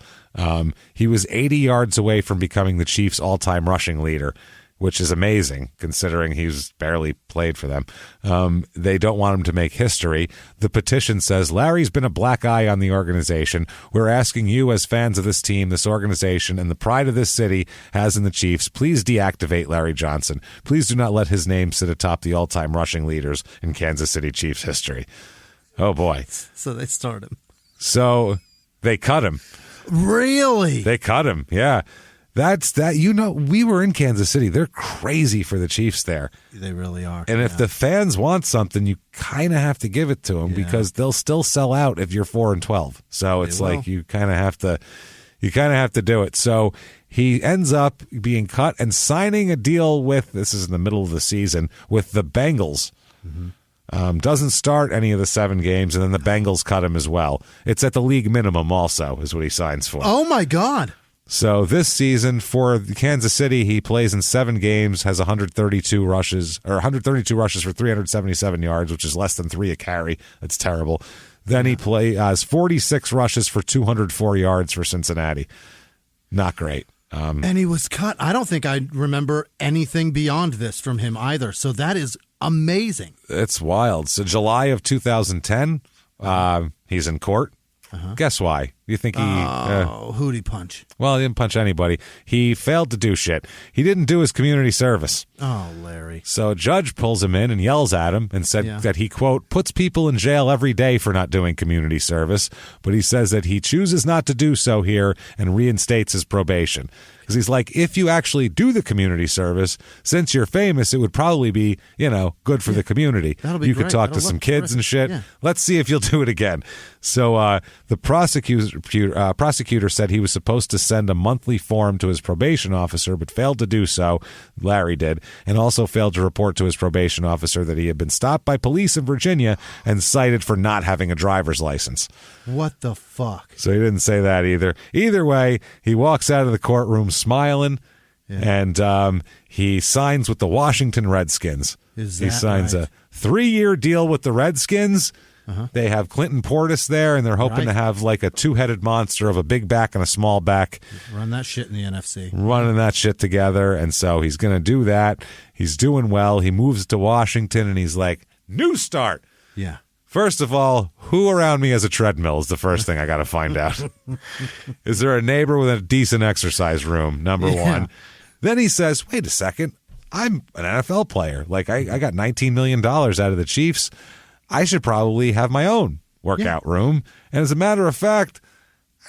He was 80 yards away from becoming the Chiefs' all-time rushing leader, which is amazing considering he's barely played for them. They don't want him to make history. The petition says, "Larry's been a black eye on the organization. We're asking you as fans of this team, this organization, and the pride of this city has in the Chiefs, please deactivate Larry Johnson. Please do not let his name sit atop the all-time rushing leaders in Kansas City Chiefs history." Oh, boy. So they start him. So they cut him. Really? They cut him, yeah. That's that. We were in Kansas City. They're crazy for the Chiefs there. They really are. And if the fans want something, you kind of have to give it to them because they'll still sell out if you're 4-12. So it's like you kind of have to do it. So he ends up being cut and signing a deal with, this is in the middle of the season, with the Bengals. Doesn't start any of the 7 games, and then the Bengals cut him as well. It's at the league minimum also is what he signs for. Oh, my God. So this season for Kansas City, he plays in 7 games, has 132 rushes for 377 yards, which is less than 3 a carry. That's terrible. Then he has 46 rushes for 204 yards for Cincinnati. Not great. And he was cut. I don't think I remember anything beyond this from him either. So that is amazing. It's wild. So July of 2010, he's in court. Guess why? You think he... who'd he punch? Well, he didn't punch anybody. He failed to do shit. He didn't do his community service. Oh, Larry. So a judge pulls him in and yells at him and said that he, quote, puts people in jail every day for not doing community service, but he says that he chooses not to do so here and reinstates his probation. Because he's like, if you actually do the community service, since you're famous, it would probably be, good for the community. That'll be you great. could talk That'll to some look kids terrific. and shit. Yeah. Let's see if you'll do it again. So the prosecutor said he was supposed to send a monthly form to his probation officer, but failed to do so. Larry did, and also failed to report to his probation officer that he had been stopped by police in Virginia and cited for not having a driver's license. What the fuck? So he didn't say that either. Either way, he walks out of the courtroom smiling, and he signs with the Washington Redskins. He signs a 3-year deal with the Redskins. They have Clinton Portis there, and they're hoping to have like a 2-headed monster of a big back and a small back. Run that shit in the NFC. Running that shit together, and so he's going to do that. He's doing well. He moves to Washington, and he's like, new start. Yeah. First of all, who around me has a treadmill is the first thing I got to find out. Is there a neighbor with a decent exercise room? Number one. Then he says, wait a second, I'm an NFL player. Like, I got $19 million out of the Chiefs. I should probably have my own workout room. And as a matter of fact,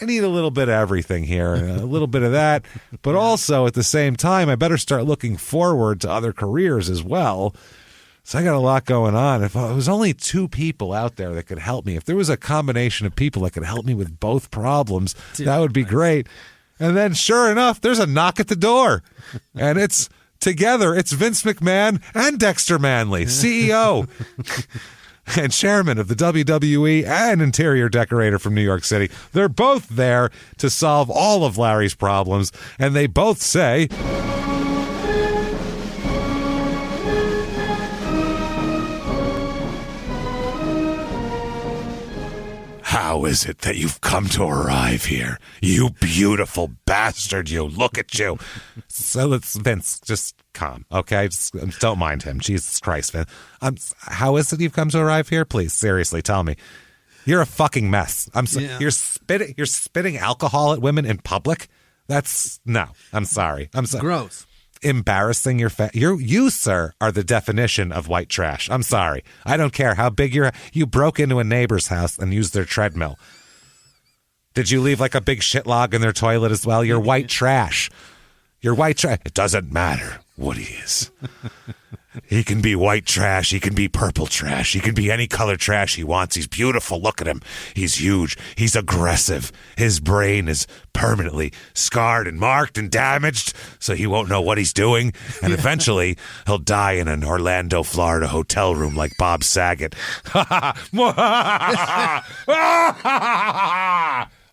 I need a little bit of everything here, a little bit of that. But also, at the same time, I better start looking forward to other careers as well. So I got a lot going on. If it was only 2 people out there that could help me, if there was a combination of people that could help me with both problems, that would be great. And then, sure enough, there's a knock at the door. And it's together. It's Vince McMahon and Dexter Manley, CEO and chairman of the WWE and interior decorator from New York City. They're both there to solve all of Larry's problems. And they both say... How is it that you've come to arrive here? You beautiful bastard, you. Look at you. So let's, Vince, just calm, okay? Just don't mind him. Jesus Christ, Vince. How is it you've come to arrive here? Please, seriously, tell me. You're a fucking mess. You're spitting alcohol at women in public? No, I'm sorry. Gross. Embarrassing you, sir, are the definition of white trash. I'm sorry. I don't care how big you broke into a neighbor's house and used their treadmill. Did you leave like a big shit log in their toilet as well? You're white trash. You're white trash. It doesn't matter what he is. He can be white trash. He can be purple trash. He can be any color trash he wants. He's beautiful. Look at him. He's huge. He's aggressive. His brain is permanently scarred and marked and damaged, so he won't know what he's doing. And eventually, he'll die in an Orlando, Florida hotel room like Bob Saget.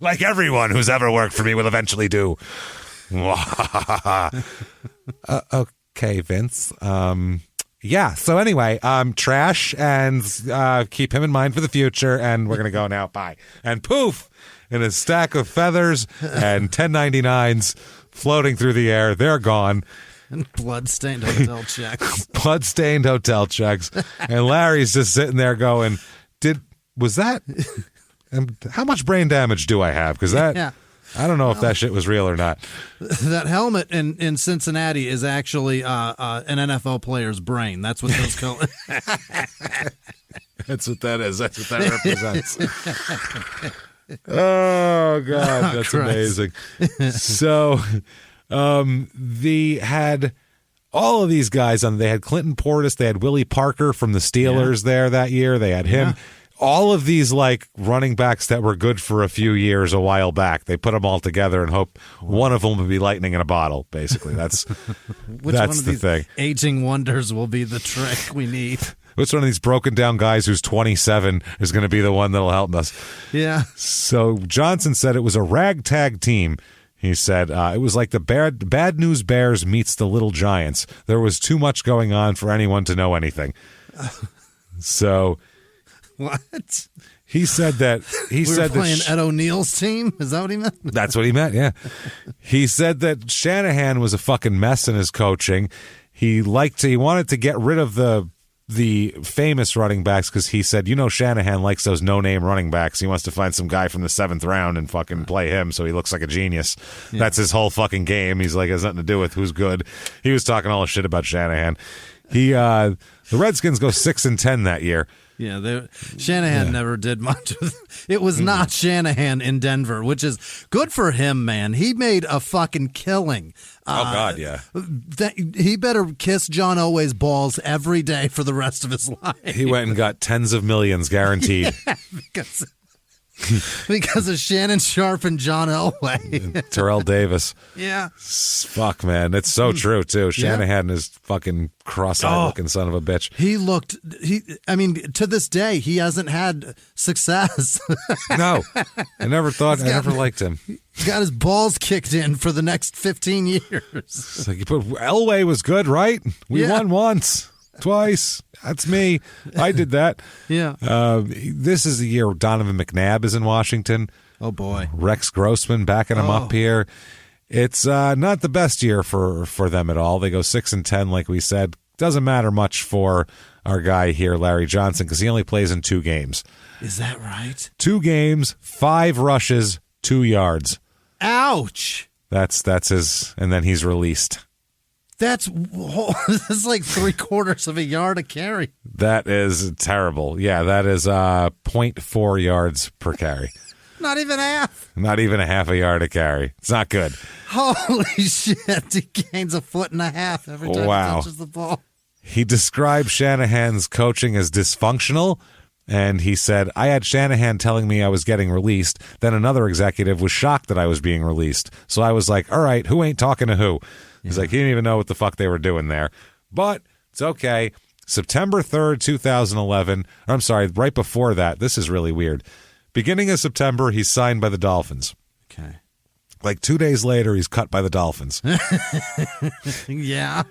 Like everyone who's ever worked for me will eventually do. Okay, Vince. Yeah, so anyway, trash, and keep him in mind for the future, and we're going to go now. Bye. And poof, in a stack of feathers and 1099s floating through the air, they're gone. And blood-stained hotel checks. Blood-stained hotel checks. And Larry's just sitting there going, was that... how much brain damage do I have? Because that... Yeah. I don't know if that shit was real or not. That helmet in Cincinnati is actually an NFL player's brain. That's what those call it. That's what that is. That's what that represents. Oh, God. That's amazing. So They had all of these guys on. They had Clinton Portis. They had Willie Parker from the Steelers there that year. They had him. All of these like running backs that were good for a few years a while back. They put them all together and hope one of them would be lightning in a bottle. Basically, that's Which that's one of the these thing. Aging wonders will be the trick we need. Which one of these broken down guys who's 27 is going to be the one that'll help us? Yeah. So Johnson said it was a ragtag team. He said it was like the Bad News Bears meets the Little Giants. There was too much going on for anyone to know anything. So what? He said that we were playing Ed O'Neill's team. Is that what he meant? That's what he meant. Yeah. He said that Shanahan was a fucking mess in his coaching. He wanted to get rid of the famous running backs because he said, Shanahan likes those no-name running backs. He wants to find some guy from the 7th round and fucking play him so he looks like a genius. Yeah. That's his whole fucking game. He's like, has nothing to do with who's good. He was talking all the shit about Shanahan. The Redskins go 6-10 that year. Yeah, Shanahan never did much. It was not Shanahan in Denver, which is good for him, man. He made a fucking killing. God, yeah. He better kiss John Elway's balls every day for the rest of his life. He went and got tens of millions guaranteed. Yeah, because of Shannon Sharp and John Elway. And Terrell Davis. Yeah. Fuck, man. It's so true, too. Shanahan is fucking cross-eyed looking son of a bitch. To this day, he hasn't had success. No. I never liked him. He got his balls kicked in for the next 15 years. Elway was good, right? We won once. Twice. That's me. I did that. Yeah. This is the year Donovan McNabb is in Washington. Oh, boy. Rex Grossman backing him up here. It's not the best year for them at all. They go 6-10, like we said. Doesn't matter much for our guy here, Larry Johnson, because he only plays in 2 games. Is that right? 2 games, 5 rushes, 2 yards. Ouch. That's his, and then he's released. That's like 3/4 of a yard a carry. That is terrible. Yeah, that is 0.4 yards per carry. Not even half. Not even a half a yard a carry. It's not good. Holy shit. He gains 1.5 feet every time he touches the ball. He described Shanahan's coaching as dysfunctional, and he said, I had Shanahan telling me I was getting released. Then another executive was shocked that I was being released. So I was like, all right, who ain't talking to who? He's like, he didn't even know what the fuck they were doing there. But it's okay. September 3rd, 2011. I'm sorry, right before that. This is really weird. Beginning of September, he's signed by the Dolphins. Okay. Like 2 days later, he's cut by the Dolphins. Yeah.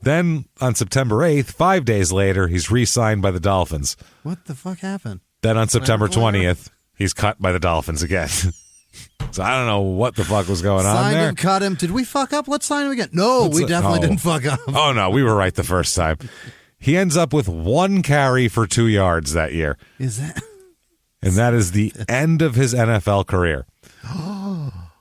Then on September 8th, 5 days later, he's re-signed by the Dolphins. What the fuck happened? Then on September 20th, he's cut by the Dolphins again. So I don't know what the fuck was going on there. Signed him, cut him. Did we fuck up? Let's sign him again. No, we definitely didn't fuck up. Oh, no, we were right the first time. He ends up with 1 carry for 2 yards that year. Is that? And that is the end of his NFL career.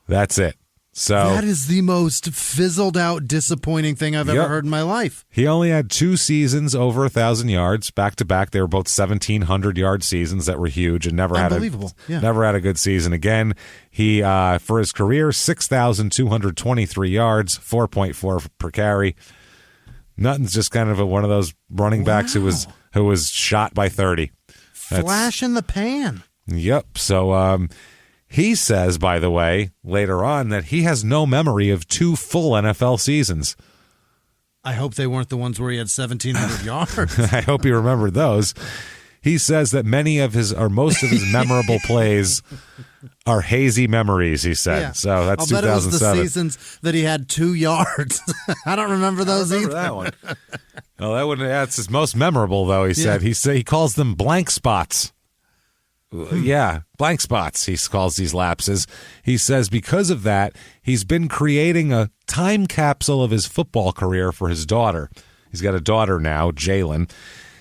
That's it. So that is the most fizzled out, disappointing thing I've ever heard in my life. He only had 2 seasons over 1,000 yards back to back. They were both 1,700-yard seasons that were huge, and never had a good season again. He for his career, 6,223 yards, 4.4 per carry. Nothing's just kind of one of those running backs who was shot by 30. Flash in the pan. Yep. So he says, by the way, later on that he has no memory of 2 full NFL seasons. I hope they weren't the ones where he had 1,700 yards. I hope he remembered those. He says that most of his memorable plays are hazy memories, he said. Yeah. So that's 2007. I'll bet it was the seasons that he had 2 yards. I don't remember those either. That one. Well, that's his most memorable, though, he said. He calls them blank spots. Yeah, blank spots, he calls these lapses. He says because of that, he's been creating a time capsule of his football career for his daughter. He's got a daughter now, Jalen.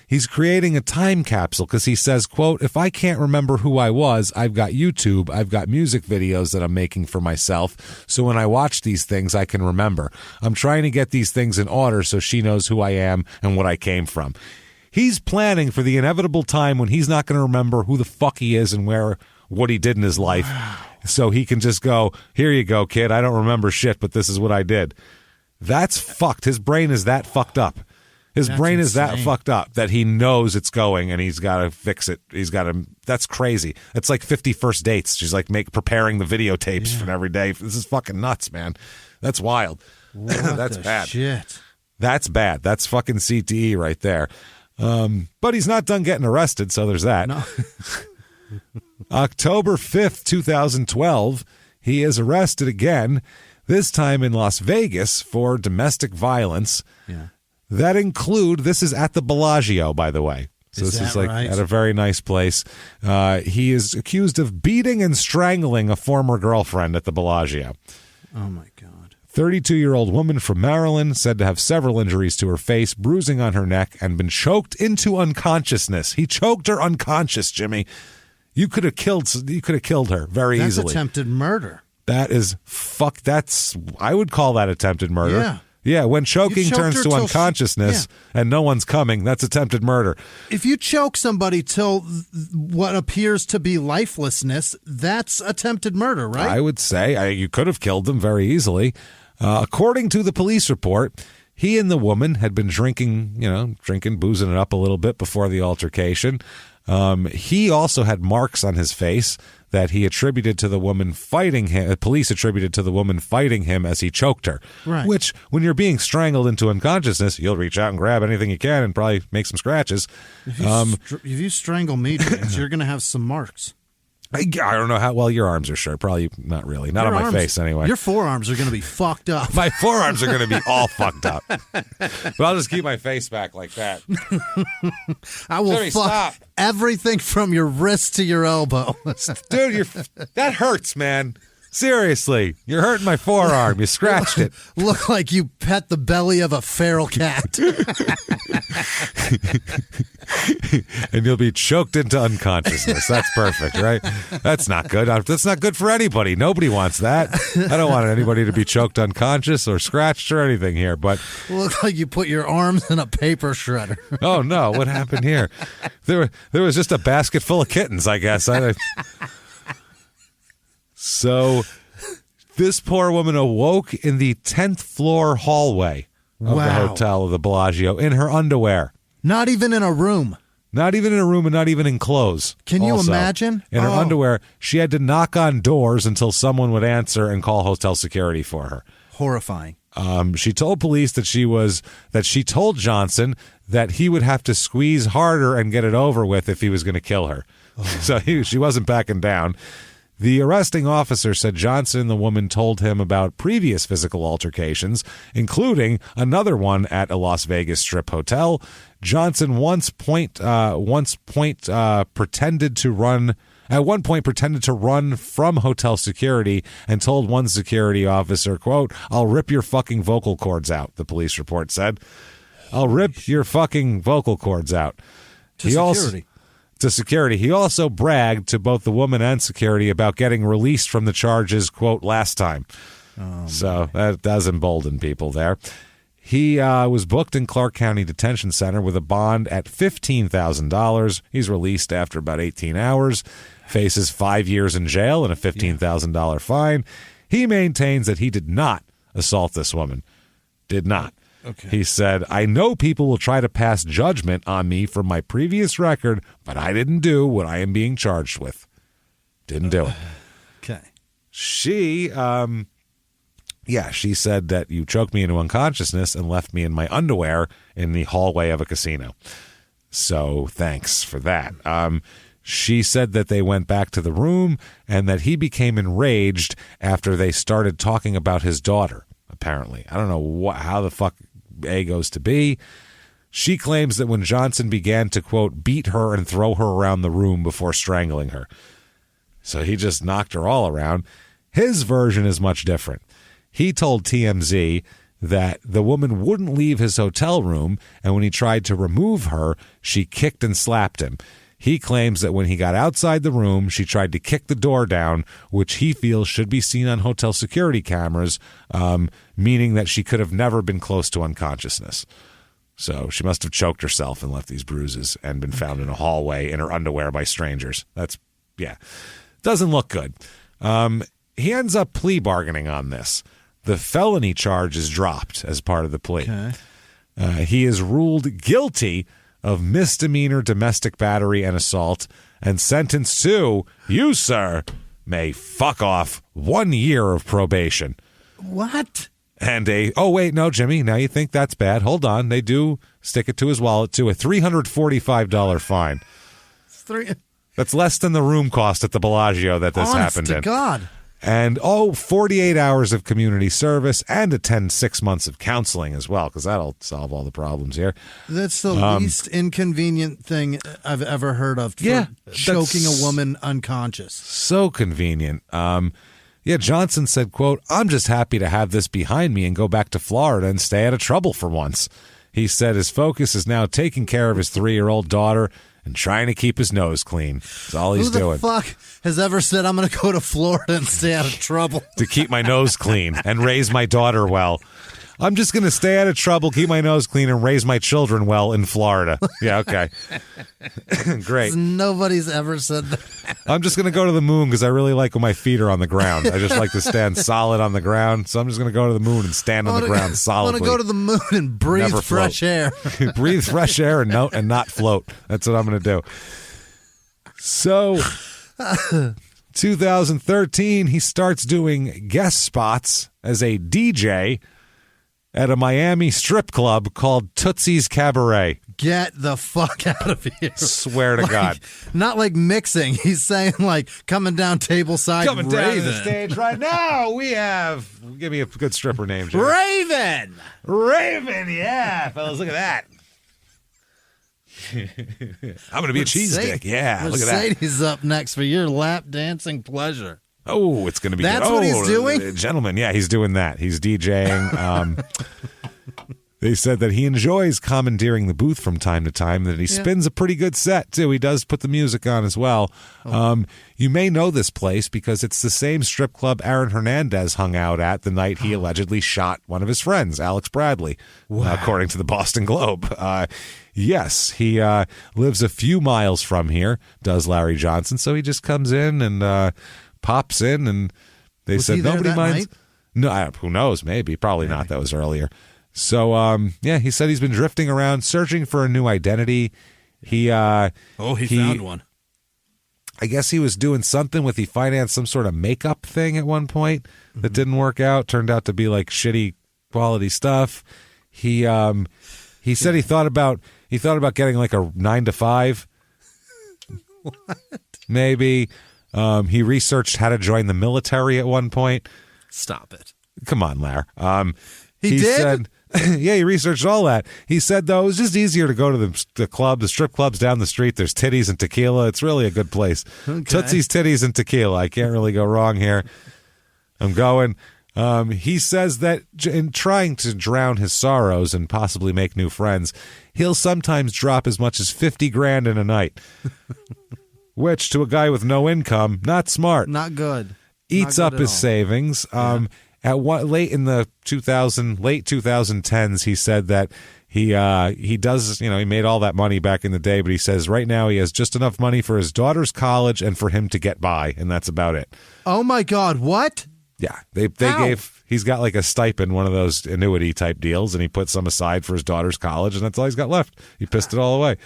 He's creating a time capsule because he says, quote, if I can't remember who I was, I've got YouTube, I've got music videos that I'm making for myself. So when I watch these things, I can remember. I'm trying to get these things in order so she knows who I am and what I came from. He's planning for the inevitable time when he's not going to remember who the fuck he is and what he did in his life. So he can just go, here you go, kid. I don't remember shit, but this is what I did. That's fucked. His brain is that fucked up. His brain is that fucked up that he knows it's going and he's got to fix it. He's got to. That's crazy. It's like 50 First Dates. She's like preparing the videotapes for every day. This is fucking nuts, man. That's wild. That's bad. Shit. That's bad. That's fucking CTE right there. But he's not done getting arrested, so there's that. No. October 5th, 2012, he is arrested again, this time in Las Vegas for domestic violence. Yeah. That this is at the Bellagio, by the way. So this is like right? at a very nice place. He is accused of beating and strangling a former girlfriend at the Bellagio. Oh, my God. 32-year-old woman from Maryland, said to have several injuries to her face, bruising on her neck, and been choked into unconsciousness. He choked her unconscious, Jimmy. You could have killed her very easily. That's attempted murder. That is I would call that attempted murder. Yeah. Yeah, when choking turns to unconsciousness and no one's coming, that's attempted murder. If you choke somebody till what appears to be lifelessness, that's attempted murder, right? I would say you could have killed them very easily. According to the police report, he and the woman had been drinking, boozing it up a little bit before the altercation. He also had marks on his face that he attributed to the woman fighting him. Police attributed to the woman fighting him as he choked her. Right. Which, when you're being strangled into unconsciousness, you'll reach out and grab anything you can and probably make some scratches. If you strangle me, James, you're going to have some marks. I don't know how well your arms are sure. Probably not really. Not on my face, anyway. Your forearms are going to be fucked up. My forearms are going to be all fucked up. But I'll just keep my face back like that. I will Jimmy, fuck stop. everything from your wrist to your elbow. Dude, that hurts, man. Seriously, you're hurting my forearm. You scratched it. Look like you pet the belly of a feral cat. And you'll be choked into unconsciousness. That's perfect, right? That's not good. That's not good for anybody. Nobody wants that. I don't want anybody to be choked unconscious or scratched or anything here. But look like you put your arms in a paper shredder. Oh no! What happened here? There was just a basket full of kittens, I guess. So, this poor woman awoke in the 10th floor hallway of the hotel of the Bellagio in her underwear. Not even in a room. Not even in a room and not even in clothes. Can you imagine? In her underwear, she had to knock on doors until someone would answer and call hotel security for her. Horrifying. She told police that she told Johnson that he would have to squeeze harder and get it over with if he was going to kill her. So she wasn't backing down. The arresting officer said Johnson and the woman told him about previous physical altercations, including another one at a Las Vegas Strip hotel. Johnson at one point pretended to run from hotel security and told one security officer, quote, "I'll rip your fucking vocal cords out," the police report said. "I'll rip your fucking vocal cords out." To security. He also bragged to both the woman and security about getting released from the charges, quote, last time. So that does embolden people there. He was booked in Clark County Detention Center with a bond at $15,000. He's released after about 18 hours, faces 5 years in jail and a $15,000 fine. He maintains that he did not assault this woman. Did not. Okay. He said, "I know people will try to pass judgment on me from my previous record, but I didn't do what I am being charged with. Didn't do it." Okay. She said that you choked me into unconsciousness and left me in my underwear in the hallway of a casino. So thanks for that. She said that they went back to the room and that he became enraged after they started talking about his daughter, apparently. I don't know how the fuck A goes to B. She claims that when Johnson began to, quote, beat her and throw her around the room before strangling her. So he just knocked her all around. His version is much different. He told TMZ that the woman wouldn't leave his hotel room, and when he tried to remove her, she kicked and slapped him. He claims that when he got outside the room, she tried to kick the door down, which he feels should be seen on hotel security cameras, meaning that she could have never been close to unconsciousness. So she must have choked herself and left these bruises and been found in a hallway in her underwear by strangers. Doesn't look good. He ends up plea bargaining on this. The felony charge is dropped as part of the plea. Okay. He is ruled guilty of misdemeanor domestic battery and assault and sentenced to, you, sir, may fuck off 1 year of probation. What? And oh, wait, no, Jimmy, now you think that's bad. Hold on. They do stick it to his wallet, too. A $345 fine. That's less than the room cost at the Bellagio that this happened in. Honest to God. And, 48 hours of community service and attend 6 months of counseling as well, because that'll solve all the problems here. That's the least inconvenient thing I've ever heard of for choking a woman unconscious. So convenient. Johnson said, quote, "I'm just happy to have this behind me and go back to Florida and stay out of trouble for once." He said his focus is now taking care of his 3-year-old daughter and trying to keep his nose clean. That's all he's doing. Who the fuck has ever said, I'm going to go to Florida and stay out of trouble? To keep my nose clean and raise my daughter well. I'm just going to stay out of trouble, keep my nose clean, and raise my children well in Florida. Yeah, okay. Great. Nobody's ever said that. I'm just going to go to the moon because I really like when my feet are on the ground. I just like to stand solid on the ground. So I'm just going to go to the moon and stand on the ground solidly. I want to go to the moon and breathe fresh air. Breathe fresh air and not float. That's what I'm going to do. So, 2013, he starts doing guest spots as a DJ at a Miami strip club called Tootsie's Cabaret. Get the fuck out of here. Swear to God. Not like mixing. He's saying like coming down table side. Coming Raven. down to the stage right now, we have, give me a good stripper name, Jimmy. Raven. Raven, yeah. Fellas, look at that. I'm going to be a cheese stick. Yeah, look at that. Mercedes up next for your lap dancing pleasure. Oh, it's going to be That's good. what he's doing? Gentlemen, yeah, he's doing that. He's DJing. They said that he enjoys commandeering the booth from time to time, that he spins a pretty good set, too. He does put the music on as well. You may know this place because it's the same strip club Aaron Hernandez hung out at the night he allegedly shot one of his friends, Alex Bradley, according to the Boston Globe. Yes, he lives a few miles from here, does Larry Johnson, so he just comes in and pops in, and they said nobody minds. No, who knows? Maybe, probably not. That was earlier. So, he said he's been drifting around, searching for a new identity. He found one. I guess he was doing something with, he financed some sort of makeup thing at one point that didn't work out. Turned out to be like shitty quality stuff. He said he thought about getting like a 9-to-5. What? Maybe. He researched how to join the military at one point. Stop it. Come on, Lar. He did? Said, yeah, he researched all that. He said, though, it was just easier to go to the strip clubs down the street. There's titties and tequila. It's really a good place. Okay. Tootsie's Titties and Tequila. I can't really go wrong here. I'm going. He says that in trying to drown his sorrows and possibly make new friends, he'll sometimes drop as much as $50,000 in a night. Which, to a guy with no income, not smart. Not good. Eats Not good up his all. savings. Late in the late 2010s, he said that he does, he made all that money back in the day, but he says right now he has just enough money for his daughter's college and for him to get by, and that's about it. Oh my God, what? Yeah, he's got like a stipend, one of those annuity type deals, and he put some aside for his daughter's college, and that's all he's got left. He pissed it all away.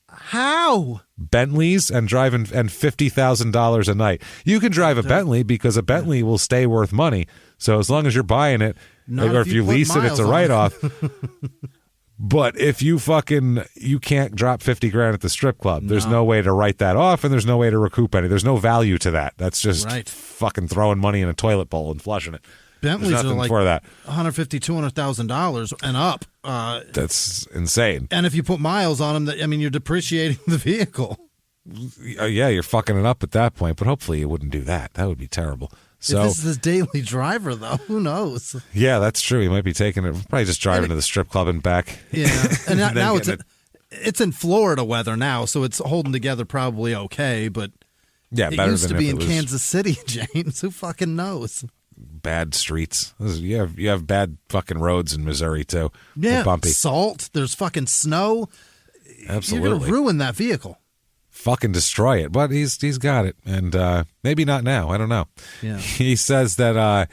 How? Bentleys and driving and $50,000 a night. You can drive a Bentley because a Bentley will stay worth money. So as long as you're buying it, or if you lease it, it's a write-off. But if you can't drop $50,000 at the strip club. There's no way to write that off, and there's no way to recoup any. There's no value to that. That's just fucking throwing money in a toilet bowl and flushing it. Bentleys are like for that. $150,000, $200,000 and up. That's insane. And if you put miles on them, you're depreciating the vehicle. Yeah, you're fucking it up at that point. But hopefully you wouldn't do that. That would be terrible. So, if this is his daily driver, though, who knows? Yeah, that's true. He might be taking it, probably just driving to the strip club and back. Yeah, and now it's in Florida weather now, so it's holding together probably okay. But yeah, it used to be in Kansas City, James. Who fucking knows? Bad streets. You have bad fucking roads in Missouri too. Yeah, bumpy. Salt. There's fucking snow. Absolutely, you're gonna ruin that vehicle. fucking destroy it. But he's got it, and maybe not now. I don't know. Yeah. He says that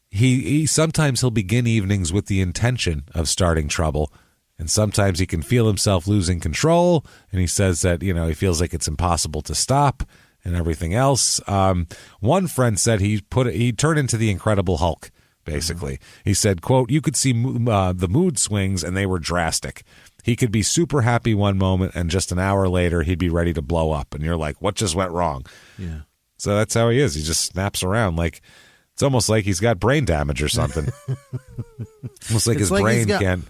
he sometimes he'll begin evenings with the intention of starting trouble, and sometimes he can feel himself losing control. And he says that he feels like it's impossible to stop and everything else. One friend said he turned into the Incredible Hulk. Basically, he said, quote, "You could see the mood swings, and they were drastic. He could be super happy one moment, and just an hour later, he'd be ready to blow up. And you're like, what just went wrong?" Yeah. So that's how he is. He just snaps around. Like, it's almost like he's got brain damage or something. Almost like his brain can't.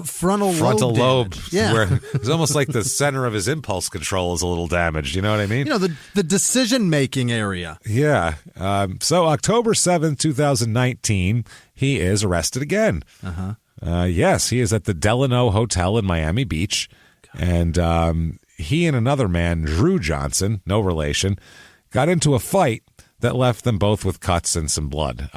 Frontal lobe. Yeah. Where it's almost like the center of his impulse control is a little damaged. You know what I mean? The decision-making area. Yeah. So October 7th, 2019, he is arrested again. Yes, he is at the Delano Hotel in Miami Beach. God. And he and another man, Drew Johnson, no relation, got into a fight that left them both with cuts and some blood.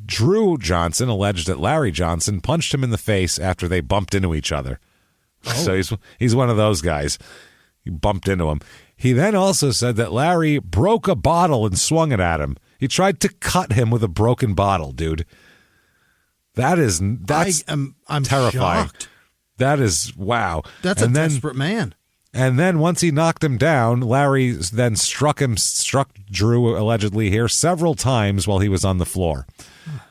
Drew Johnson alleged that Larry Johnson punched him in the face after they bumped into each other. Oh. So he's one of those guys. He bumped into him. He then also said that Larry broke a bottle and swung it at him. He tried to cut him with a broken bottle, dude. That's I'm terrifying. Shocked. That is wow. That's a desperate man. And then once he knocked him down, Larry then struck Drew allegedly here several times while he was on the floor.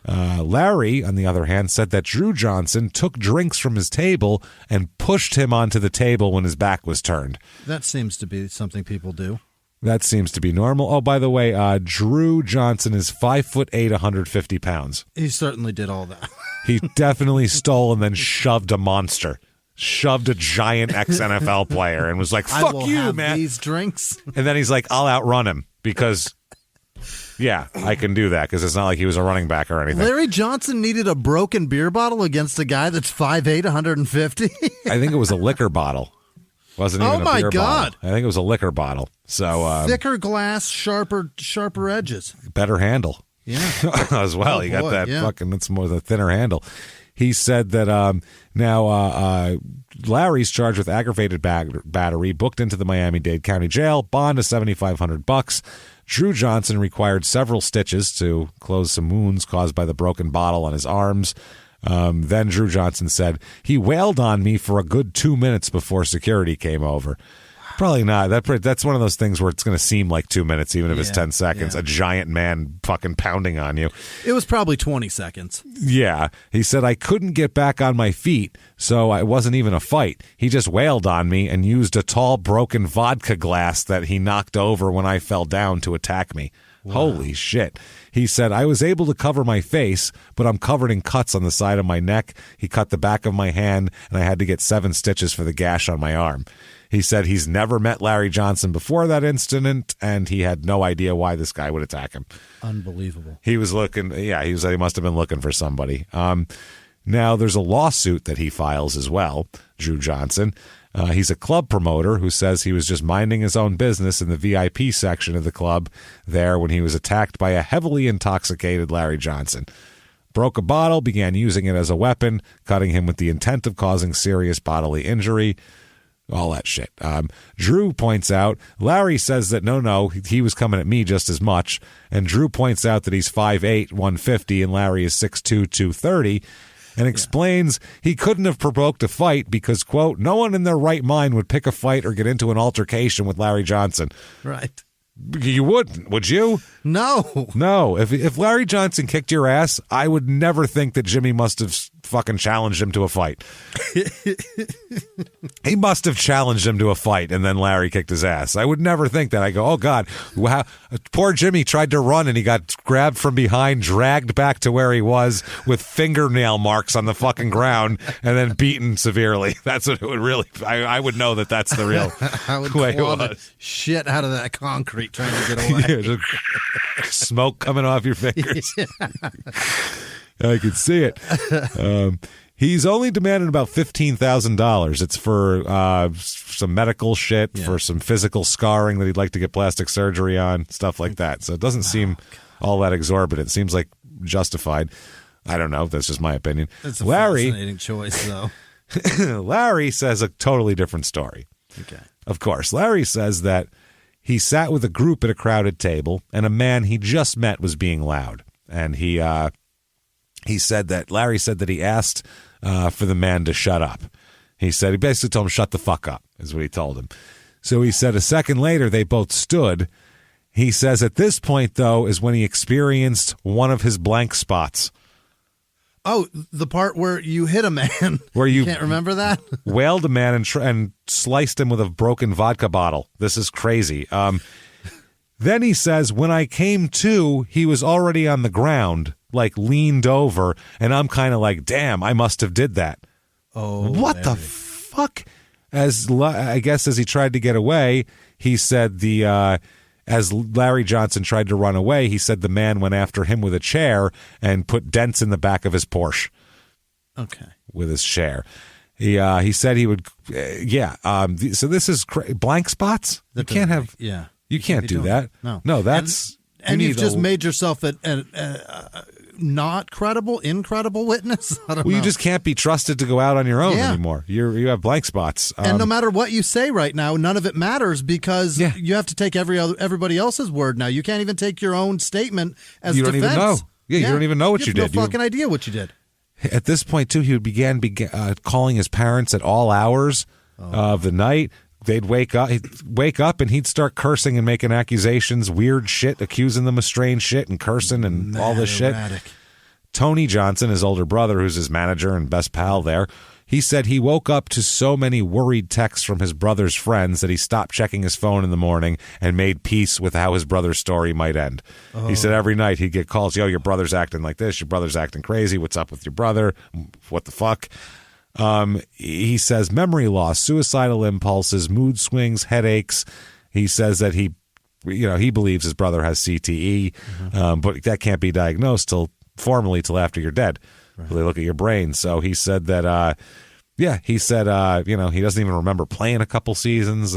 Larry, on the other hand, said that Drew Johnson took drinks from his table and pushed him onto the table when his back was turned. That seems to be something people do. That seems to be normal. Oh, by the way, Drew Johnson is 5'8", 150 pounds. He certainly did all that. He definitely stole and then shoved a monster. Shoved a giant ex-NFL player and was like, fuck I will you, have man. These drinks. And then he's like, I'll outrun him because, yeah, I can do that because it's not like he was a running back or anything. Larry Johnson needed a broken beer bottle against a guy that's 5'8", 150? I think it was a liquor bottle. Wasn't even a beer God. bottle. I think it was a liquor bottle. So thicker glass, sharper edges. Better handle. Yeah. As well. You got that fucking, that's more the thinner handle. He said that now Larry's charged with aggravated battery, booked into the Miami-Dade County Jail, bond of $7,500. Drew Johnson required several stitches to close some wounds caused by the broken bottle on his arms. Then Drew Johnson said, he wailed on me for a good 2 minutes before security came over. Probably not. That's one of those things where it's going to seem like 2 minutes, even if it's 10 seconds. Yeah. A giant man fucking pounding on you. It was probably 20 seconds. Yeah. He said, I couldn't get back on my feet, so it wasn't even a fight. He just wailed on me and used a tall, broken vodka glass that he knocked over when I fell down to attack me. Wow. Holy shit. He said, I was able to cover my face, but I'm covered in cuts on the side of my neck. He cut the back of my hand, and I had to get 7 stitches for the gash on my arm. He said he's never met Larry Johnson before that incident, and he had no idea why this guy would attack him. Unbelievable. He was looking, he must have been looking for somebody. Now, there's a lawsuit that he files as well, Drew Johnson. He's a club promoter who says he was just minding his own business in the VIP section of the club there when he was attacked by a heavily intoxicated Larry Johnson. Broke a bottle, began using it as a weapon, cutting him with the intent of causing serious bodily injury. All that shit. Drew points out, Larry says that no, he was coming at me just as much. And Drew points out that he's 5'8", 150, and Larry is 6'2", 230, and explains he couldn't have provoked a fight because, quote, no one in their right mind would pick a fight or get into an altercation with Larry Johnson. Right. You wouldn't, would you? No. No. If Larry Johnson kicked your ass, I would never think that Jimmie must have fucking challenged him to a fight. He must have challenged him to a fight, and then Larry kicked his ass. I would never think that. I go, oh, God, wow. Poor Jimmie tried to run, and he got grabbed from behind, dragged back to where he was with fingernail marks on the fucking ground, and then beaten severely. That's what it would really, I would know that that's the real I would way it claw was. the shit out of that concrete trying to get away. Yeah, just smoke coming off your fingers. I could see it. He's only demanded about $15,000. It's for some medical shit, for some physical scarring that he'd like to get plastic surgery on, stuff like that. So it doesn't seem all that exorbitant. It seems like justified. I don't know. That's just my opinion. That's a fascinating choice, though. Larry says a totally different story. Okay. Of course. Larry says that he sat with a group at a crowded table, and a man he just met was being loud. And Larry said that he asked for the man to shut up. He basically told him, shut the fuck up, is what he told him. So he said a second later, they both stood. He says at this point, though, is when he experienced one of his blank spots. Oh, the part where you hit a man. Where you can't remember that? Wailed a man and sliced him with a broken vodka bottle. This is crazy. Then he says, when I came to, he was already on the ground, like leaned over, and I'm kind of like, damn, I must have did that. Oh, what the fuck? I guess as he tried to get away, he said as Larry Johnson tried to run away, he said the man went after him with a chair and put dents in the back of his Porsche. Okay. With his chair. He said he would, so this is blank spots? You can't have, you can't do that. No, that's... And you've just made yourself a not incredible witness. I don't know. You just can't be trusted to go out on your own anymore. You have blank spots. And no matter what you say right now, none of it matters because you have to take everybody else's word now. You can't even take your own statement as defense. You don't even know. You don't even know what you did. No fucking idea what you did. At this point, too, he began calling his parents at all hours of the night. They'd wake up and he'd start cursing and making accusations, weird shit, accusing them of strange shit and cursing and all this shit. Tony Johnson, his older brother, who's his manager and best pal there, he said he woke up to so many worried texts from his brother's friends that he stopped checking his phone in the morning and made peace with how his brother's story might end. He said every night he'd get calls, yo, your brother's acting like this, your brother's acting crazy, what's up with your brother, what the fuck? He says memory loss, suicidal impulses, mood swings, headaches. He says that he believes his brother has CTE, but that can't be diagnosed formally till after you're dead. Right. They look at your brain. So he said that, he doesn't even remember playing a couple seasons.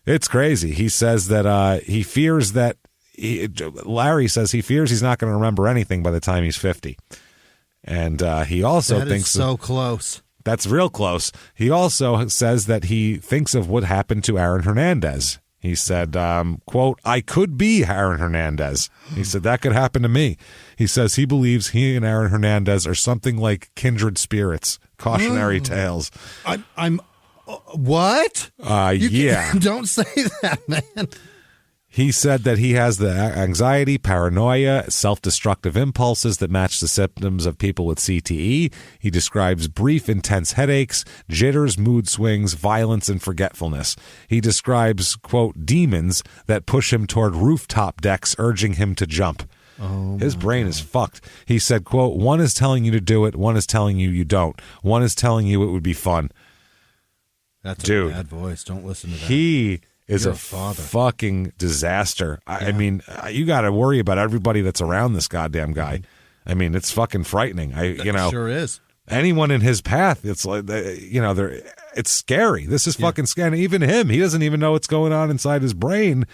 It's crazy. He says that he fears that Larry says he fears he's not going to remember anything by the time he's 50. And he also thinks so close. That's real close. He also says that he thinks of what happened to Aaron Hernandez. He said, quote, I could be Aaron Hernandez. He said that could happen to me. He says he believes he and Aaron Hernandez are something like kindred spirits, cautionary tales. I'm what? Don't say that, man. He said that he has the anxiety, paranoia, self-destructive impulses that match the symptoms of people with CTE. He describes brief, intense headaches, jitters, mood swings, violence, and forgetfulness. He describes, quote, demons that push him toward rooftop decks, urging him to jump. His brain is fucked. He said, quote, one is telling you to do it, one is telling you you don't. One is telling you it would be fun. That's a bad voice. Don't listen to that. He is a fucking disaster. I mean, you got to worry about everybody that's around this goddamn guy. I mean, it's fucking frightening. It sure is. Anyone in his path, it's like, it's scary. This is fucking scary. Even him, he doesn't even know what's going on inside his brain.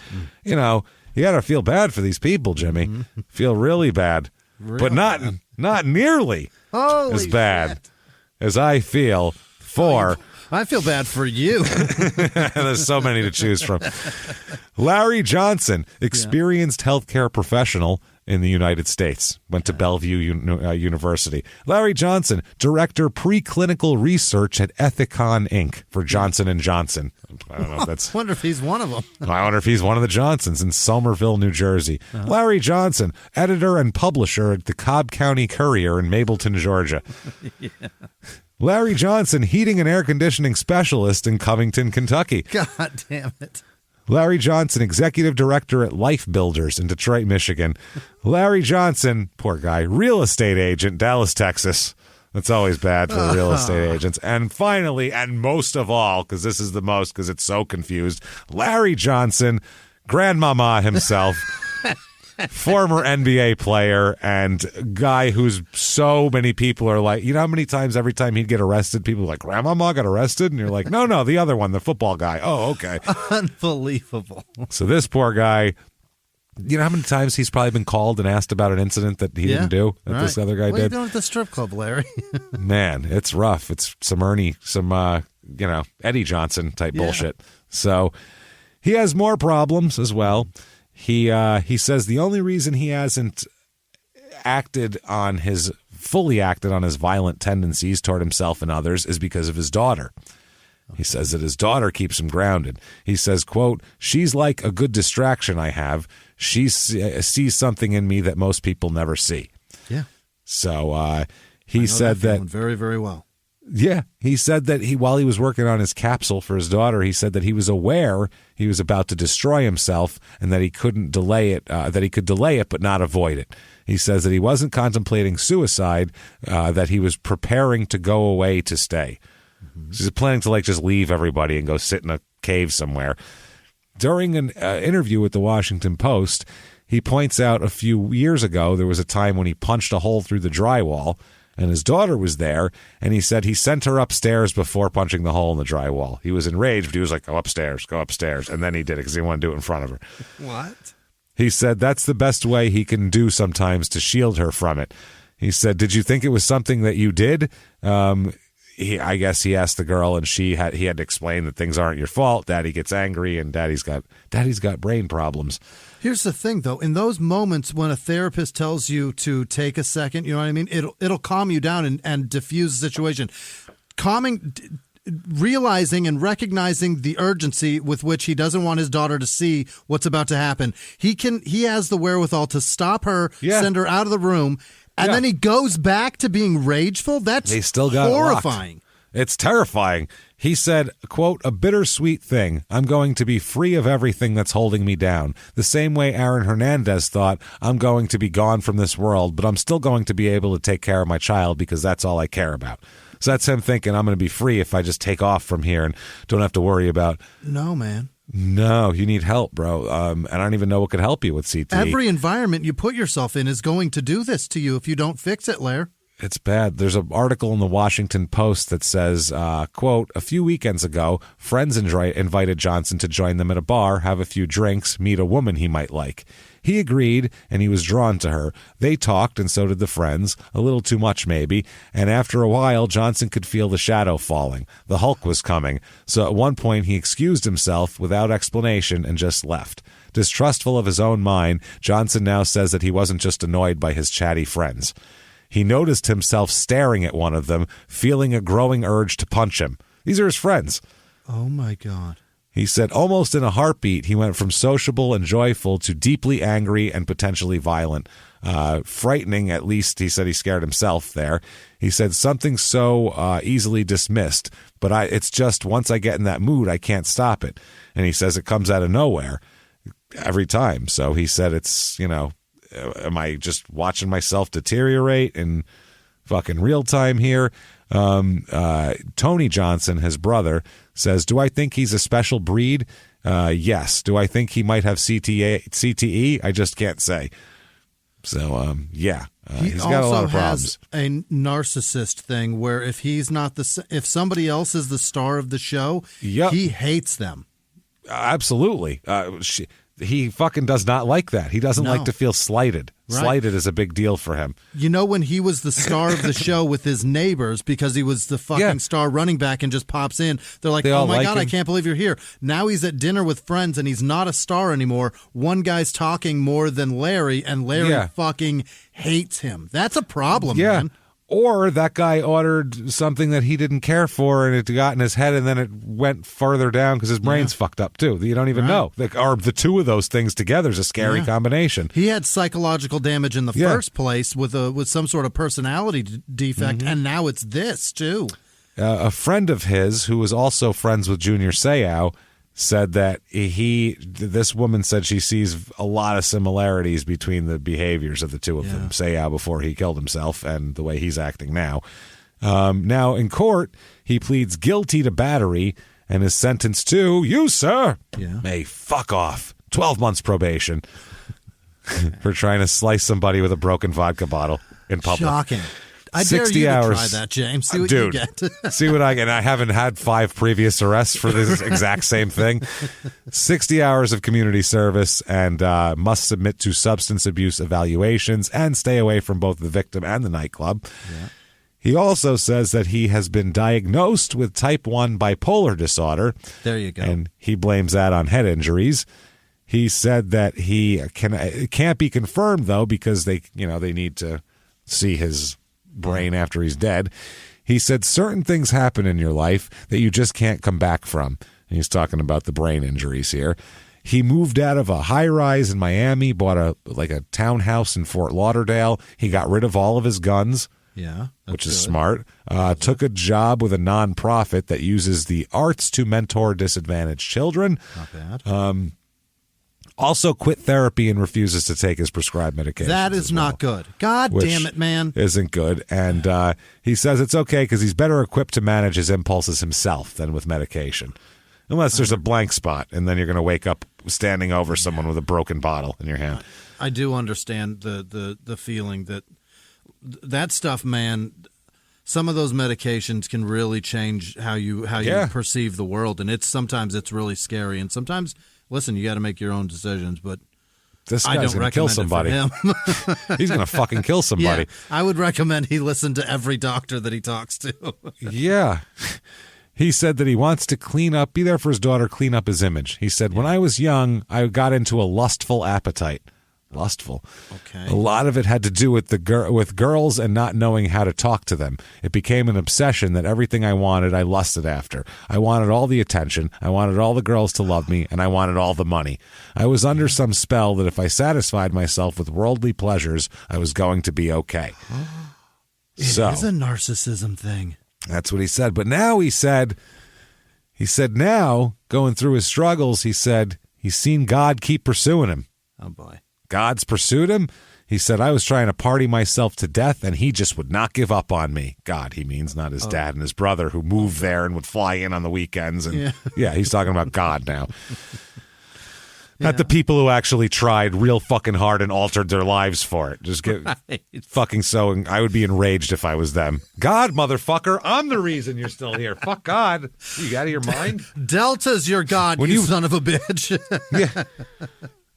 You got to feel bad for these people, Jimmy. Feel really bad, but not nearly as bad as I feel for. I feel bad for you. There's so many to choose from. Larry Johnson, experienced healthcare professional in the United States, went to Bellevue University. Larry Johnson, director preclinical research at Ethicon Inc. for Johnson & Johnson. I don't know if that's. I wonder if he's one of them. I wonder if he's one of the Johnsons in Somerville, New Jersey. Larry Johnson, editor and publisher at the Cobb County Courier in Mableton, Georgia. Larry Johnson, heating and air conditioning specialist in Covington, Kentucky. God damn it. Larry Johnson, executive director at Life Builders in Detroit, Michigan. Larry Johnson, poor guy, real estate agent, Dallas, Texas. That's always bad for real estate agents. And finally, and most of all, because this is the most, because it's so confused, Larry Johnson, grandmama himself. Former NBA player and guy who's so many people are like, how many times every time he'd get arrested, people are like, Grandmama got arrested? And you're like, no, the other one, the football guy. Oh, okay. Unbelievable. So this poor guy, how many times he's probably been called and asked about an incident that he didn't do, that this other guy did? What are you doing at the strip club, Larry? Man, it's rough. It's some Eddie Johnson type bullshit. So he has more problems as well. He says the only reason he hasn't fully acted on his violent tendencies toward himself and others is because of his daughter. He says that his daughter keeps him grounded. He says, quote, "She's like a good distraction I have. She sees something in me that most people never see." Yeah. So he said that very, very well. Yeah, he said that while he was working on his capsule for his daughter, he said that he was aware he was about to destroy himself and that he couldn't delay it, that he could delay it but not avoid it. He says that he wasn't contemplating suicide, that he was preparing to go away to stay. Mm-hmm. So he's planning to just leave everybody and go sit in a cave somewhere. During an interview with the Washington Post, he points out a few years ago there was a time when he punched a hole through the drywall, and his daughter was there, and he said he sent her upstairs before punching the hole in the drywall. He was enraged, but he was like, go upstairs, and then he did it because he wanted to do it in front of her. What? He said that's the best way he can do sometimes to shield her from it. He said, "Did you think it was something that you did?" I guess he asked the girl, and he had to explain that things aren't your fault. Daddy gets angry, and Daddy's got brain problems. Here's the thing, though. In those moments when a therapist tells you to take a second, you know what I mean? It'll calm you down and diffuse the situation. Realizing and recognizing the urgency with which he doesn't want his daughter to see what's about to happen. He has the wherewithal to stop her, send her out of the room, and then he goes back to being rageful. That's horrifying. It's terrifying. He said, quote, "A bittersweet thing. I'm going to be free of everything that's holding me down. The same way Aaron Hernandez thought, I'm going to be gone from this world, but I'm still going to be able to take care of my child because that's all I care about." So that's him thinking, I'm going to be free if I just take off from here and don't have to worry about. No, man. No, you need help, bro. And I don't even know what could help you with CTE. Every environment you put yourself in is going to do this to you if you don't fix it, Lair. It's bad. There's an article in the Washington Post that says, quote, "A few weekends ago, friends invited Johnson to join them at a bar, have a few drinks, meet a woman he might like. He agreed, and he was drawn to her. They talked, and so did the friends, a little too much maybe, and after a while, Johnson could feel the shadow falling. The Hulk was coming, so at one point he excused himself without explanation and just left. Distrustful of his own mind, Johnson now says that he wasn't just annoyed by his chatty friends. He noticed himself staring at one of them, feeling a growing urge to punch him. These are his friends. Oh, my God. He said almost in a heartbeat, he went from sociable and joyful to deeply angry and potentially violent. Frightening, at least, he said he scared himself there. He said something so easily dismissed, but it's just once I get in that mood, I can't stop it. And he says it comes out of nowhere every time. So he said it's, am I just watching myself deteriorate in fucking real time here? Tony Johnson, his brother, says, "Do I think he's a special breed? Yes. Do I think he might have CTE? I just can't say." So, he's got a lot of problems. He also has a narcissist thing where if he's not if somebody else is the star of the show, he hates them. Absolutely. He fucking does not like that. He doesn't like to feel slighted. Right. Slighted is a big deal for him. When he was the star of the show with his neighbors because he was the fucking star running back and just pops in, they're like, "Oh my God, I can't believe you're here." Now he's at dinner with friends and he's not a star anymore. One guy's talking more than Larry, and Larry fucking hates him. That's a problem, man. Or that guy ordered something that he didn't care for, and it got in his head, and then it went further down because his brain's fucked up, too. You don't even know. Or the two of those things together is a scary combination. He had psychological damage in the first place with some sort of personality defect, and now it's this, too. A friend of his, who was also friends with Junior Seau, said that this woman said she sees a lot of similarities between the behaviors of the two of them, Seau before he killed himself and the way he's acting now. Now, in court, he pleads guilty to battery and is sentenced to, you, sir, may fuck off, 12 months probation for trying to slice somebody with a broken vodka bottle in public. Shocking. I dare you to try that, James. See what you get. See what I get. I haven't had 5 previous arrests for this exact same thing. 60 hours of community service and must submit to substance abuse evaluations and stay away from both the victim and the nightclub. Yeah. He also says that he has been diagnosed with type 1 bipolar disorder. There you go. And he blames that on head injuries. He said that it can't be confirmed, though, because they need to see his brain after he's dead. He said certain things happen in your life that you just can't come back from. And he's talking about the brain injuries here. He moved out of a high-rise in Miami, bought a townhouse in Fort Lauderdale. He got rid of all of his guns. Yeah, which is smart. Took a job with a nonprofit that uses the arts to mentor disadvantaged children. Not bad. Also quit therapy and refuses to take his prescribed medication. That is not good. God damn it, man. Isn't good. And he says it's okay because he's better equipped to manage his impulses himself than with medication. Unless there's a blank spot, and then you're going to wake up standing over someone with a broken bottle in your hand. I do understand the feeling that stuff, man. Some of those medications can really change how you perceive the world, and sometimes it's really scary. And sometimes, listen, you got to make your own decisions. But this guy's going to kill somebody. He's going to fucking kill somebody. Yeah, I would recommend he listen to every doctor that he talks to. Yeah. He said that he wants to be there for his daughter, clean up his image. He said, when I was young, I got into a lustful appetite. Lustful. Okay. A lot of it had to do with with girls and not knowing how to talk to them. It became an obsession that everything I wanted, I lusted after. I wanted all the attention. I wanted all the girls to love me, and I wanted all the money. I was under some spell that if I satisfied myself with worldly pleasures, I was going to be okay. It is a narcissism thing. That's what he said. But now he said now, going through his struggles, he said he's seen God keep pursuing him. Oh, boy. God's pursued him. He said, I was trying to party myself to death, and he just would not give up on me. God, he means not his dad and his brother who moved there and would fly in on the weekends. And yeah he's talking about God now. Not the people who actually tried real fucking hard and altered their lives for it. Just get fucking so. I would be enraged if I was them. God, motherfucker, I'm the reason you're still here. Fuck God. You out of your mind? Delta's your God, you son of a bitch. Yeah.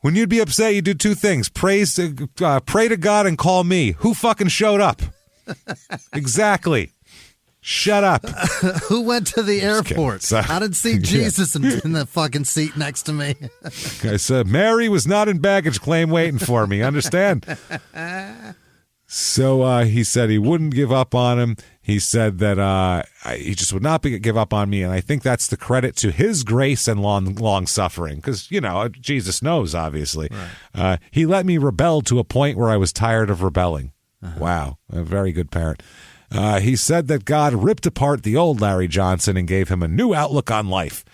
When you'd be upset, you do two things. Pray to God and call me. Who fucking showed up? Exactly. Shut up. Who went to the airport? I didn't see Jesus in the fucking seat next to me. I said, Mary was not in baggage claim waiting for me. Understand? So he said he wouldn't give up on him. He said that he just would not give up on me, and I think that's the credit to his grace and long suffering, because Jesus knows, obviously. Right. He let me rebel to a point where I was tired of rebelling. Wow, a very good parent. He said that God ripped apart the old Larry Johnson and gave him a new outlook on life.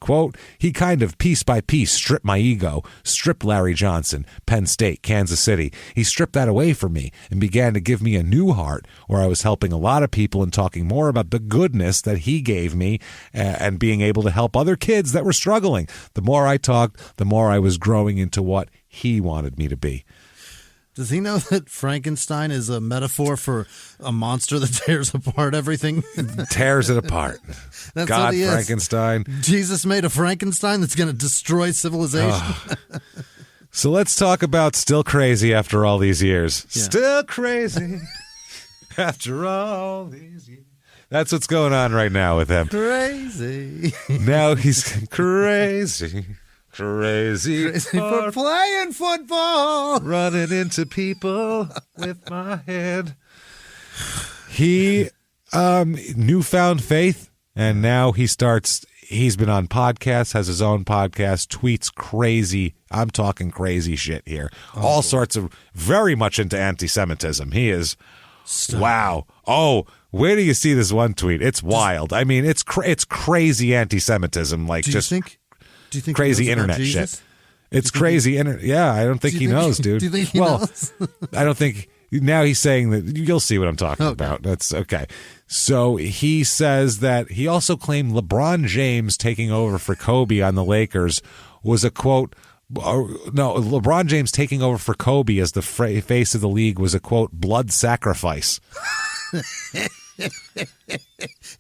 Quote, he kind of piece by piece stripped my ego, stripped Larry Johnson, Penn State, Kansas City. He stripped that away from me and began to give me a new heart where I was helping a lot of people and talking more about the goodness that he gave me and being able to help other kids that were struggling. The more I talked, the more I was growing into what he wanted me to be. Does he know that Frankenstein is a metaphor for a monster that tears apart everything? Tears it apart. That's God, what he is. Frankenstein. Jesus made a Frankenstein that's going to destroy civilization. So let's talk about still crazy after all these years. Yeah. Still crazy after all these years. That's what's going on right now with him. Crazy. Now he's crazy. Crazy for playing football, running into people with my head. He newfound faith, and now he's been on podcasts, has his own podcast, tweets crazy. I'm talking crazy shit here. All sorts of very much into anti-Semitism. He is. Stop. Wow. Oh, where do you see this one tweet? It's wild. I mean, it's crazy anti-Semitism. Like, do you think crazy internet shit? It's crazy internet. Yeah, I don't think he knows, dude. Do you think he knows? I don't think. Now he's saying that. You'll see what I'm talking about. That's okay. So he says that he also claimed LeBron James taking over for Kobe on the Lakers was a quote. No, LeBron James taking over for Kobe as the face of the league was a quote blood sacrifice.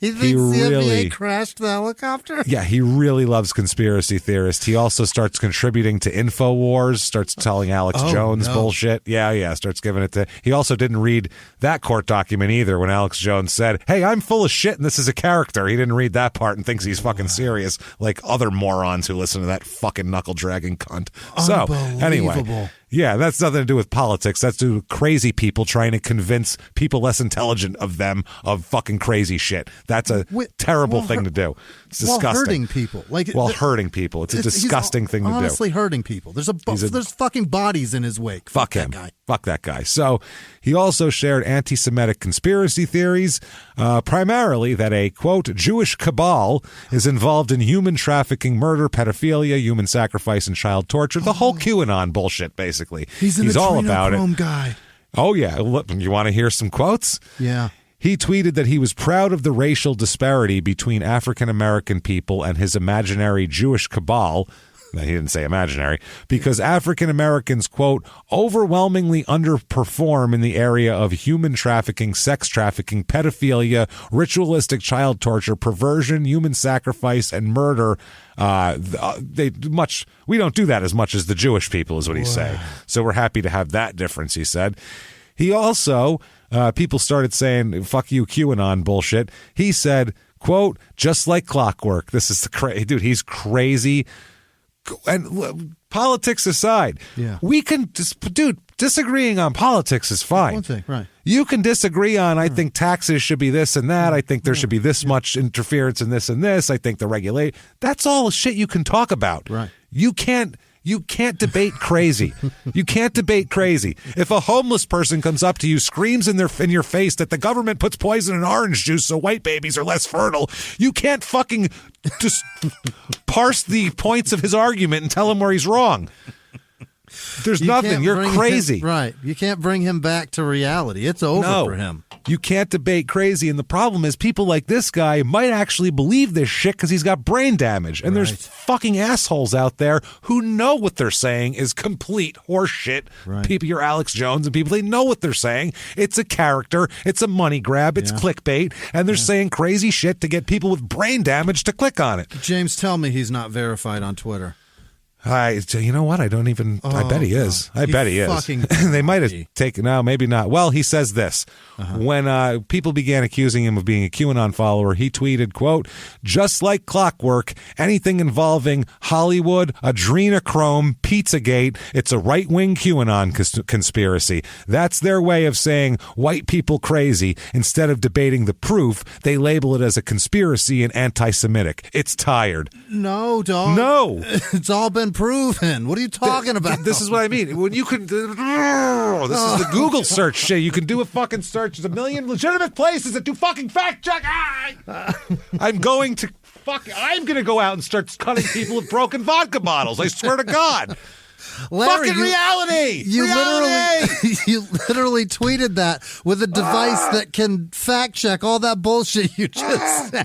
He thinks the NBA crashed the helicopter? Yeah, he really loves conspiracy theorists. He also starts contributing to InfoWars, starts telling Alex Jones bullshit. Yeah, starts giving it to... He also didn't read that court document either when Alex Jones said, hey, I'm full of shit and this is a character. He didn't read that part and thinks he's fucking serious, like other morons who listen to that fucking knuckle-dragging cunt. So, anyway... Yeah, that's nothing to do with politics. That's to do with crazy people trying to convince people less intelligent of them of fucking crazy shit. That's a terrible thing to do. It's disgusting. While hurting people. Hurting people. It's a disgusting thing to do. Honestly hurting people. There's fucking bodies in his wake. Fuck him. Fuck that guy. So he also shared anti-Semitic conspiracy theories, primarily that a, quote, Jewish cabal is involved in human trafficking, murder, pedophilia, human sacrifice, and child torture. The whole QAnon bullshit, basically. He's all about it. Guy. Oh, yeah. You want to hear some quotes? Yeah. He tweeted that he was proud of the racial disparity between African American people and his imaginary Jewish cabal. He didn't say imaginary, because African Americans, quote, overwhelmingly underperform in the area of human trafficking, sex trafficking, pedophilia, ritualistic child torture, perversion, human sacrifice, and murder. We don't do that as much as the Jewish people, is what he's saying. So we're happy to have that difference, he said. He also, people started saying, fuck you, QAnon bullshit. He said, quote, just like clockwork. This is dude, he's crazy. And politics aside, we can disagreeing on politics is fine. One thing, right? You can disagree on, I think taxes should be this and that. I think there should be this much interference in this and this. I think the regulate. That's all shit you can talk about. Right. You can't debate crazy. You can't debate crazy. If a homeless person comes up to you, screams in your face that the government puts poison in orange juice so white babies are less fertile, you can't fucking just parse the points of his argument and tell him where he's wrong. There's nothing. You're crazy. Right. You can't bring him back to reality. It's over for him. You can't debate crazy. And the problem is people like this guy might actually believe this shit because he's got brain damage. And there's fucking assholes out there who know what they're saying is complete horseshit. Right. People, your Alex Jones and people, they know what they're saying. It's a character. It's a money grab. It's clickbait. And they're saying crazy shit to get people with brain damage to click on it. James, tell me he's not verified on Twitter. You know what? I don't even. I bet he is. I bet he is. They might have taken. No, maybe not. Well, he says this. When people began accusing him of being a QAnon follower, he tweeted, quote, just like clockwork, anything involving Hollywood, adrenochrome, Pizzagate, it's a right-wing QAnon conspiracy. That's their way of saying white people crazy. Instead of debating the proof, they label it as a conspiracy and anti-Semitic. It's tired. No, dog. No. It's all been proven. What are you talking about? This is what I mean. When you can, this is the Google search shit. You can do a fucking search. There's a million legitimate places that do fucking fact check. I'm going to go out and start cutting people with broken vodka bottles. I swear to God. Larry, fucking reality. You literally tweeted that with a device that can fact check all that bullshit you just said.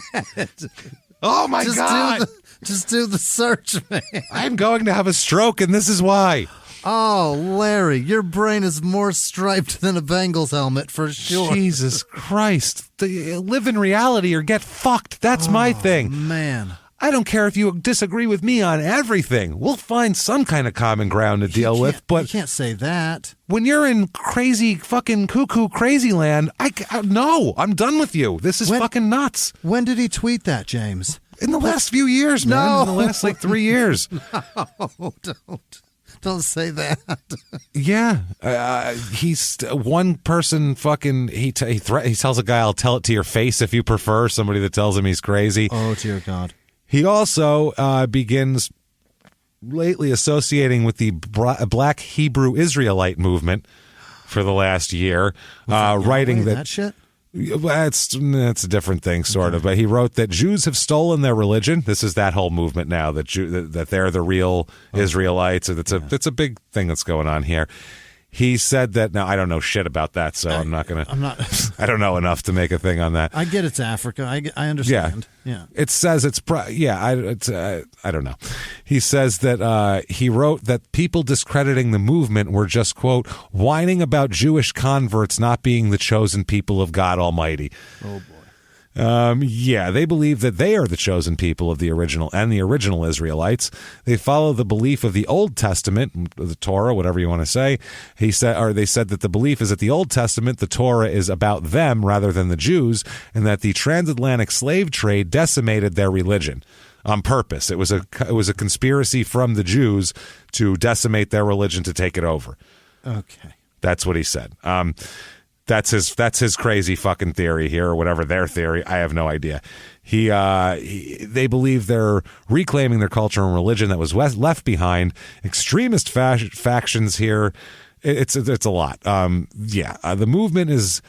Oh my God. Just do the search, man. I'm going to have a stroke, and this is why. Oh, Larry, your brain is more striped than a Bengals helmet for sure. Jesus Christ. Live in reality or get fucked. That's my thing. Man. I don't care if you disagree with me on everything. We'll find some kind of common ground to deal with. But you can't say that. When you're in crazy fucking cuckoo crazy land, no, I'm done with you. This is fucking nuts. When did he tweet that, James? In the last few years, man. No. In the last 3 years. No, don't say that. Yeah. He's one person fucking, he tells a guy, I'll tell it to your face if you prefer, somebody that tells him he's crazy. Oh, dear God. He also begins lately associating with the Black Hebrew Israelite movement for the last year, writing that shit? That's a different thing, sort of. But he wrote that Jews have stolen their religion. This is that whole movement now that they're the real Israelites. It's a big thing that's going on here. He said that. Now, I don't know shit about that, so I'm not going to. I don't know enough to make a thing on that. I get it's Africa. I understand. Yeah. It says it's. I don't know. He says that he wrote that people discrediting the movement were just, quote, whining about Jewish converts not being the chosen people of God Almighty. Oh, boy. They believe that they are the chosen people of the original Israelites. They follow the belief of the Old Testament, the Torah, whatever you want to say. They said that the belief is that the Old Testament, the Torah, is about them rather than the Jews, and that the transatlantic slave trade decimated their religion on purpose. It was a conspiracy from the Jews to decimate their religion to take it over. Okay. That's what he said. That's his crazy fucking theory here, or whatever their theory. I have no idea. They believe they're reclaiming their culture and religion that was left behind. Extremist factions here. It's a lot. The movement is.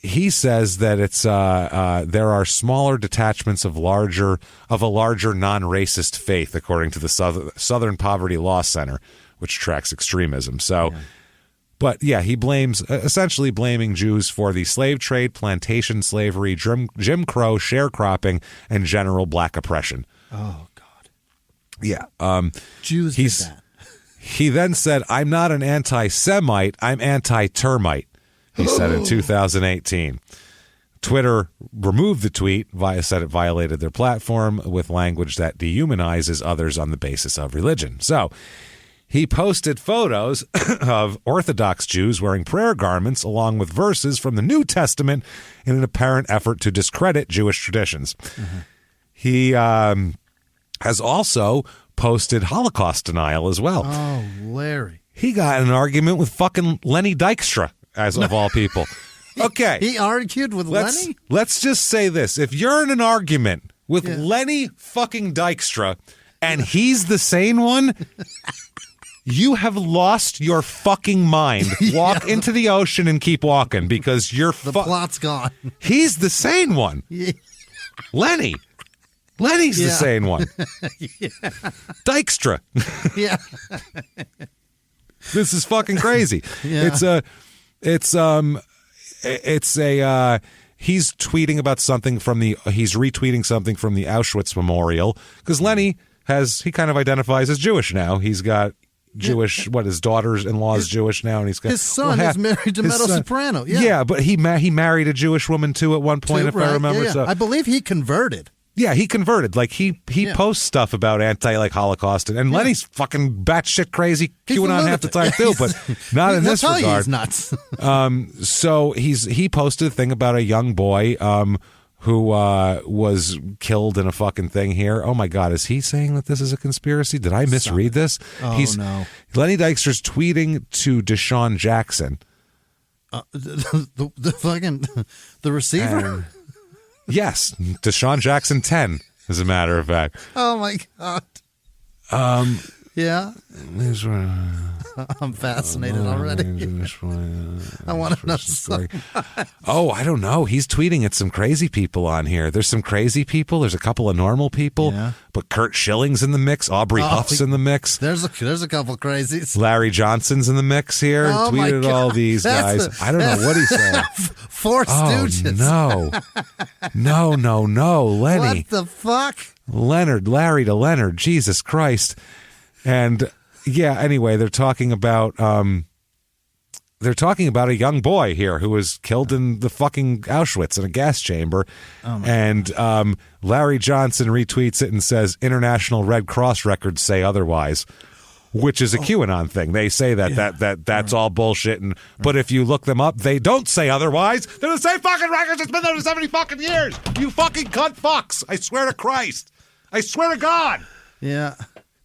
He says that it's there are smaller detachments of a larger non-racist faith, according to the Southern Poverty Law Center, which tracks extremism. So. Yeah. But he blames, essentially blaming Jews for the slave trade, plantation slavery, Jim Crow, sharecropping, and general black oppression. Oh, God. Yeah. Jews did that. He then said, I'm not an anti-Semite, I'm anti-termite, he said in 2018. Twitter removed the tweet, said it violated their platform with language that dehumanizes others on the basis of religion. So, he posted photos of Orthodox Jews wearing prayer garments along with verses from the New Testament in an apparent effort to discredit Jewish traditions. Mm-hmm. He has also posted Holocaust denial as well. Oh, Larry. He got in an argument with fucking Lenny Dykstra, of all people. Okay. He argued with Lenny? Let's just say this. If you're in an argument with Lenny fucking Dykstra and he's the sane one... You have lost your fucking mind. Walk into the ocean and keep walking because the plot's gone. He's the sane one. Yeah. Lenny's the sane one. Dykstra. Yeah. This is fucking crazy. Yeah. He's tweeting about something he's retweeting something from the Auschwitz Memorial because Lenny he kind of identifies as Jewish now. He's got Jewish, his daughter-in-law is Jewish now, and he's got his son is married to Meadow Soprano. Yeah, but he married a Jewish woman too at one point, if I remember. Yeah. So I believe he converted. Yeah, he converted. Like he posts stuff about Holocaust, and Lenny's fucking batshit crazy, QAnon half the time too, but not in this regard. He's nuts. So he posted a thing about a young boy who was killed in a fucking thing here. Oh, my God. Is he saying that this is a conspiracy? Did I misread this? Oh, no. Lenny Dykstra's tweeting to Deshaun Jackson. The receiver? Yes. Deshaun Jackson 10, as a matter of fact. Oh, my God. Yeah. I'm fascinated already. I want to know something. Oh, I don't know. He's tweeting at some crazy people on here. There's some crazy people. There's a couple of normal people. Yeah. But Kurt Schilling's in the mix. Aubrey Huff's in the mix. There's a couple of crazies. Larry Johnson's in the mix here. Oh, tweeted all these guys. I don't know what he's saying. Four Stooges. No, Lenny. What the fuck? Larry to Leonard. Jesus Christ. And anyway, they're talking about a young boy here who was killed in the fucking Auschwitz in a gas chamber. Oh, and Larry Johnson retweets it and says, International Red Cross records say otherwise, which is a QAnon thing. They say that's all bullshit. But if you look them up, they don't say otherwise. They're the same fucking records. It's been there for 70 fucking years. You fucking cunt fucks. I swear to Christ. I swear to God. Yeah.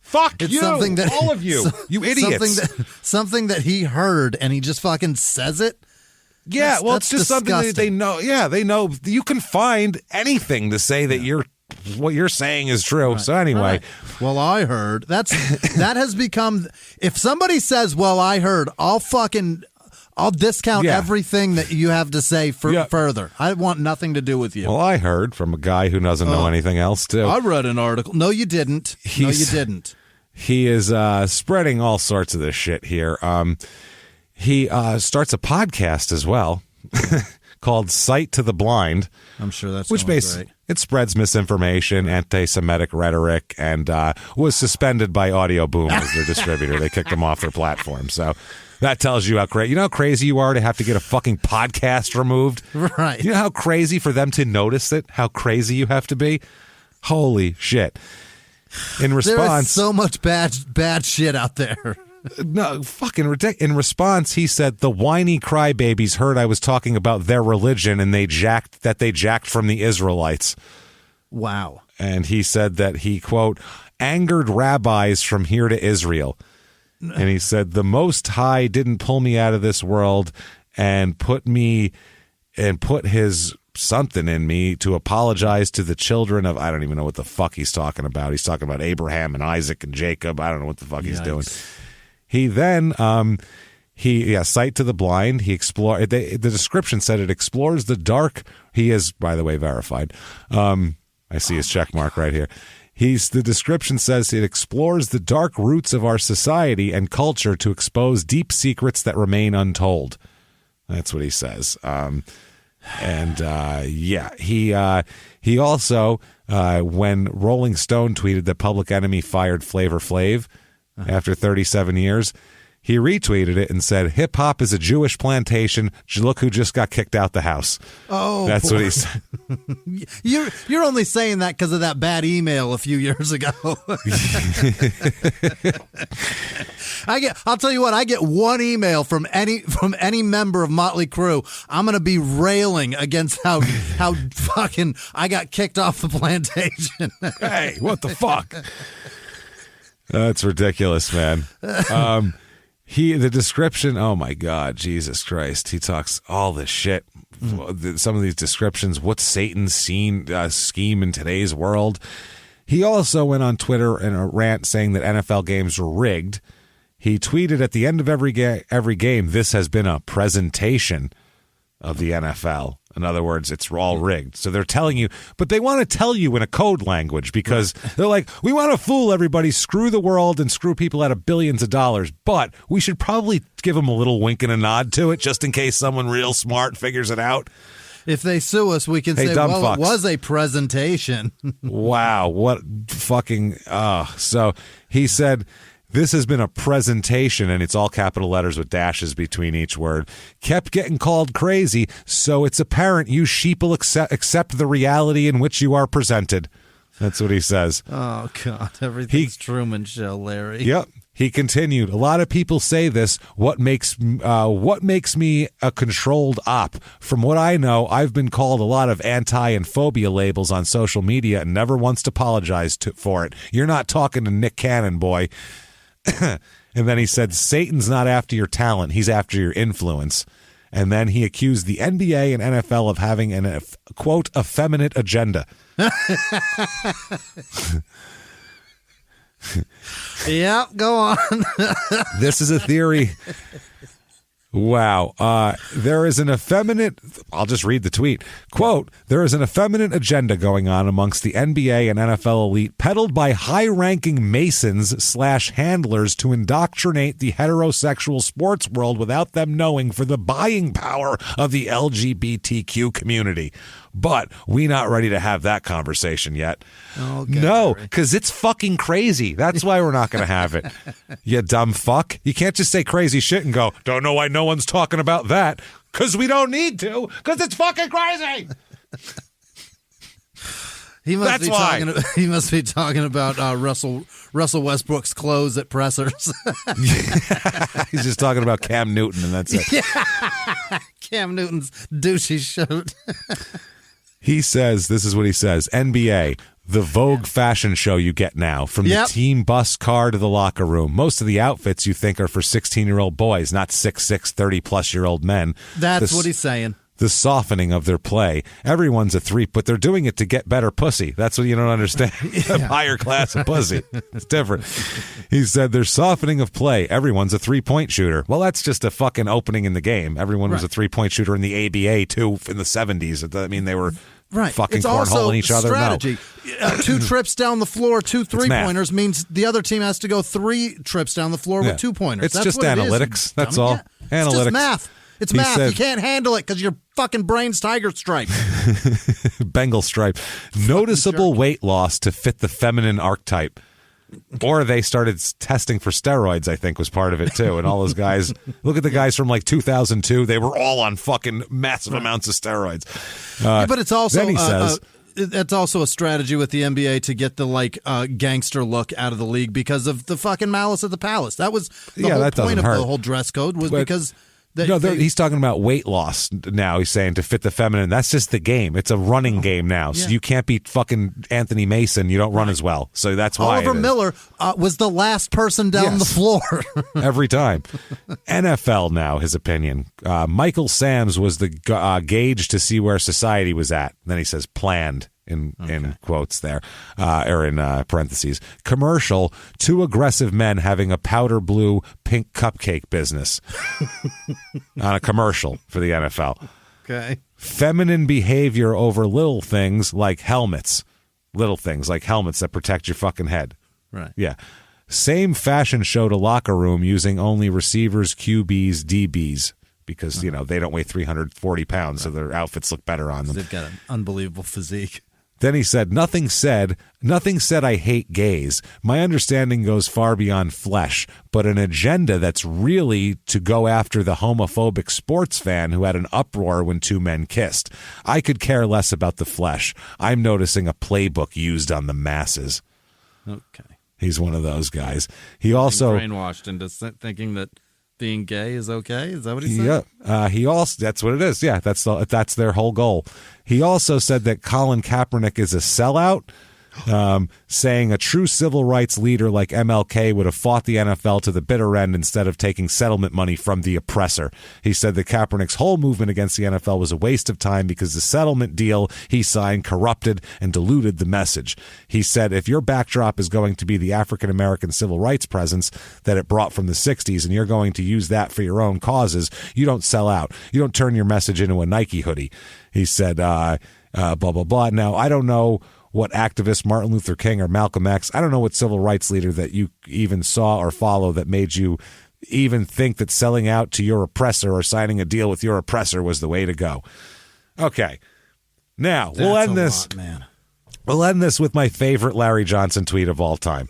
Fuck it's you, something that, all of you, you idiots. Something that he heard and he just fucking says it. Yeah, it's just disgusting. Something that they know. Yeah, they know. You can find anything to say that what you're saying is true. Right. So anyway. Right. Well, I heard. That has become, if somebody says, well, I heard, I'll discount everything that you have to say further. I want nothing to do with you. Well, I heard from a guy who doesn't know anything else, too. I read an article. No, you didn't. No, you didn't. He is spreading all sorts of this shit here. He starts a podcast as well called Sight to the Blind. I'm sure that's which great. It spreads misinformation, anti-Semitic rhetoric, and was suspended by Audio Boom as their distributor. They kicked them off their platform. So that tells you how crazy you are to have to get a fucking podcast removed. Right. You know how crazy for them to notice it? How crazy you have to be? Holy shit. In response, there is so much bad shit out there. No, fucking ridiculous. In response, he said the whiny crybabies heard I was talking about their religion and they jacked from the Israelites. Wow. And he said that he, quote, angered rabbis from here to Israel. And he said the Most High didn't pull me out of this world and put his something in me to apologize to the children of, I don't even know what the fuck he's talking about. He's talking about Abraham and Isaac and Jacob. I don't know what the fuck he's doing. He then, Sight to the Blind. He explored. The description said it explores the dark. He is, by the way, verified. I see his check mark right here. The description says it explores the dark roots of our society and culture to expose deep secrets that remain untold. That's what he says. He also, when Rolling Stone tweeted that Public Enemy fired Flavor Flav after 37 years, he retweeted it and said, hip hop is a Jewish plantation. Look who just got kicked out the house. Oh, that's what he said. You're only saying that because of that bad email a few years ago. I'll tell you what, I get one email from any member of Motley Crue. I'm going to be railing against how fucking I got kicked off the plantation. Hey, what the fuck? That's ridiculous, man. The description, oh my God, Jesus Christ. He talks all this shit. Some of these descriptions, what's Satan's scheme in today's world? He also went on Twitter in a rant saying that NFL games were rigged. He tweeted at the end of every game, this has been a presentation of the NFL. In other words, it's all rigged. So they're telling you, but they want to tell you in a code language because they're like, we want to fool everybody, screw the world and screw people out of billions of dollars. But we should probably give them a little wink and a nod to it just in case someone real smart figures it out. If they sue us, we can say, well, fucks. It was a presentation. Wow. What fucking, so he said, this has been a presentation, and it's all capital letters with dashes between each word. Kept getting called crazy, so it's apparent you sheeple accept the reality in which you are presented. That's what he says. Oh, God. Everything's Truman Show, Larry. Yep. He continued, a lot of people say this, what makes me a controlled op? From what I know, I've been called a lot of anti and phobia labels on social media and never once apologized for it. You're not talking to Nick Cannon, boy. And then he said, Satan's not after your talent, he's after your influence. And then he accused the NBA and NFL of having an, quote, effeminate agenda. Yeah, go on. This is a theory. Wow. There is an effeminate, I'll just read the tweet. Quote, there is an effeminate agenda going on amongst the NBA and NFL elite peddled by high-ranking Masons/handlers to indoctrinate the heterosexual sports world without them knowing for the buying power of the LGBTQ community. But we not ready to have that conversation yet. Okay, no, because it's fucking crazy. That's why we're not going to have it. You dumb fuck. You can't just say crazy shit and go, don't know why no one's talking about that. Because we don't need to. Because it's fucking crazy. He must be talking about Russell Westbrook's clothes at pressers. He's just talking about Cam Newton, and that's it. Yeah. Cam Newton's douchey shirt. He says, this is what he says, NBA, the Vogue fashion show you get now, from the team bus car to the locker room. Most of the outfits you think are for 16-year-old boys, not 6'6", 30-plus-year-old men. That's what he's saying. The softening of their play. Everyone's a three, but they're doing it to get better pussy. That's what you don't understand. Higher class of pussy. It's different. He said there's softening of play. Everyone's a three-point shooter. Well, that's just a fucking opening in the game. Everyone was a three-point shooter in the ABA, too, in the 70s. I mean, they were fucking It's also cornholing each other. strategy. No. 2 trips down the floor, 2 3-pointers means the other team has to go 3 trips down the floor with 2-pointers. It's That's just what analytics. It That's dummy. all. Yeah. Analytics. It's just math. It's He math. said- You can't handle it because your fucking brain's tiger stripe. Bengal stripe. Noticeable weight loss to fit the feminine archetype. Or they started testing for steroids, I think, was part of it, too. And all those guys, look at the guys from like 2002. They were all on fucking massive amounts of steroids. But it's also then he says, it's also a strategy with the NBA to get the gangster look out of the league because of the fucking malice at the palace. That was the whole point of the whole dress code was because he's talking about weight loss now. He's saying to fit the feminine. That's just the game. It's a running game now. So you can't beat fucking Anthony Mason. You don't run as well. So that's why Oliver Miller was the last person down the floor. Every time. NFL now, his opinion. Michael Samms was the gauge to see where society was at. Then he says planned. In quotes there, or in parentheses. Commercial, 2 aggressive men having a powder blue pink cupcake business on a commercial for the NFL. Okay. Feminine behavior over little things like helmets. Little things like helmets that protect your fucking head. Right. Yeah. Same fashion show to locker room using only receivers, QBs, DBs. Because, they don't weigh 340 pounds, so their outfits look better on them. They've got an unbelievable physique. Then he said, nothing said I hate gays. My understanding goes far beyond flesh, but an agenda that's really to go after the homophobic sports fan who had an uproar when 2 men kissed. I could care less about the flesh. I'm noticing a playbook used on the masses. Okay. He's one of those guys. He also brainwashed into thinking that being gay is okay. Is that what he said? Yeah, he also that's what it is. Yeah, that's their whole goal. He also said that Colin Kaepernick is a sellout, saying a true civil rights leader like MLK would have fought the NFL to the bitter end instead of taking settlement money from the oppressor. He said that Kaepernick's whole movement against the NFL was a waste of time because the settlement deal he signed corrupted and diluted the message. He said if your backdrop is going to be the African-American civil rights presence that it brought from the 60s and you're going to use that for your own causes, you don't sell out. You don't turn your message into a Nike hoodie. He said, blah, blah, blah. Now, I don't know what activist Martin Luther King or Malcolm X, I don't know what civil rights leader that you even saw or follow that made you even think that selling out to your oppressor or signing a deal with your oppressor was the way to go. Okay. Now, we'll end this. Man. We'll end this with my favorite Larry Johnson tweet of all time.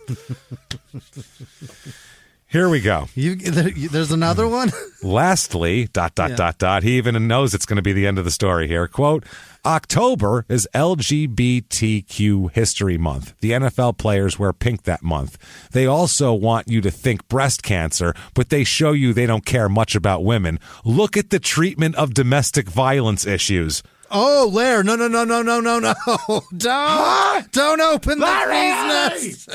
Here we go. There's another one? Lastly, ... He even knows it's going to be the end of the story here. Quote, October is LGBTQ History Month. The NFL players wear pink that month. They also want you to think breast cancer, but they show you they don't care much about women. Look at the treatment of domestic violence issues. Oh, Lair, no. Don't open the business.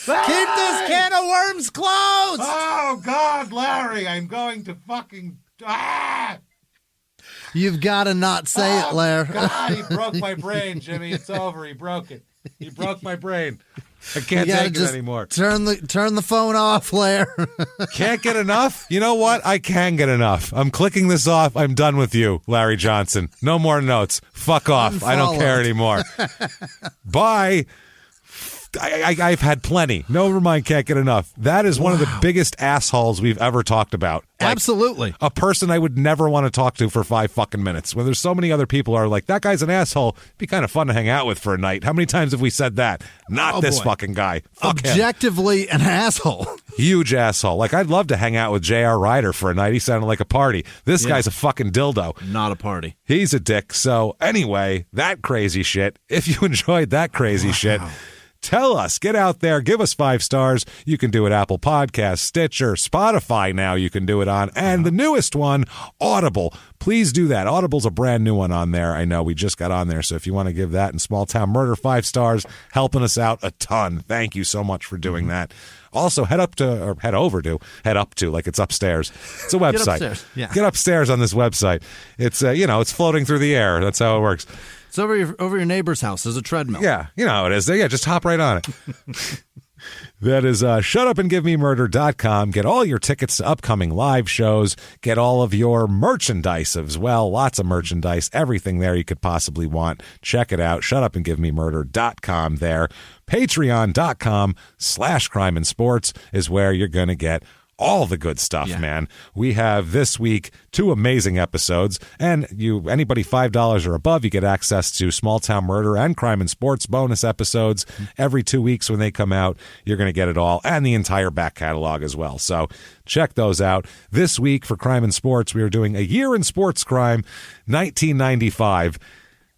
Keep this can of worms closed. Oh, God, Larry, I'm going to fucking... You've got to not say it, Lair. God, he broke my brain, Jimmy. It's over. He broke it. He broke my brain. I can't take it anymore. Turn the phone off, Lair. Can't get enough? You know what? I can get enough. I'm clicking this off. I'm done with you, Larry Johnson. No more notes. Fuck off. Unfollowed. I don't care anymore. Bye. I've had plenty. Never mind, can't get enough. That is one of the biggest assholes we've ever talked about. Like, absolutely. A person I would never want to talk to for 5 fucking minutes. When there's so many other people who are like, that guy's an asshole. It'd be kind of fun to hang out with for a night. How many times have we said that? Not this fucking guy. Fuck Objectively him. An asshole. Huge asshole. Like, I'd love to hang out with J.R. Ryder for a night. He sounded like a party. This guy's a fucking dildo. Not a party. He's a dick. So anyway, that crazy shit. If you enjoyed that crazy shit, tell us. Get out there. Give us 5 stars. You can do it Apple Podcasts, Stitcher, Spotify now you can do it on. And the newest one, Audible. Please do that. Audible's a brand new one on there. I know we just got on there. So if you want to give that and Small Town Murder 5 stars, helping us out a ton. Thank you so much for doing that. Also, head up to, like it's upstairs. It's a website. Get upstairs. Yeah. Get upstairs on this website. It's, it's floating through the air. That's how it works. It's over your neighbor's house. There's a treadmill. Yeah, you know how it is. Yeah, just hop right on it. That is shutupandgivememurder.com. Get all your tickets to upcoming live shows. Get all of your merchandise as well. Lots of merchandise. Everything there you could possibly want. Check it out. Shutupandgivememurder.com there. Patreon.com/crime and sports is where you're going to get all the good stuff, man. We have this week 2 amazing episodes, and anybody $5 or above, you get access to Small Town Murder and Crime and Sports bonus episodes every 2 weeks when they come out. You're going to get it all, and the entire back catalog as well. So check those out. This week for Crime and Sports, we are doing A Year in Sports Crime, 1995.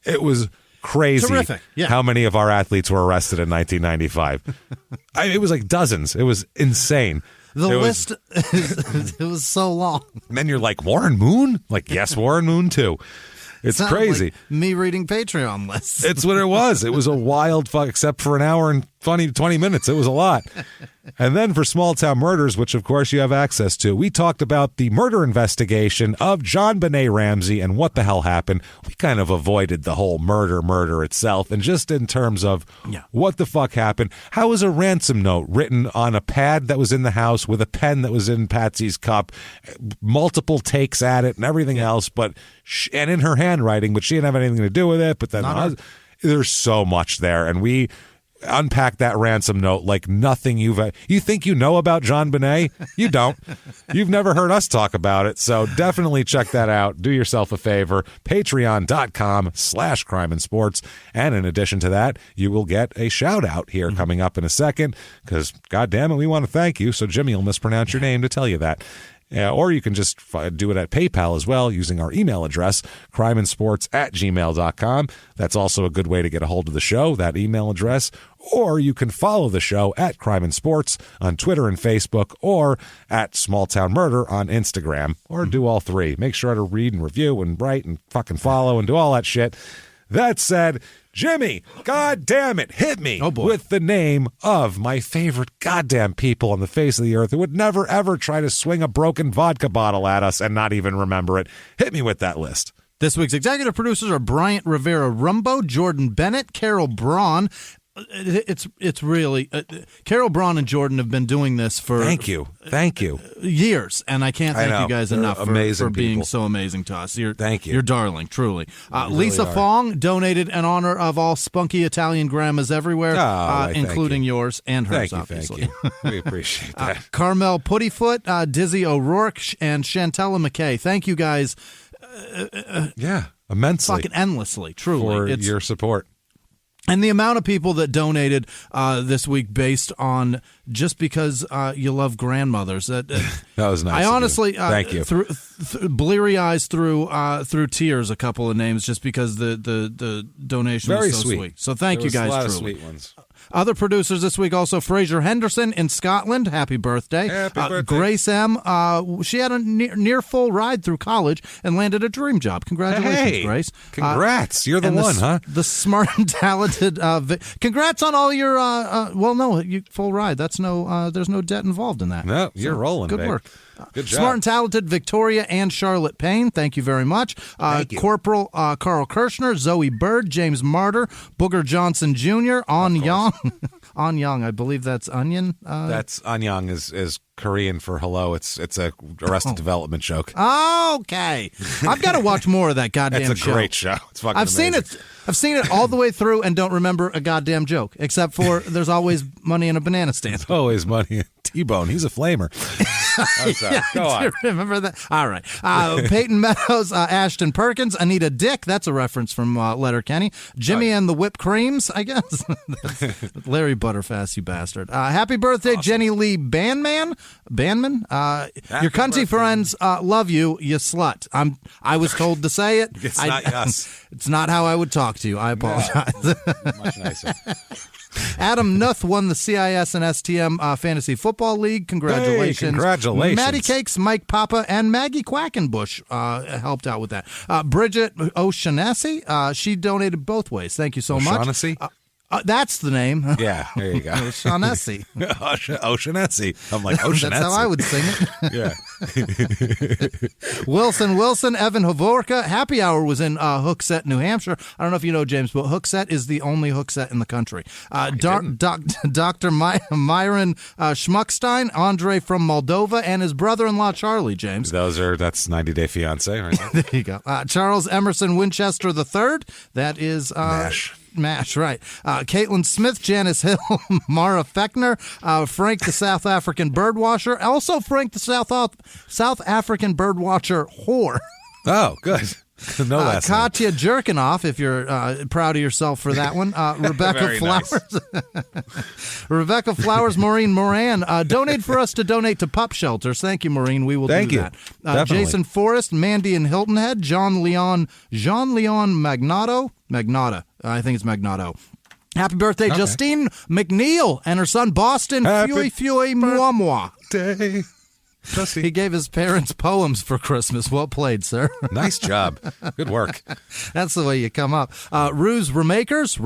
It was crazy. Terrific. Yeah. How many of our athletes were arrested in 1995. It was like dozens. It was insane. The list, it was so long. And then you're like, Warren Moon? Like, yes, Warren Moon too. It's crazy. Like me reading Patreon lists. It's what it was. It was a wild fuck, except for an hour and 20 minutes. It was a lot. And then for Small Town Murders, which of course you have access to, we talked about the murder investigation of John Benet Ramsey and what the hell happened. We kind of avoided the whole murder itself. And just in terms of what the fuck happened, how was a ransom note written on a pad that was in the house with a pen that was in Patsy's cup, multiple takes at it and everything else, but and in her handwriting, but she didn't have anything to do with it. But then there's so much there. And we unpack that ransom note like nothing you think you know about John Benet. You don't. You've never heard us talk about it. So definitely check that out. Do yourself a favor. Patreon.com/crime and sports. And in addition to that, you will get a shout out here coming up in a second because God damn it, we want to thank you. So Jimmie will mispronounce your name to tell you that. Or you can just do it at PayPal as well using our email address, crimeandsports@gmail.com. That's also a good way to get a hold of the show, that email address. Or you can follow the show at Crime and Sports on Twitter and Facebook, or at Small Town Murder on Instagram, or do all three. Make sure to read and review and write and fucking follow and do all that shit. That said, Jimmie, God damn it, hit me with the name of my favorite goddamn people on the face of the earth who would never, ever try to swing a broken vodka bottle at us and not even remember it. Hit me with that list. This week's executive producers are Bryant Rivera Rumbo, Jordan Bennett, Carol Braun. It's really Carol Braun and Jordan have been doing this for thank you years, and I can't thank you guys enough for being so amazing to us. Thank you. You're darling, truly. Really Lisa are. Fong donated in honor of all spunky Italian grandmas everywhere, including yours and hers. Obviously. Thank you. We appreciate that. Carmel Puttyfoot, Dizzy O'Rourke, and Chantella McKay. Thank you guys. Immensely, fucking endlessly, truly, for your support. And the amount of people that donated this week based on just because you love grandmothers. That was nice. I honestly, thank you. Through bleary eyes through tears, a couple of names just because the donation was so sweet. So thank you guys. A lot truly. of sweet ones. Other producers this week also Fraser Henderson in Scotland. Happy birthday. Happy birthday. Grace M. She had a near full ride through college and landed a dream job. Congratulations, Grace. Congrats. You're the one, huh? The smart and talented. Congrats on all your. Full ride. That's there's no debt involved in that. No, you're rolling. Good babe. work. Good job. Smart and talented Victoria and Charlotte Payne. Thank you very much. Thank you. Corporal Carl Kirshner, Zoe Bird, James Martyr, Booger Johnson Jr., On Young. On Young, I believe that's onion. That's Anyang is Korean for hello. It's a Arrested Development joke. Okay, I've got to watch more of that goddamn show. It's a great show. It's fucking amazing. I've seen it all the way through and don't remember a goddamn joke, except for there's always money in a banana stand. There's always money in T-Bone. He's a flamer. Go on. Remember that? All right. Peyton Meadows, Ashton Perkins, Anita Dick. That's a reference from Letterkenny. Jimmie and the Whipped Creams, I guess. Larry Butterfast, you bastard. Happy birthday, awesome. Jenny Lee Banman. Your country friends love you, you slut. I was told to say it. It's not us. It's not how I would talk to you. I apologize. No. Much nicer. Adam Nuth won the CIS and STM Fantasy Football League. Congratulations. Hey, congratulations. Maddie Cakes, Mike Papa, and Maggie Quackenbush helped out with that. Bridget O'Shaughnessy, she donated both ways. Thank you so much. O'Shaughnessy? That's the name. Yeah, there you go. O'Shaughnessy. O'Shaughnessy. I'm like, O'Shaughnessy. That's how I would sing it. Yeah. Wilson, Evan Hovorka. Happy Hour was in Hooksett, New Hampshire. I don't know if you know, James, but Hooksett is the only Hooksett in the country. Dr. Myron Schmuckstein, Andre from Moldova, and his brother-in-law, Charlie, James. That's 90 Day Fiance, right? There you go. Charles Emerson Winchester III. That is MASH, right. Caitlin Smith, Janice Hill, Mara Fechner, Frank the South African birdwatcher, also Frank the South African birdwatcher whore. Oh, good. No last name. Katya Jerkinoff, if you're proud of yourself for that one. Rebecca Flowers. Rebecca Flowers, Maureen Moran. Donate for us to donate to pup shelters. Thank you, Maureen. We will do that. Jason Forrest, Mandy and Hilton Head, Jean Leon Magnato. I think it's Magnato. Happy birthday, Justine McNeil and her son Boston. Fuey Moi. Day. He gave his parents poems for Christmas. Well played, sir. Nice job. Good work. That's the way you come up. Ruse Ramakers.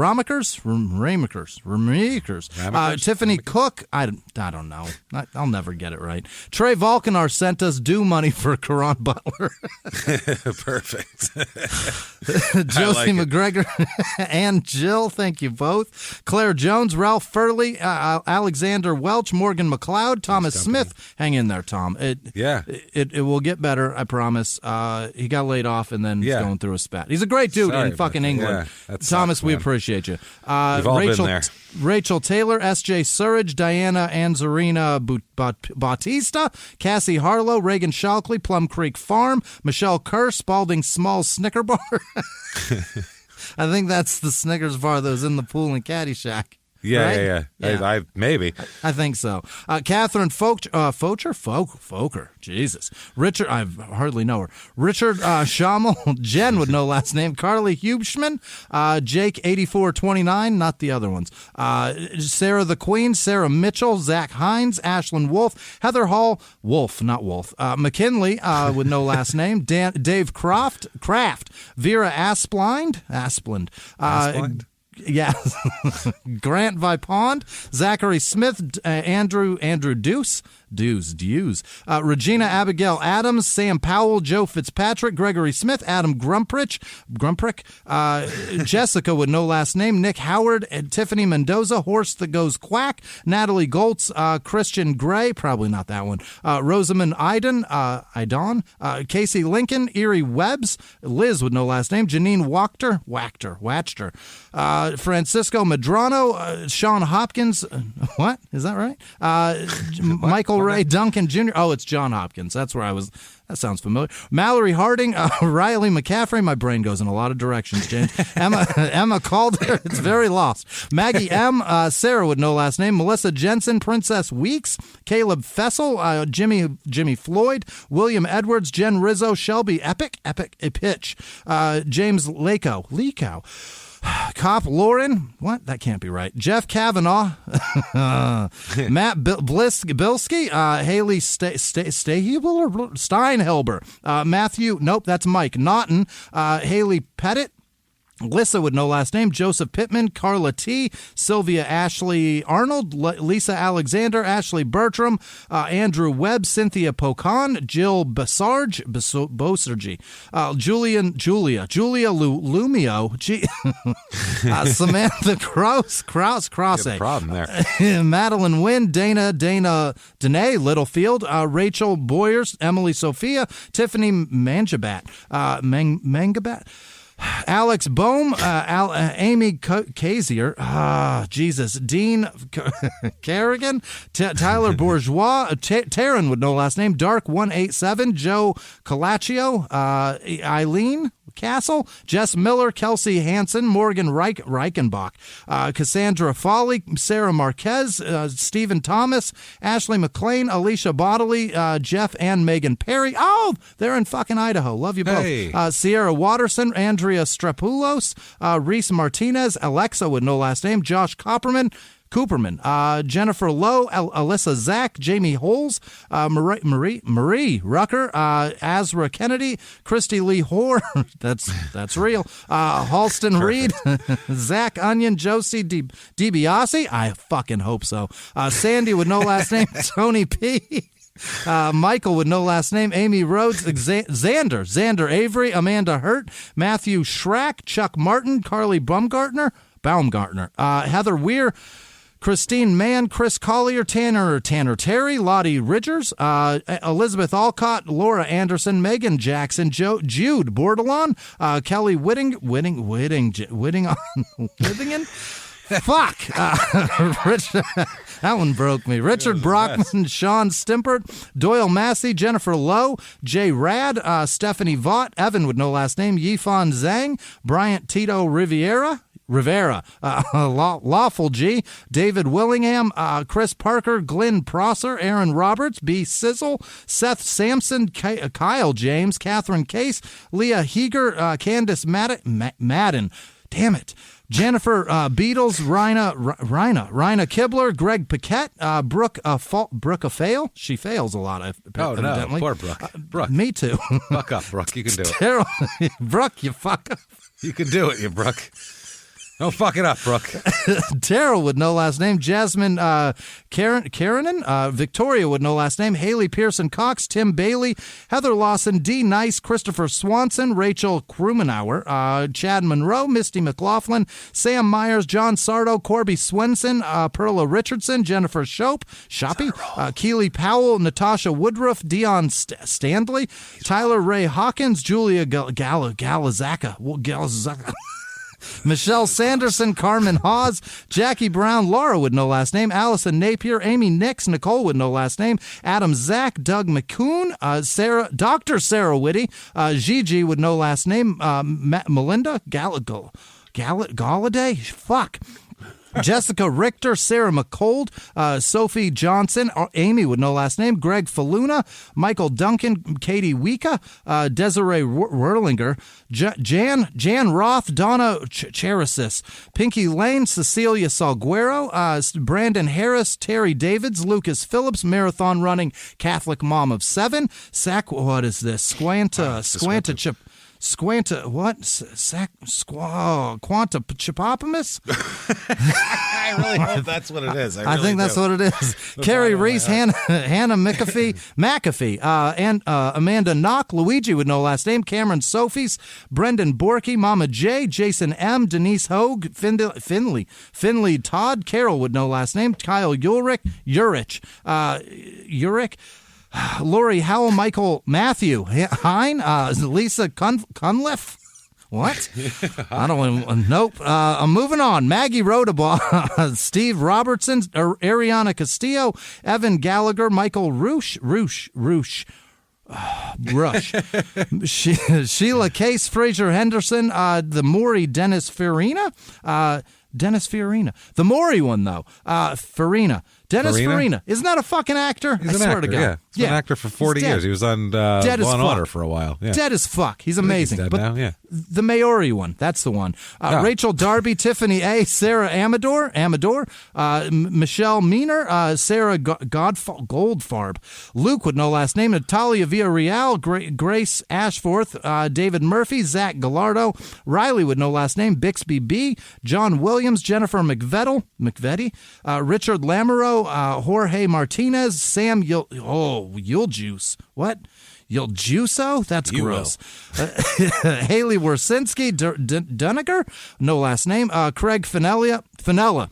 Tiffany Cook. I don't know. I'll never get it right. Trey Volkanar sent us due money for Karan Butler. Perfect. Josie McGregor and Jill, thank you both. Claire Jones, Ralph Furley, Alexander Welch, Morgan McLeod, Thomas Smith. Hang in there, Tom. It will get better, I promise. He got laid off and then he's going through a spat. He's a great dude in fucking England. Thomas, we appreciate you. We've all been there. Rachel Taylor, S.J. Surridge, Diana Anzarina Bautista, Cassie Harlow, Reagan Shockley, Plum Creek Farm, Michelle Kerr, Spalding Small Snicker Bar. I think that's the Snickers bar that was in the pool in Caddyshack. Yeah. Maybe. I think so. Catherine Focher. Jesus. Richard, I hardly know her. Richard Schammel, Jen with no last name. Carly Hubschman, Jake 8429, not the other ones. Sarah the Queen, Sarah Mitchell, Zach Hines, Ashlyn Wolf, Heather Hall, not Wolf. McKinley with no last name. Dave Kraft, Vera Asplind. Yeah, Grant Vipond, Zachary Smith, Andrew Deuce, Regina Abigail Adams, Sam Powell, Joe Fitzpatrick, Gregory Smith, Adam Grumprick, Jessica with no last name, Nick Howard, Tiffany Mendoza, Horse that Goes Quack, Natalie Goltz, Christian Gray, probably not that one, Rosamond Idon, Casey Lincoln, Erie Webbs, Liz with no last name, Janine Wachter, Francisco Medrano, Sean Hopkins, what? Is that right? Michael Ray Duncan Jr. Oh, it's John Hopkins. That's where I was. That sounds familiar. Mallory Harding, Riley McCaffrey. My brain goes in a lot of directions, James. Emma Calder. It's very lost. Maggie M. Sarah with no last name. Melissa Jensen. Princess Weeks. Caleb Fessel. Jimmy Floyd. William Edwards. Jen Rizzo. Shelby Epic. Pitch. James Lekow. Cop Lauren, what? That can't be right. Jeff Kavanaugh, Matt Bilski, Haley Steinhelber, Matthew, nope, that's Mike Naughton, Haley Pettit, Lissa with no last name, Joseph Pittman, Carla T, Sylvia Ashley Arnold, Lisa Alexander, Ashley Bertram, Andrew Webb, Cynthia Pocan, Jill Bosergi, Julia Lumio, Samantha Krause, problem there. Madeline Wynn, Danae Littlefield, Rachel Boyers, Emily Sophia, Tiffany Mangabat, Alex Bohm, Amy Kazier, Jesus, Dean Kerrigan, Tyler Bourgeois, Taryn with no last name, Dark 187, Joe Calaccio, Eileen Castle, Jess Miller, Kelsey Hansen, Morgan Reichenbach, Cassandra Foley, Sarah Marquez, Stephen Thomas, Ashley McLean, Alicia Bodley, Jeff and Megan Perry. Oh, they're in fucking Idaho. Love you both. Hey. Sierra Watterson, Andrea Strapulos, Reese Martinez, Alexa with no last name, Josh Copperman. Cooperman, Jennifer Lowe, Alyssa Zach, Jamie Holes, Marie Rucker, Azra Kennedy, Christy Lee Hoare, that's real, Halston Reed, Zach Onion, Josie DiBiase, I fucking hope so, Sandy with no last name, Tony P., Michael with no last name, Amy Rhodes, Xander Avery, Amanda Hurt, Matthew Schrack, Chuck Martin, Carly Baumgartner, Heather Weir, Christine Mann, Chris Collier, Tanner Terry, Lottie Ridgers, Elizabeth Alcott, Laura Anderson, Megan Jackson, Jude Bordelon, Kelly Whittingham. Fuck. That one broke me. Richard Brockman, Sean Stimpert, Doyle Massey, Jennifer Lowe, Jay Rad, Stephanie Vaught, Evan with no last name, Yifan Zhang, Bryant Tito Rivera, Lawful G, David Willingham, Chris Parker, Glenn Prosser, Aaron Roberts, B. Sizzle, Seth Sampson, Kyle James, Catherine Case, Leah Heeger, Candace Madden. Damn it. Jennifer Beatles, Rhina Kibler, Greg Paquette, Brooke Fail. She fails a lot, evidently. No, poor Brooke. Me too. Fuck up, Brooke. You can do it. Brooke, you fuck up. You can do it, you Brooke. Don't fuck it up, Brooke. Terrell with no last name. Jasmine Karanen. Victoria with no last name. Haley Pearson Cox. Tim Bailey. Heather Lawson. D. Nice. Christopher Swanson. Rachel Krumenauer. Chad Monroe. Misty McLaughlin. Sam Myers. John Sardo. Corby Swenson. Perla Richardson. Jennifer Shoppy. Keely Powell. Natasha Woodruff. Dion Standley. Tyler Ray Hawkins. Julia Galazaka. Michelle Sanderson, Carmen Hawes, Jackie Brown, Laura with no last name, Allison Napier, Amy Nix, Nicole with no last name, Adam Zach, Doug McCoon, Dr. Sarah Whitty, Gigi with no last name, Melinda Galladay, fuck. Jessica Richter, Sarah McCold, Sophie Johnson, Amy with no last name, Greg Faluna, Michael Duncan, Katie Wika, Desiree Werlinger, Jan Roth, Donna Cherisis, Pinky Lane, Cecilia Salguero, Brandon Harris, Terry Davids, Lucas Phillips, Marathon Running Catholic Mom of 7, what is this? Quanta Chipopomus? I really hope that's what it is. I think that's what it is. Carrie Reese, Hannah McAfee, and Amanda Knock, Luigi with no last name, Cameron Sophies, Brendan Borky, Mama J, Jason M, Denise Hogue, Finley Todd, Carol with no last name, Kyle Urich, Lori Howell, Michael Matthew Hine, Lisa Cunliffe. What? I don't want. Nope. I'm moving on. Maggie Rodabaugh, Steve Robertson, Ariana Castillo, Evan Gallagher, Michael Rush. Sheila Case, Fraser Henderson, the Maury Dennis Farina. The Maury one though. Farina. Dennis Farina. Isn't that a fucking actor? He's an actor, yeah. He's been an actor for 40 years. He was on Law & Order for a while. Yeah. Dead as fuck. He's amazing. He's dead now, yeah. The Maori one. That's the one. Rachel Darby, Tiffany A., Sarah Amador, Michelle Meaner, Sarah Goldfarb, Luke with no last name, Natalia Villarreal, Grace Ashforth, David Murphy, Zach Gallardo, Riley with no last name, Bixby B., John Williams, Jennifer McVetti, Richard Lamoureux, Jorge Martinez, Sam Yuljuice. What? Yuljuso? That's gross. Haley Wersinski, Duniger, no last name. Craig Finella.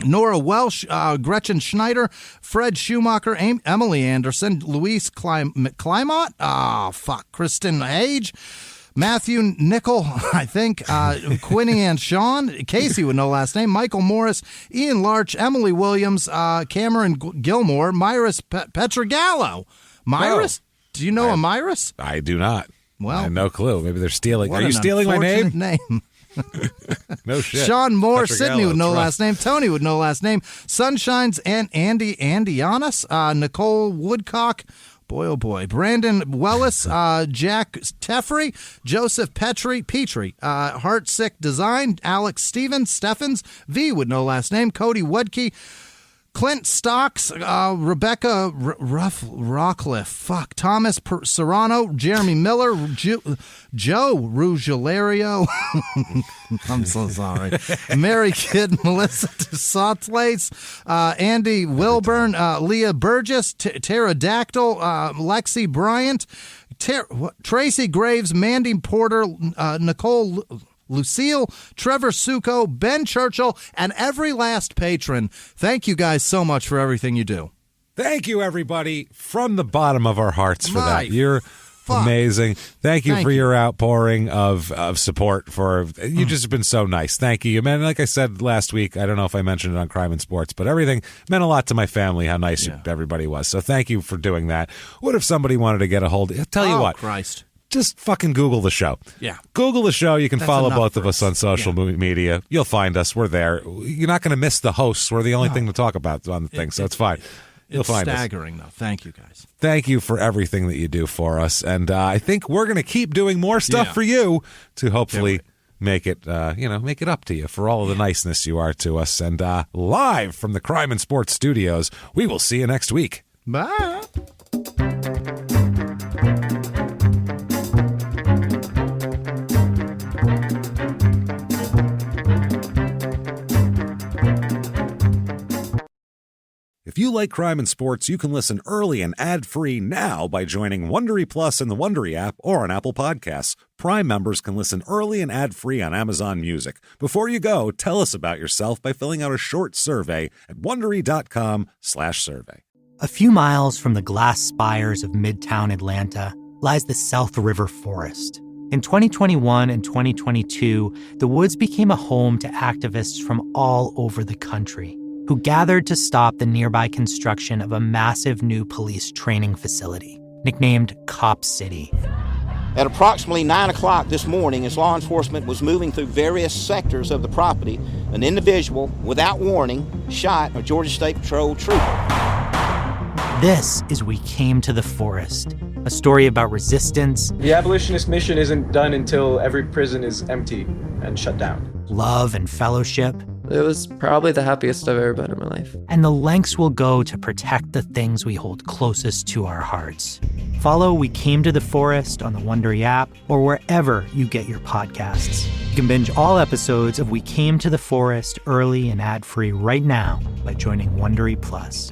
Nora Welsh, Gretchen Schneider, Fred Schumacher, Emily Anderson, Louise Klymott, Kristen Hage, Matthew Nickel, I think, Quinny and Sean, Casey with no last name, Michael Morris, Ian Larch, Emily Williams, Cameron Gilmore, Myris Pietragallo. Myris? Do you know a Myris? I do not. Well, I have no clue. Maybe they're stealing. Are you stealing my name? No shit. Sean Moore, Sydney with no last name, Tony with no last name, Sunshine's and Andy Giannis, Nicole Woodcock, Boy, oh boy. Brandon Wellis, Jack Teffrey, Joseph Petrie, Heartsick Design, Alex Steffens, V with no last name, Cody Woodkey, Clint Stocks, Rebecca Rockcliffe, Thomas Serrano, Jeremy Miller, Joe Ruggiero, I'm so sorry, Mary Kidd, Melissa Sotlace, Andy Wilburn, Leah Burgess, Pterodactyl, Lexi Bryant, Tracy Graves, Mandy Porter, Nicole Lucille, Trevor Succo, Ben Churchill, and every last patron. Thank you guys so much for everything you do. Thank you, everybody, from the bottom of our hearts for that. You're amazing. Thank you for your outpouring of support. You just have been so nice. Thank you, man. Like I said last week, I don't know if I mentioned it on Crime and Sports, but everything meant a lot to my family, how nice everybody was. So thank you for doing that. What if somebody wanted to get a hold of it? Tell you what. Christ. Just fucking Google the show. Yeah. Google the show. You can follow both of us on social media. You'll find us. We're there. You're not going to miss the hosts. We're the only thing to talk about on the thing, so it's fine. You'll find us. It's staggering, though. Thank you, guys. Thank you for everything that you do for us. And I think we're going to keep doing more stuff for you to hopefully make it up to you for all of the niceness you are to us. And live from the Crime and Sports Studios, we will see you next week. Bye. If you like Crime and Sports, you can listen early and ad-free now by joining Wondery Plus in the Wondery app or on Apple Podcasts. Prime members can listen early and ad-free on Amazon Music. Before you go, tell us about yourself by filling out a short survey at Wondery.com/survey. A few miles from the glass spires of Midtown Atlanta lies the South River Forest. In 2021 and 2022, the woods became a home to activists from all over the country who gathered to stop the nearby construction of a massive new police training facility, nicknamed Cop City. At approximately 9 o'clock this morning, as law enforcement was moving through various sectors of the property, an individual, without warning, shot a Georgia State Patrol trooper. This is We Came to the Forest, a story about resistance. The abolitionist mission isn't done until every prison is empty and shut down. Love and fellowship. It was probably the happiest I've ever been in my life. And the lengths we'll go to protect the things we hold closest to our hearts. Follow We Came to the Forest on the Wondery app or wherever you get your podcasts. You can binge all episodes of We Came to the Forest early and ad-free right now by joining Wondery Plus.